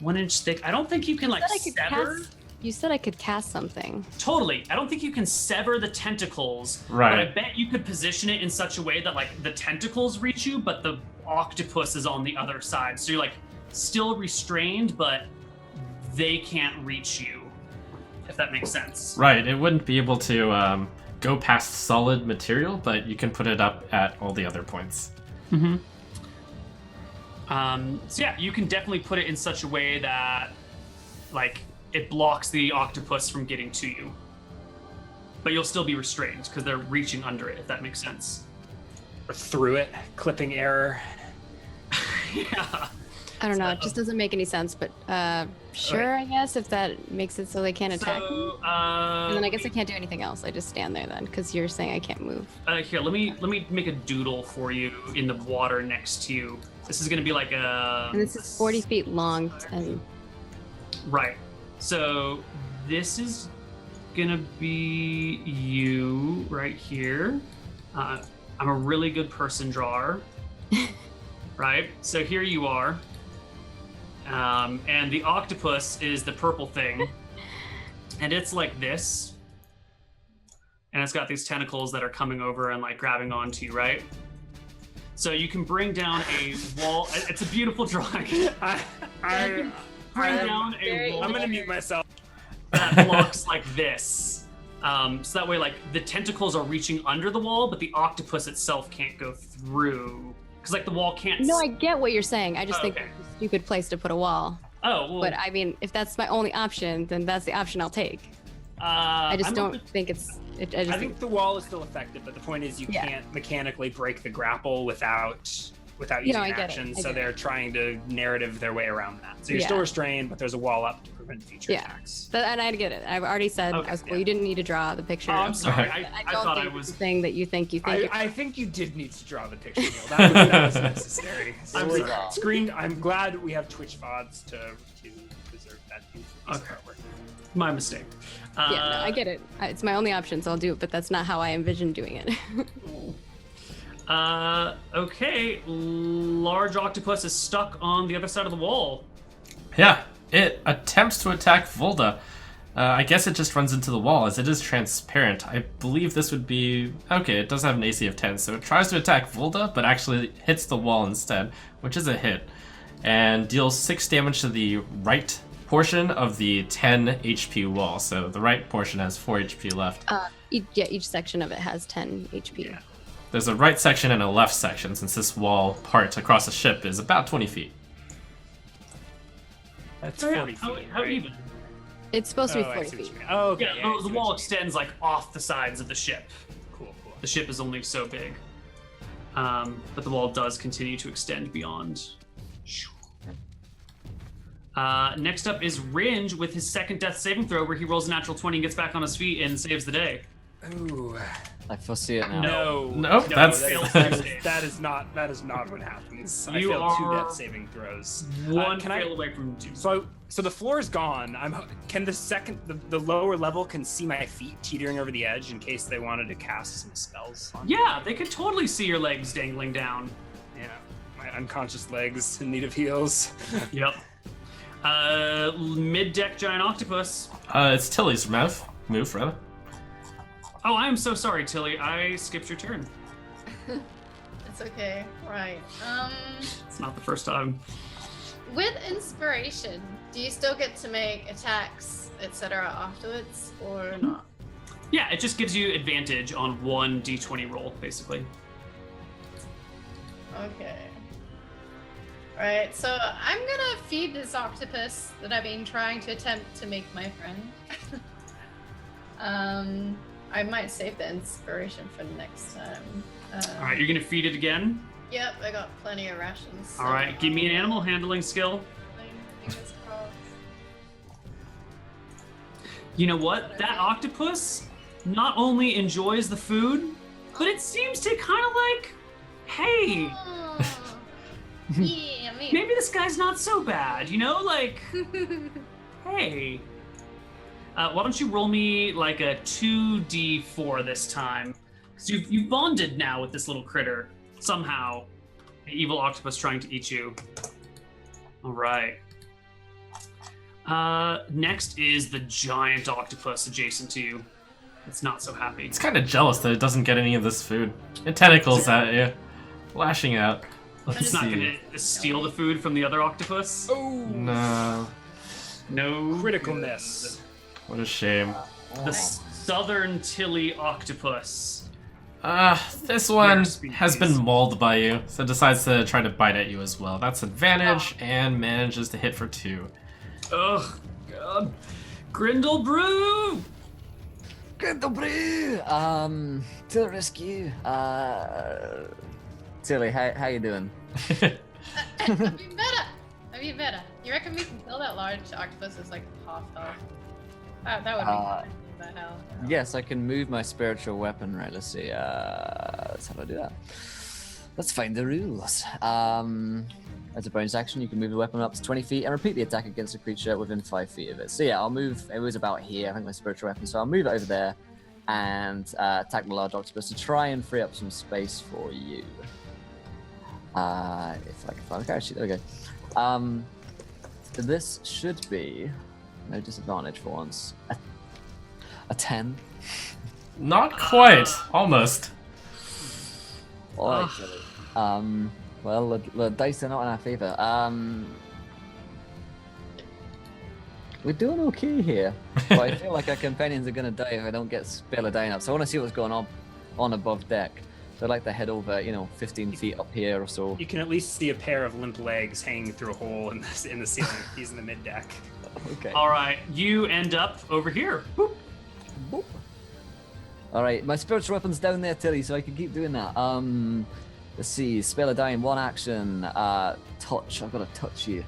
1 inch thick. I don't think you can like I could sever. you said I could cast something. Totally. I don't think you can sever the tentacles. Right. But I bet you could position it in such a way that like the tentacles reach you, but the octopus is on the other side. So you're like still restrained, but they can't reach you. If that makes sense. Right, it wouldn't be able to go past solid material, but you can put it up at all the other points. Mm-hmm. So yeah, you can definitely put it in such a way that like it blocks the octopus from getting to you. But you'll still be restrained because they're reaching under it, if that makes sense. Or through it, clipping error. Yeah. I don't know. It just doesn't make any sense. But sure, I guess if that makes it so they can't attack me. And then I guess I can't do anything else. I just stand there then, because you're saying I can't move. Here, let me make a doodle for you in the water next to you. This is gonna be like a. And this is 40 feet long, and Right. So this is gonna be you right here. I'm a really good person drawer. Right. So here you are. And the octopus is the purple thing. And it's like this. And it's got these tentacles that are coming over and like grabbing onto you, right? So you can bring down a wall. It's a beautiful drawing. Bring down a wall I'm gonna mute myself. that blocks like this. So that way, like, the tentacles are reaching under the wall, but the octopus itself can't go through. Because, like, the wall can't... no, I get what you're saying. I just think okay. it's a stupid place to put a wall. Oh, well... But I mean, if that's my only option, then that's the option I'll take. I just don't think it's. I think the wall is still effective, but the point is you can't mechanically break the grapple without using I get it. action. I So get they're it. trying to narrative their way around that. So you're still restrained, but there's a wall up to prevent future attacks. And I get it. I've already said Okay, I was cool. You didn't need to draw the picture. Oh, I'm sorry. Okay. I don't thought think I it's was... the thing that you think. I think you did need to draw the picture, Neil. That was necessary. I'm So sorry. screen. I'm glad we have Twitch VODs to preserve that beautiful piece of Okay. artwork. My mistake. Yeah, no, I get it. It's my only option, so I'll do it. But that's not how I envisioned doing it. Okay. Large octopus is stuck on the other side of the wall. Yeah, it attempts to attack Volda. I guess it just runs into the wall as it is transparent. I believe this would be... Okay, it does have an AC of 10, so it tries to attack Volda, but actually hits the wall instead, which is a hit, and deals 6 damage to the right portion of the 10 HP wall. So the right portion has 4 HP left. Each section of it has 10 HP. Yeah. There's a right section and a left section, since this wall part across the ship is about 20 feet. That's Oh, yeah. 40 feet. How right? even? It's supposed to be I 40 see what feet. you mean. Oh, okay. Yeah, I the see what wall you mean. extends like off the sides of the ship. Cool. The ship is only so big. But the wall does continue to extend beyond. Next up is Ringe with his second death saving throw, where he rolls a natural 20 and gets back on his feet and saves the day. Ooh. I foresee it now. No. Nope, that's- that is not what happens. I You failed 2 are death saving throws. One can I- fail away from 2. So the floor is gone. Can the lower level can see my feet teetering over the edge in case they wanted to cast some spells on me? Yeah, they could totally see your legs dangling down. Yeah. My unconscious legs in need of heals. Yep. Mid-deck giant octopus. It's Tilly's move, rather. Oh, I am so sorry, Tilly. I skipped your turn. It's okay. Right. It's not the first time. With inspiration, do you still get to make attacks, etc. afterwards, or not? Yeah, it just gives you advantage on 1 d20 roll, basically. Okay. Alright, so I'm gonna feed this octopus that I've been trying to attempt to make my friend. I might save the inspiration for next time. All right, you're gonna feed it again. Yep, I got plenty of rations. All right, give me an animal handling skill. Fingers crossed. You know what? That octopus not only enjoys the food, but it seems to kind of like, hey, Oh. Yeah, me. maybe this guy's not so bad, you know? Like, hey. Why don't you roll me like a 2d4 this time? Because you've bonded now with this little critter, somehow. An evil octopus trying to eat you. All right. Next is the giant octopus adjacent to you. It's not so happy. It's kind of jealous that it doesn't get any of this food. It tentacles at you, lashing out. Let's It's not see. gonna steal the food from the other octopus. Oh, No. No. criticalness. What a shame. The southern Tilly octopus. This one Rare species. has been mauled by you, so it decides to try to bite at you as well. That's advantage, and manages to hit for 2. Ugh, God. Grindle Brew! Brew! To the rescue. Tilly, how you doing? I've been better. You reckon we can kill that large octopus that's like half health? That would be fun. But hell. Yes, I can move my spiritual weapon, right? Let's see. Let's how do I do that? Let's find the rules. As a bonus action, you can move the weapon up to 20 feet and repeat the attack against a creature within 5 feet of it. So yeah, I'll move. It was about here, I think, my spiritual weapon. So I'll move it over there and attack the large octopus to try and free up some space for you. If I can find the character sheet, there we go. This should be no disadvantage for once. A 10. Not quite. Almost. Alright, Tilly. Well, the dice are not in our favor. We're doing okay here, but I feel like our companions are gonna die if I don't get Spiller down up. So I want to see what's going on above deck. So I'd like to head over, 15 feet up here or so. You can at least see a pair of limp legs hanging through a hole in the ceiling. He's in the mid deck. Okay. All right, you end up over here. Boop. Boop. All right, my spiritual weapon's down there, Tilly, so I can keep doing that. Let's see, Spell a Dying, 1 action, touch. I've got to touch you.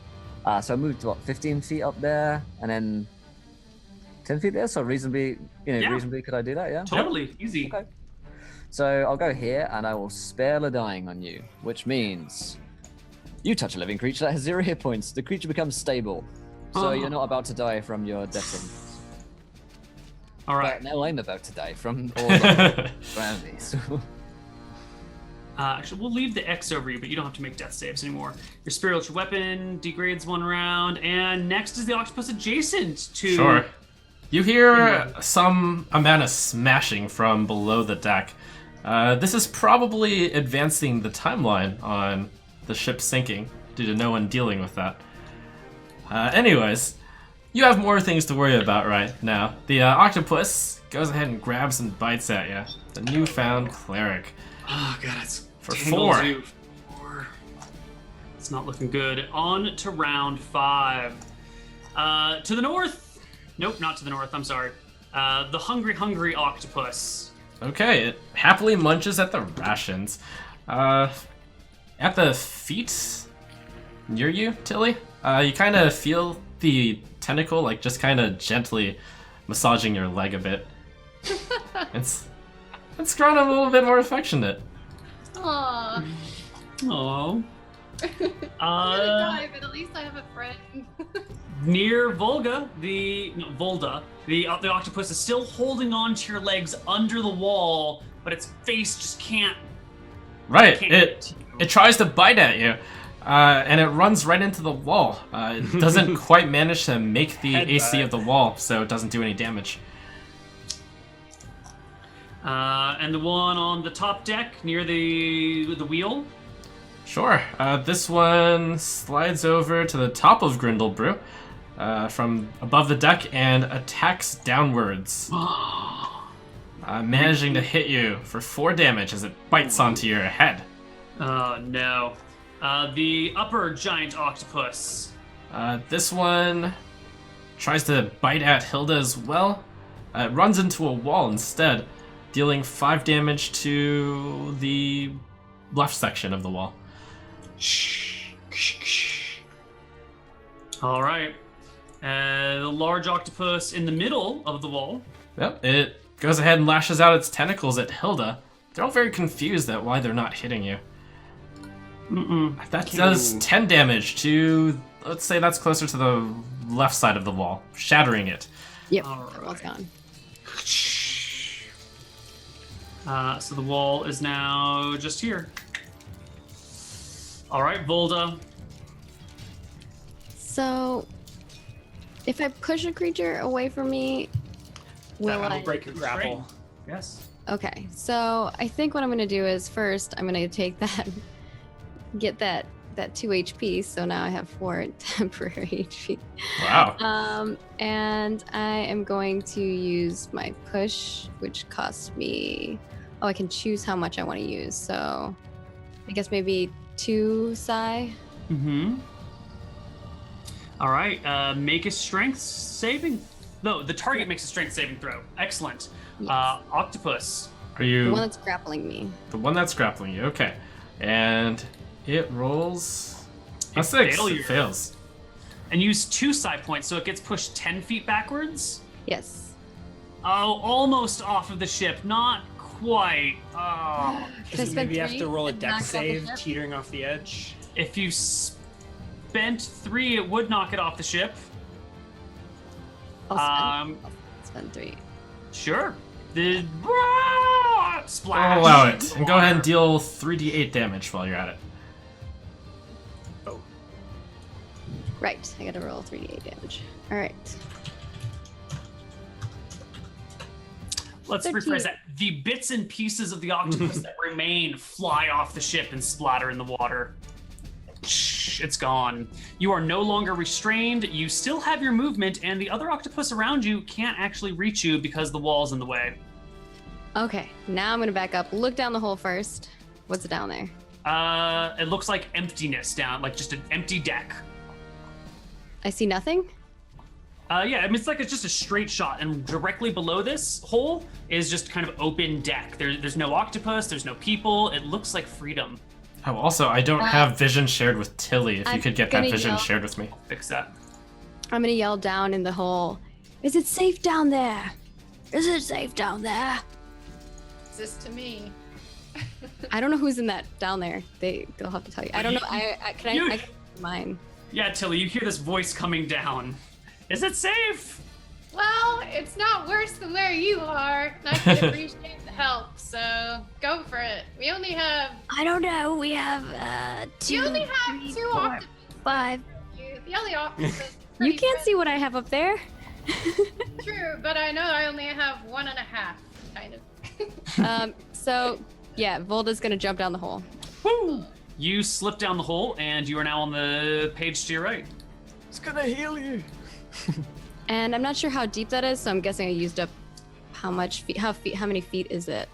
So I moved what, 15 feet up there, and then 10 feet there. So reasonably, reasonably, could I do that? Yeah. Totally easy. Okay. So I'll go here, and I will Spell a Dying on you, which means you touch a living creature that has 0 hit points. The creature becomes stable, so you're not about to die from your death sentence. All right. But now I'm about to die from all the around me. So. Actually, we'll leave the X over you, but you don't have to make death saves anymore. Your spiritual weapon degrades 1 round, and next is the octopus adjacent to. Sure. You hear some amount of smashing from below the deck. This is probably advancing the timeline on the ship sinking due to no one dealing with that. Anyways, you have more things to worry about right now. The octopus goes ahead and grabs and bites at you. The newfound cleric. Oh god, it's For tangled 4. you. 4. It's not looking good. On to round 5. To the north. Nope, not to the north. I'm sorry. The hungry octopus. Okay, it happily munches at the rations. At the feet near you, Tilly, you kind of feel the tentacle just kind of gently massaging your leg a bit. It's grown a little bit more affectionate. Aww. Oh. I'm gonna die, but at least I have a friend. Near Volda, the octopus is still holding on to your legs under the wall, but its face just can't. Right, Can't it get to you. it tries to bite at you, and it runs right into the wall. It doesn't quite manage to make the AC of the wall, so it doesn't do any damage. And the one on the top deck near the wheel. Sure. This one slides over to the top of Grindlebrew from above the deck and attacks downwards, managing to hit you for 4 damage as it bites onto your head. Oh no. The upper giant octopus. This one tries to bite at Hilda as well. It runs into a wall instead, dealing 5 damage to the left section of the wall. All right. The large octopus in the middle of the wall. Yep, it goes ahead and lashes out its tentacles at Hilda. They're all very confused at why they're not hitting you. That does 10 damage to, let's say that's closer to the left side of the wall, shattering it. Yep, All that wall's gone. So the wall is now just here. All right, Volda. So, if I push a creature away from me, will That will I? break your grapple. Yes. Okay, so I think what I'm gonna do is first I'm gonna take that, get that 2 HP. So now I have 4 temporary HP. Wow. And I am going to use my push, which costs me. Oh, I can choose how much I want to use. So, I guess maybe 2 psi. Mm-hmm. All right. Make a strength saving. No, the target makes a strength saving throw. Excellent. Yes. Octopus. Are you... The one that's grappling me. The one that's grappling you, okay. And it rolls a 6. failure. It fails. And use 2 psi points, so it gets pushed 10 feet backwards. Yes. Oh, almost off of the ship. Not quite. Oh. Should I So spend maybe you have 3 to roll a and dex knock off the save, ship? teetering off the edge. If you spent 3, it would knock it off the ship. I'll spend 3. Sure. The splash. I'll allow it. And go ahead and deal 3d8 damage while you're at it. Right, I gotta roll 3d8 damage. All right. Let's 13. rephrase that. The bits and pieces of the octopus that remain fly off the ship and splatter in the water. It's gone. You are no longer restrained. You still have your movement, and the other octopus around you can't actually reach you because the wall's in the way. Okay, now I'm gonna back up. Look down the hole first. What's down there? It looks like emptiness down, like just an empty deck. I see nothing. Yeah, I mean, it's just a straight shot, and directly below this hole is just kind of open deck. There's no octopus, there's no people. It looks like freedom. Oh, also, I don't have vision shared with Tilly. If you I'm could get that gonna vision yell. shared with me. Fix that. I'm gonna yell down in the hole. Is it safe down there? Is it safe down there? Is this to me? I don't know who's in that down there. They'll have to tell you. I don't know. I can mine. Yeah, Tilly, you hear this voice coming down. Is it safe? Well, it's not worse than where you are, and I can appreciate the help, so go for it. We only have I don't know. We have 2. you only have 3, 2 4, octopus. 5. The other octopus. is You pretty can't see what I have up there. True, but I know I only have 1.5, kind of. So yeah, Volda's gonna jump down the hole. Woo! You slip down the hole, and you are now on the page to your right. It's gonna heal you. And I'm not sure how deep that is, so I'm guessing I used up how many feet is it?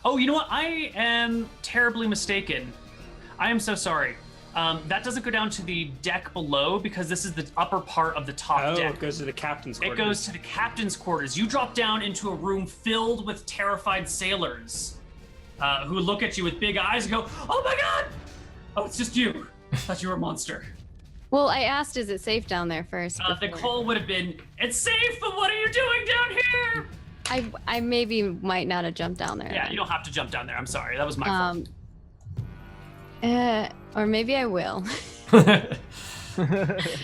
Oh, you know what? I am terribly mistaken. I am so sorry. That doesn't go down to the deck below because this is the upper part of the top Oh, deck. it goes to the captain's quarters. It goes to the captain's quarters. You drop down into a room filled with terrified sailors who look at you with big eyes and go, "Oh my god! Oh, it's just you. I thought you were a monster." Well, I asked, is it safe down there first? The before- call would have been, "It's safe, but what are you doing down here?" I maybe might not have jumped down there. Yeah, then. you don't have to jump down there. I'm sorry. That was my fault. Or maybe I will.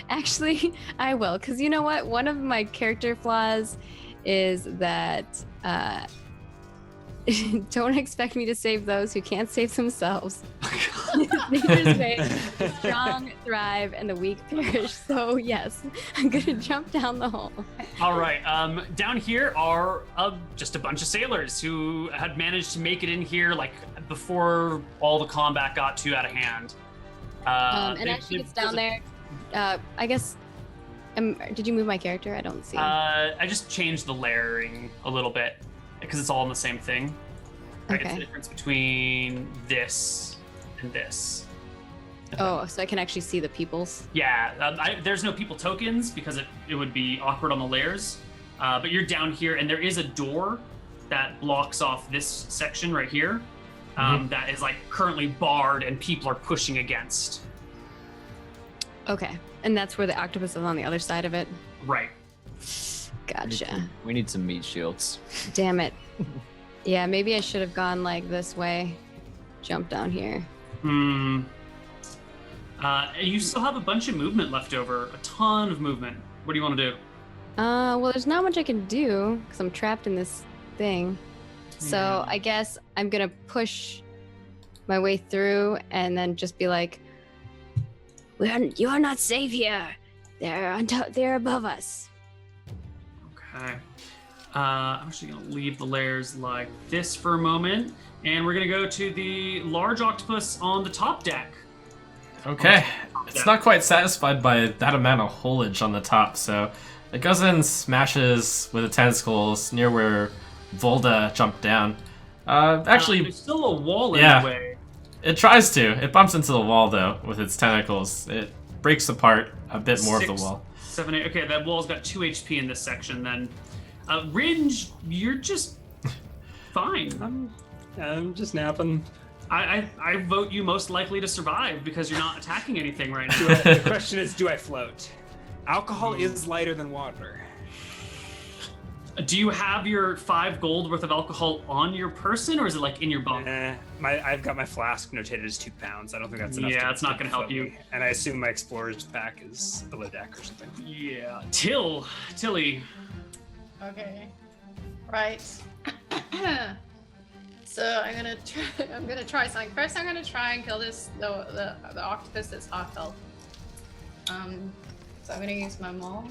Actually, I will, because you know what? One of my character flaws is that don't expect me to save those who can't save themselves. Nature's way, the strong thrive and the weak perish. So yes, I'm gonna jump down the hole. All right. Down here are just a bunch of sailors who had managed to make it in here like before all the combat got too out of hand. And as she gets down there, I guess. Did you move my character? I don't see. I just changed the layering a little bit because it's all in the same thing. Right? It's Okay. the difference between this and this. Oh, so I can actually see the peoples. Yeah. There's no people tokens because it would be awkward on the layers. But you're down here, and there is a door that blocks off this section right here that is like currently barred, and people are pushing against. Okay. And that's where the octopus is on the other side of it. Right. Gotcha. We need some meat shields. Damn it. Yeah, maybe I should have gone like this way. Jump down here. You still have a bunch of movement left over. A ton of movement. What do you want to do? Well, there's not much I can do because I'm trapped in this thing. So I guess I'm gonna push my way through and then just be like, You are not safe here. They're above us. Okay. I'm actually going to leave the layers like this for a moment, and we're going to go to the large octopus on the top deck. Okay. It's not quite satisfied by that amount of holage on the top, so it goes and smashes with its tentacles near where Volda jumped down. Actually, there's still a wall in yeah. the way. It tries to. It bumps into the wall, though, with its tentacles. It breaks apart a bit more of the wall. 7, 8. Okay, that wall's got 2 HP in this section then. Ringe, you're just fine. I'm just napping. I vote you most likely to survive because you're not attacking anything right now. The question is, do I float? Alcohol is lighter than water. Do you have your 5 gold worth of alcohol on your person, or is it like in your bunk? I've got my flask notated as 2 pounds. I don't think that's enough. Yeah, it's not going to help you. And I assume my explorer's pack is below deck or something. Yeah. Tilly. Okay. Right. So I'm gonna try something. First, I'm gonna try and kill the octopus that's half health. So I'm gonna use my maul.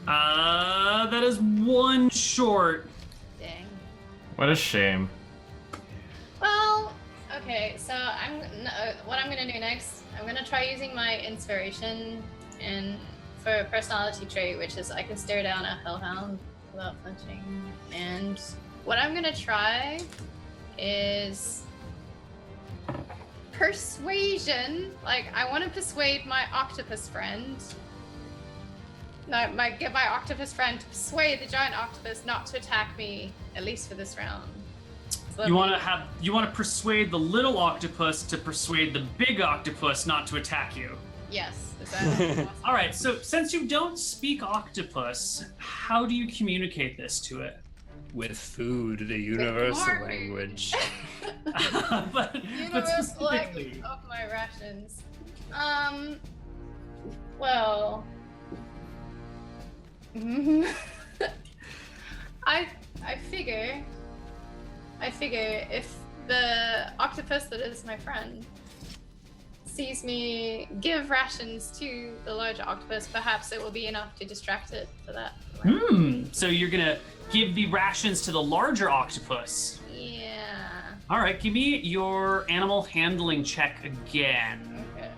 That is 1 short. Dang. What a shame. Well, okay. So what I'm gonna do next. I'm gonna try using my inspiration and for a personality trait, which is I can stare down a hellhound without flinching. And what I'm gonna try is persuasion. Like I want to persuade my octopus friend. Get my octopus friend to persuade the giant octopus not to attack me, at least for this round. So You want to persuade the little octopus to persuade the big octopus not to attack you. Yes. Is that All right. So since you don't speak octopus, how do you communicate this to it? With food, the universal more food. language. but universal specifically, language of my rations? Well. I figure if the octopus that is my friend sees me give rations to the larger octopus, perhaps it will be enough to distract it for that. So you're gonna give the rations to the larger octopus. Yeah. All right, give me your animal handling check again. Okay.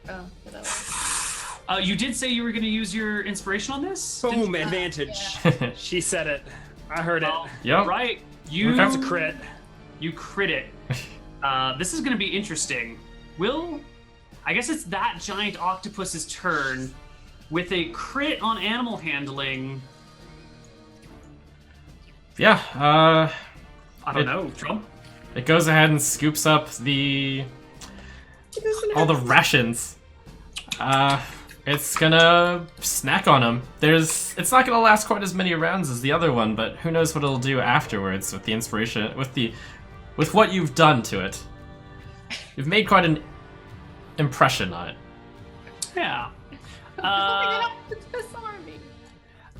Oh, that was... You did say you were gonna use your inspiration on this? Boom, advantage. Yeah. She said it. I heard it. Yep. Right. You. That's a crit. You crit it. This is gonna be interesting. I guess it's that giant octopus's turn with a crit on animal handling. Yeah, I don't know, Trump. it goes ahead and scoops up all the rations. It's gonna snack on them. It's not gonna last quite as many rounds as the other one, but who knows what it'll do afterwards with the inspiration, with what you've done to it. You've made quite an impression on it. Yeah. Octopus army.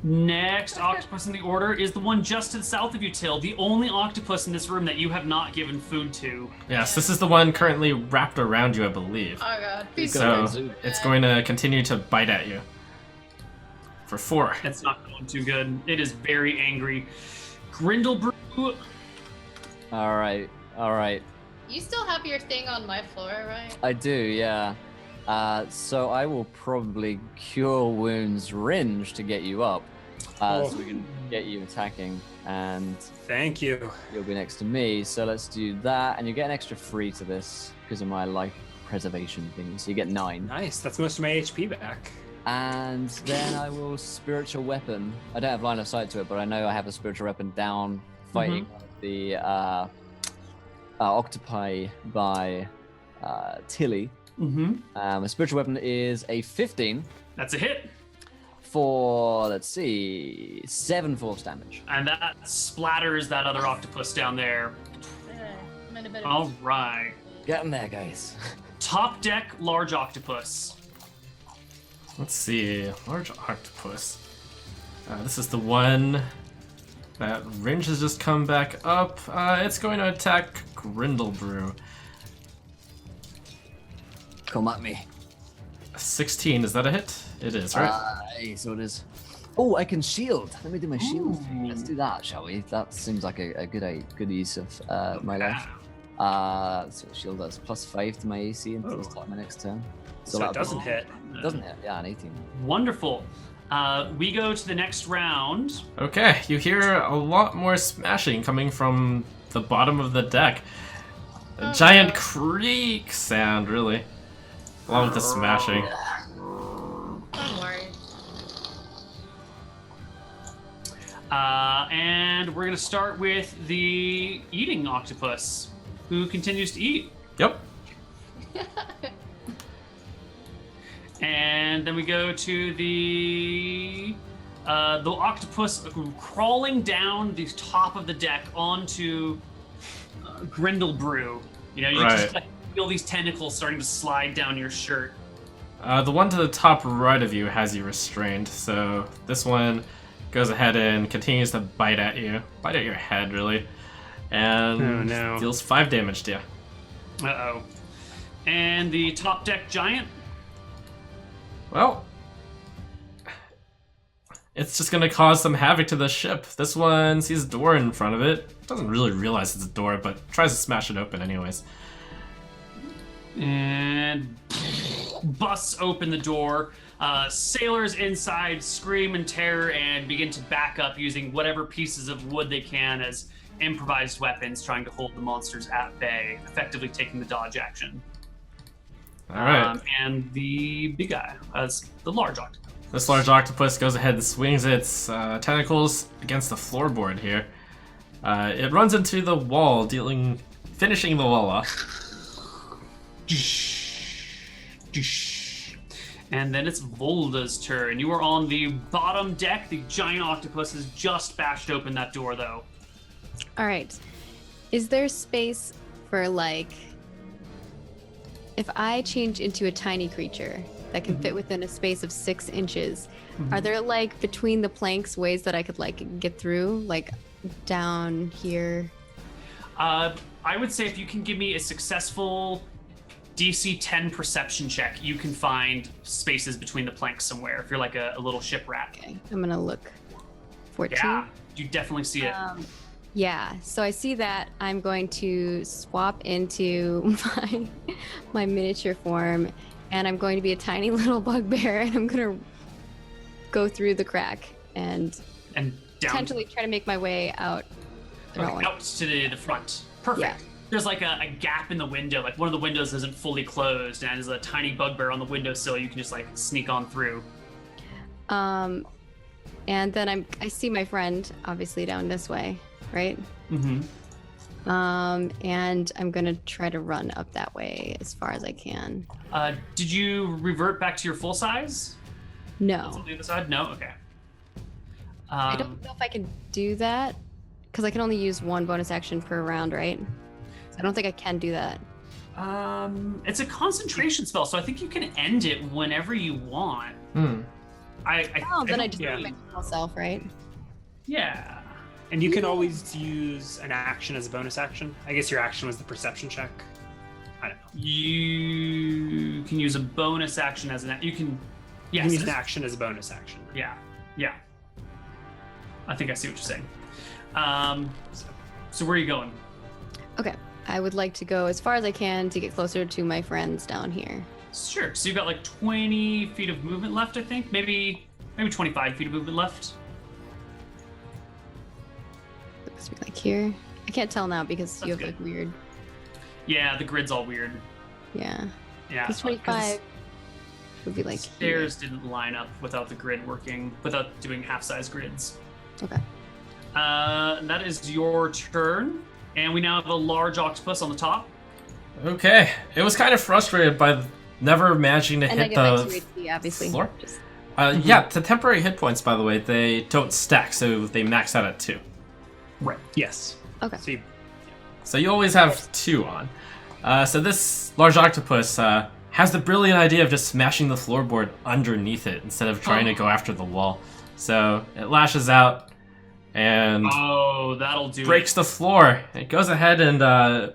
Next octopus in the order is the one just to the south of you, Till. The only octopus in this room that you have not given food to. Yes, this is the one currently wrapped around you, I believe. Oh god. So it's going to continue to bite at you. For 4. It's not going too good. It is very angry. Grindlebrew. All right. You still have your thing on my floor, right? I do, yeah. So I will probably Cure Wounds Ringe to get you up, so we can get you attacking, and Thank you. you'll be next to me. So let's do that, and you get an extra 3 to this because of my life preservation thing. So you get 9. Nice. That's most of my HP back. And then I will spiritual weapon. I don't have line of sight to it, but I know I have a spiritual weapon down fighting the octopi by Tilly. A spiritual weapon is a 15 That's a hit. for, let's see, 7 force damage. And that splatters that other octopus down there. I'm in a bit of All right. Get in there, guys. Top deck, large octopus. Let's see. Large octopus. This is the one that range has just come back up. It's going to attack Grindlebrew. Come at me. 16, is that a hit? It is, right? So it is. Oh, I can shield. Let me do my shield thing. Let's do that, shall we? That seems like a good use of my life. So shield does +5 to my AC until the start of my next turn. So it doesn't hit. It doesn't hit. Yeah, an 18. Wonderful. We go to the next round. Okay, you hear a lot more smashing coming from the bottom of the deck. A giant creak sound, really. Along with the smashing. Don't worry. And we're going to start with the eating octopus, who continues to eat. Yep. And then we go to the octopus crawling down the top of the deck onto Grindlebrew. You know, you just like, feel these tentacles starting to slide down your shirt. The one to the top right of you has you restrained, so this one goes ahead and continues to bite at you. Bite at your head, really. And deals 5 damage to you. Uh-oh. And the top deck giant? Well, it's just gonna cause some havoc to the ship. This one sees a door in front of it. Doesn't really realize it's a door, but tries to smash it open anyways. And busts open the door. Sailors inside scream in terror and begin to back up using whatever pieces of wood they can as improvised weapons, trying to hold the monsters at bay, effectively taking the dodge action. All right. And the big guy, the large octopus. This large octopus goes ahead and swings its tentacles against the floorboard here. It runs into the wall, finishing the wall off. And then it's Volda's turn. You are on the bottom deck. The giant octopus has just bashed open that door, though. All right. Is there space for, like, if I change into a tiny creature that can fit within a space of 6 inches, are there, like, between the planks ways that I could, like, get through, like, down here? I would say if you can give me a successful DC 10 perception check, you can find spaces between the planks somewhere, if you're like a little shipwreck. Okay, I'm gonna look. 14? Yeah, you definitely see it. Yeah, so I see that. I'm going to swap into my miniature form, and I'm going to be a tiny little bugbear, and I'm going to go through the crack and down potentially try to make my way out. Out to the front. Perfect. Yeah. There's like a gap in the window, like one of the windows isn't fully closed, and there's a tiny bugbear on the windowsill. You can just like sneak on through. And then I see my friend obviously down this way, right? Mm-hmm. And I'm gonna try to run up that way as far as I can. Did you revert back to your full size? No. On the other side? No? Okay. I don't know if I can do that, because I can only use 1 bonus action per round, right? I don't think I can do that. It's a concentration spell, so I think you can end it whenever you want. Then I just yeah. do my normal self, right? Yeah. And you can always use an action as a bonus action. I guess your action was the perception check. I don't know. You can use a bonus action as an. You can. You Yes. can use an action as a bonus action. Yeah. Yeah. I think I see what you're saying. So where are you going? Okay. I would like to go as far as I can to get closer to my friends down here. Sure. So you've got like 20 feet of movement left, I think. Maybe 25 feet of movement left. Looks like here. I can't tell now because you have good. like weird. Yeah, the grid's all weird. Yeah. Yeah. Because 25 would be like Stairs didn't line up without the grid working, without doing half-size grids. Okay. That is your turn, and we now have a large octopus on the top. Okay. It was kind of frustrated by never managing to And I hit get my the 2 HP, obviously. floor. Just, Yeah, the temporary hit points, by the way, they don't stack, so they max out at 2. Right. Yes. okay. So you, So you always have 2 on. So this large octopus has the brilliant idea of just smashing the floorboard underneath it instead of trying to go after the wall. So it lashes out and That'll do breaks the floor. It goes ahead and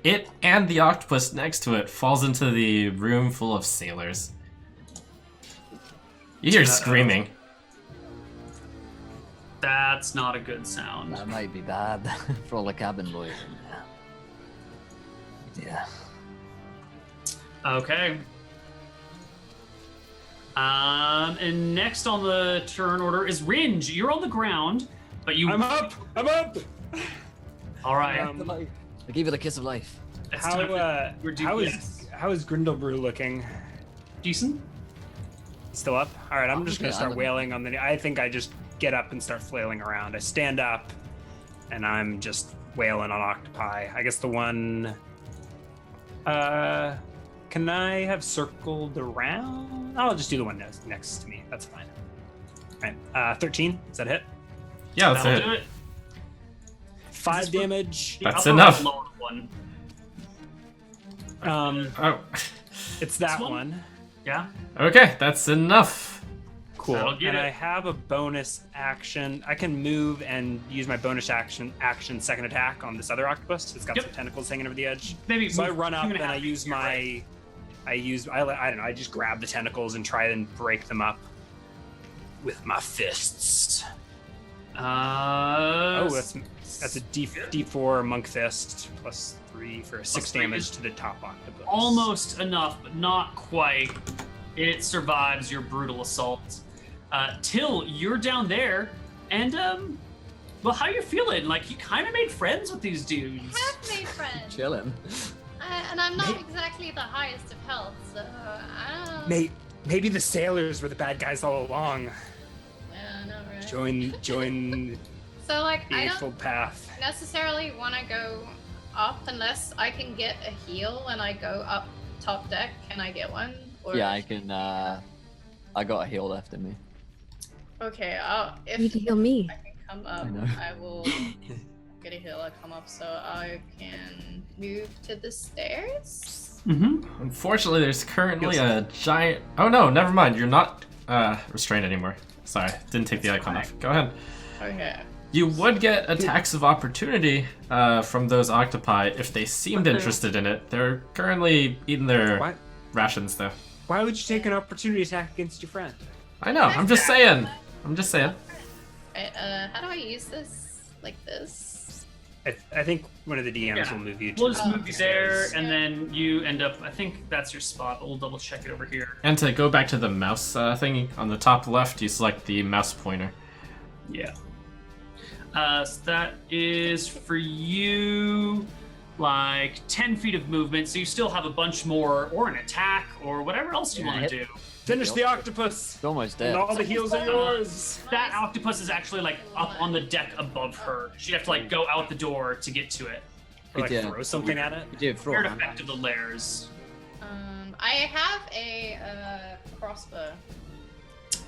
it and the octopus next to it falls into the room full of sailors. You hear screaming. That's not a good sound. That might be bad for all the cabin boys in there. Yeah. Okay. And next on the turn order is Ringe. You're on the ground, but you. I'm up. I'm up. All right. I gave it a kiss of life. It's How time for your how DPS. is Grindelbrew looking? Decent? Still up? All right, I'm just gonna Yeah, start I'm- wailing on the. I think I just get up and start flailing around. I stand up, and I'm just wailing on octopi. I guess the one. Can I have circled around? I'll just do the one next to me. That's fine. All right, 13. Is that a hit? Yeah, that's That'll do it. it. 5 Is this damage. The That's upper enough. lower one. Oh. It's that one? one. Yeah. Okay, that's enough. Cool. That'll get And it. I have a bonus action. I can move and use my bonus action second attack on this other octopus. It's got Yep. some tentacles hanging over the edge. Maybe So I move run up 2.5 and I use here, right? I don't know, I just grab the tentacles and try and break them up with my fists. Oh, that's a D4 monk fist plus 3 for 6 3 damage is to the top octopus. almost enough, but not quite. It survives your brutal assault. Till, you're down there, and well, how you feeling? Like you kind of made friends with these dudes. Have made friends. Chilling. And I'm not exactly the highest of health, so I don't. Maybe the sailors were the bad guys all along. Yeah, I know, right? Join So like, the I don't Eightfold Path. necessarily want to go up unless I can get a heal when I go up top deck. Can I get one? Or... Yeah, I can. I got a heal left in me. Okay, You need to if heal me. I can come up, I know. I will get a heal. I come up, so I can move to the stairs. Mm-hmm. Unfortunately, there's currently a giant. Oh no, never mind. You're not restrained anymore. Sorry, didn't take the icon off. Go ahead. Okay. You would get attacks of opportunity from those octopi if they seemed interested in it. They're currently eating their What? rations though. Why would you take an opportunity attack against your friend? I know. I'm just saying. I'm just saying. Right, how do I use this? Like this? I think one of the DMs Yeah. will move you to We'll just the move you there, stairs. and then you end up. I think that's your spot. But we'll double check it over here. And to go back to the mouse thingy on the top left, you select the mouse pointer. Yeah. So that is for you, like 10 feet of movement. So you still have a bunch more, or an attack, or whatever else you Yeah, want to hit- do. Finish the octopus! It's almost And dead. all the heals are yours! That octopus is actually like up on the deck above her. She'd have to like go out the door to get to it. Or like Yeah. throw something at it. You did throw Weird it, man. effect of the layers. I have a crossbow.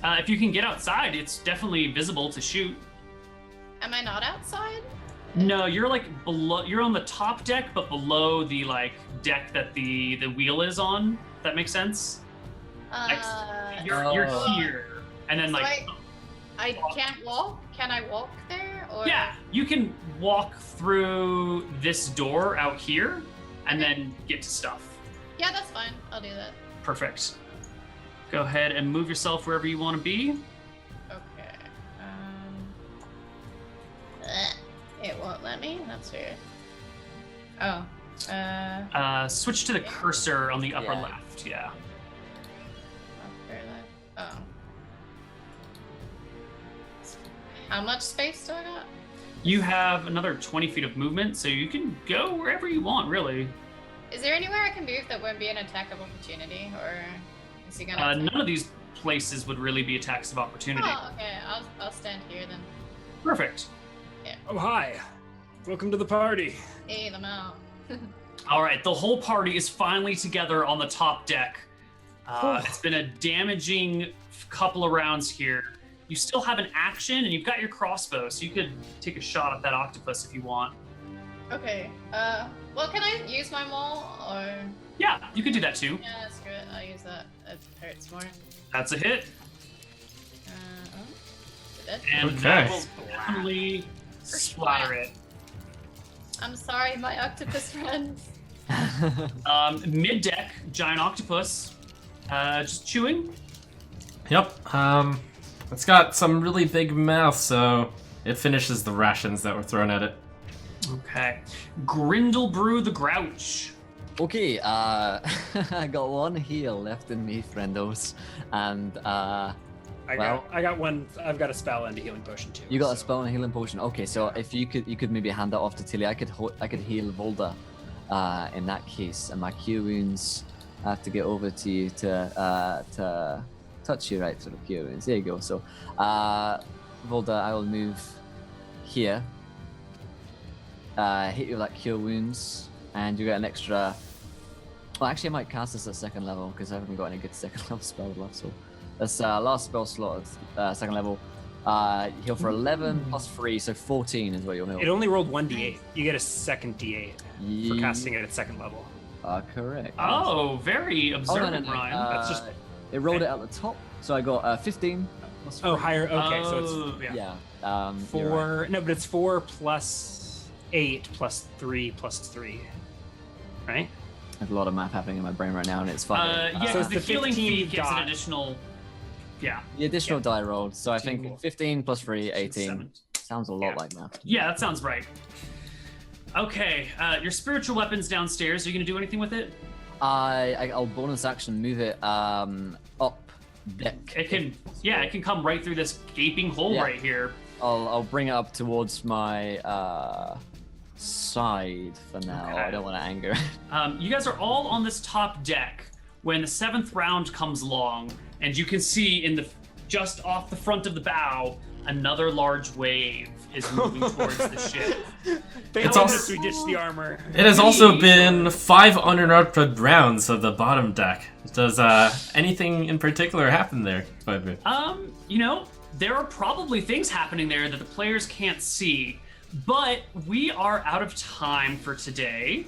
If you can get outside, it's definitely visible to shoot. Am I not outside? No, you're like below. You're on the top deck, but below the like deck that the wheel is on. If that makes sense. You're Oh. here, and then So like I can't walk. Can I walk there? Or yeah, you can walk through this door out here, and then get to stuff. Yeah, that's fine. I'll do that. Perfect. Go ahead and move yourself wherever you want to be. Okay. It won't let me. That's weird. Oh. Switch to the cursor on the upper Yeah. left. Yeah. Upper left. Oh. How much space do I got? You have another 20 feet of movement, so you can go wherever you want, really. Is there anywhere I can move that won't be an attack of opportunity, or is he gonna? None of these places would really be attacks of opportunity. Oh, okay. I'll stand here then. Perfect. Oh, hi. Welcome to the party. Hey, them out. All right, the whole party is finally together on the top deck. It's been a damaging couple of rounds here. You still have an action, and you've got your crossbow, so you could take a shot at that octopus if you want. Okay. Well, can I use my maul or? Yeah, you could do that too. Yeah, screw it. I'll use that. It hurts more. That's a hit. Did it? And Okay. that will definitely splatter it. I'm sorry, my octopus friends. Mid deck, giant octopus, just chewing. Yep. It's got some really big mouth, so it finishes the rations that were thrown at it. Okay. Grindlebrew the Grouch. Okay, I got one heal left in me, friendos, and I got one. I've got a spell and a healing potion too. you got a spell and a healing potion. Okay, so if you could maybe hand that off to Tilly, I could heal Volda, in that case, and my cure wounds have to get over to you to touch you, right? Sort of cure wounds. There you go. So, Volda, I will move here. Hit you with that cure wounds, and you get an extra. Well, actually, I might cast this at second level because I haven't got any good second level spell left. So, that's last spell slot at second level. Heal for 11 plus 3, so 14 is what you'll heal. It only rolled 1d8. You get a second d8 for casting it at second level. Correct. Oh, very observant, no. Ryan. That's just- It rolled it at the top, so I got 15. Plus Oh, 3. higher. Okay, so Oh, it's yeah. Yeah. You're right. 4. No, but it's 4 plus 8 plus 3 plus 3. Right? There's a lot of math happening in my brain right now, and it's fun. Yeah, So because it's the the healing 15 feat gets an dot. additional. Yeah. The additional die rolled, so I think Cool. 15 plus 3, 18. 7. Sounds a lot like math. Yeah, that sounds right. Okay, your spiritual weapon's downstairs. Are you gonna do anything with it? I'll bonus action move it up deck. It can come right through this gaping hole Yeah. right here. I'll bring it up towards my side for now. Okay. I don't want to anger. You guys are all on this top deck when the 7th round comes along, and you can see just off the front of the bow, another large wave is moving towards the ship. Thank It's goodness also- we ditched the armor. It has also been 5 uninterrupted rounds of the bottom deck. Does anything in particular happen there, Bobby? There are probably things happening there that the players can't see, but we are out of time for today.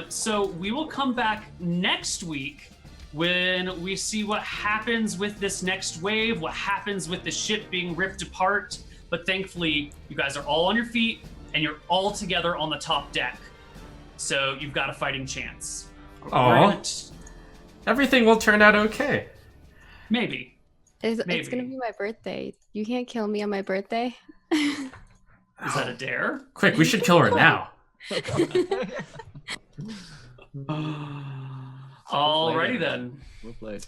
So we will come back next week when we see what happens with this next wave, what happens with the ship being ripped apart. But thankfully, you guys are all on your feet and you're all together on the top deck. So you've got a fighting chance. Aw. Everything will turn out okay. Maybe. It's Maybe. gonna be my birthday. You can't kill me on my birthday. Is that a dare? Quick, we should kill her now. Alrighty then. Well played.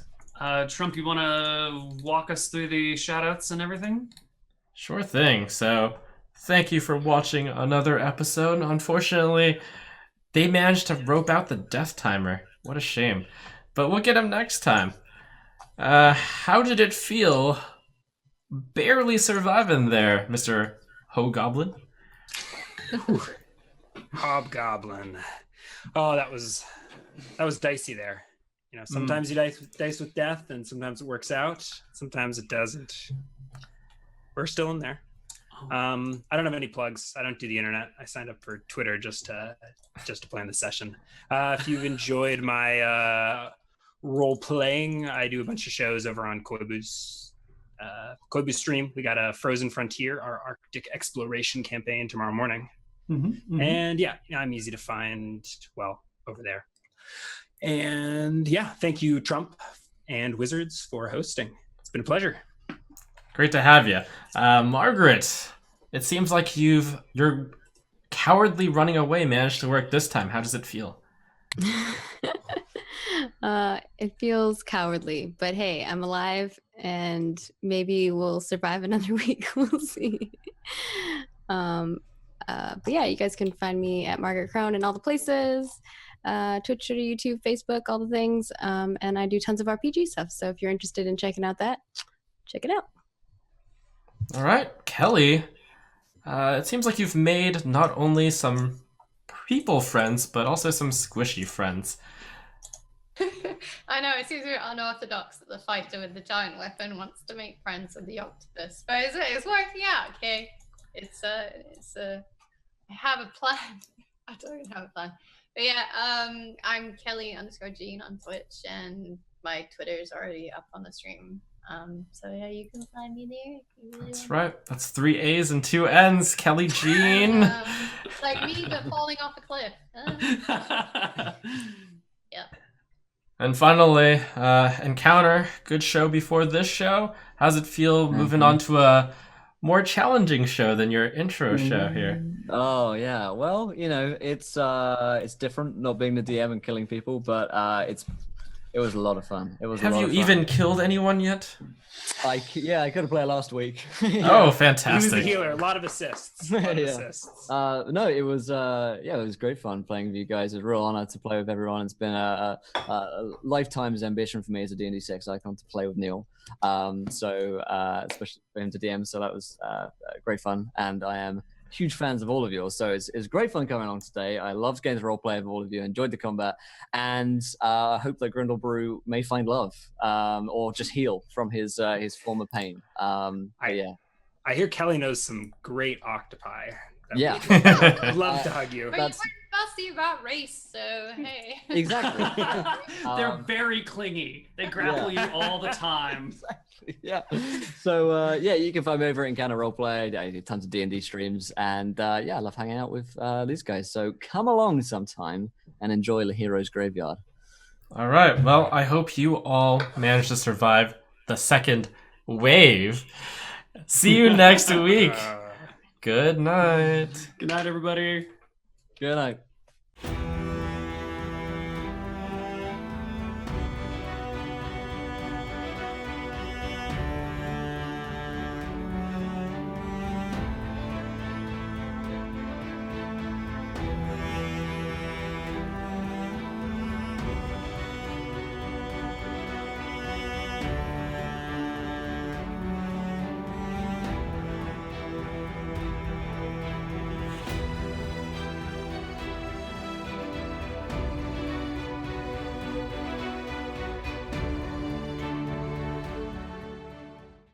Trump, you want to walk us through the shoutouts and everything? Sure thing. So, thank you for watching another episode. Unfortunately, they managed to rope out the death timer. What a shame. But we'll get him next time. How did it feel barely surviving there, Mr. Ho-Goblin? Hobgoblin. Oh, that was dicey there. Sometimes you dice with death, and sometimes it works out. Sometimes it doesn't. We're still in there. I don't have any plugs. I don't do the internet. I signed up for Twitter just to plan the session. If you've enjoyed my role playing, I do a bunch of shows over on Koibu's stream. We got a Frozen Frontier, our Arctic exploration campaign, tomorrow morning. And yeah, I'm easy to find, over there. And yeah, thank you, Trump and Wizards, for hosting. It's been a pleasure. Great to have you. Margaret, it seems like your cowardly running away managed to work this time. How does it feel? It feels cowardly, but hey, I'm alive and maybe we'll survive another week. We'll see. But yeah, you guys can find me at Margaret Krohn in all the places. Twitch, Twitter, YouTube, Facebook, all the things. And I do tons of RPG stuff. So if you're interested in checking out that, check it out. All right, Kelly. It seems like you've made not only some people friends, but also some squishy friends. I know, it seems very unorthodox that the fighter with the giant weapon wants to make friends with the octopus, but it's working out, okay? I have a plan. I don't even have a plan. But yeah, I'm Kelly_Jean on Twitch, and my Twitter is already up on the stream. So yeah, you can find me there if you really That's want. right. That's 3 A's and 2 N's, Kelly Jean. It's like me, but falling off a cliff. Yeah. And finally, Encounter, good show before this show. How's it feel moving on to a more challenging show than your intro show here? Oh yeah, well, you know, it's different not being the DM and killing people, but it was a lot of fun. It was. Have you a lot of fun. even killed anyone yet? I could have played last week. Oh, He was fantastic! the healer. A lot of assists. No, it was it was great fun playing with you guys. It's a real honor to play with everyone. It's been a lifetime's ambition for me as a D&D sex icon to play with Neil. So especially for him to DM. So that was great fun, and I am huge fans of all of yours. So it's great fun coming along today. I loved getting to roleplay with all of you. Enjoyed the combat, and I hope that Grindel Brew may find love, or just heal from his former pain. Yeah. I hear Kelly knows some great octopi. Yeah. I'd love to hug you. But you weren't fussy about race, so hey. Exactly. They're very clingy. They grapple you all the time. Yeah. So yeah, you can find me over at Encounter Roleplay. I do tons of D&D streams, and yeah, I love hanging out with these guys. So come along sometime and enjoy the Heroes Graveyard. All right. Well, I hope you all manage to survive the second wave. See you next week. Good night. Good night, everybody. Good night.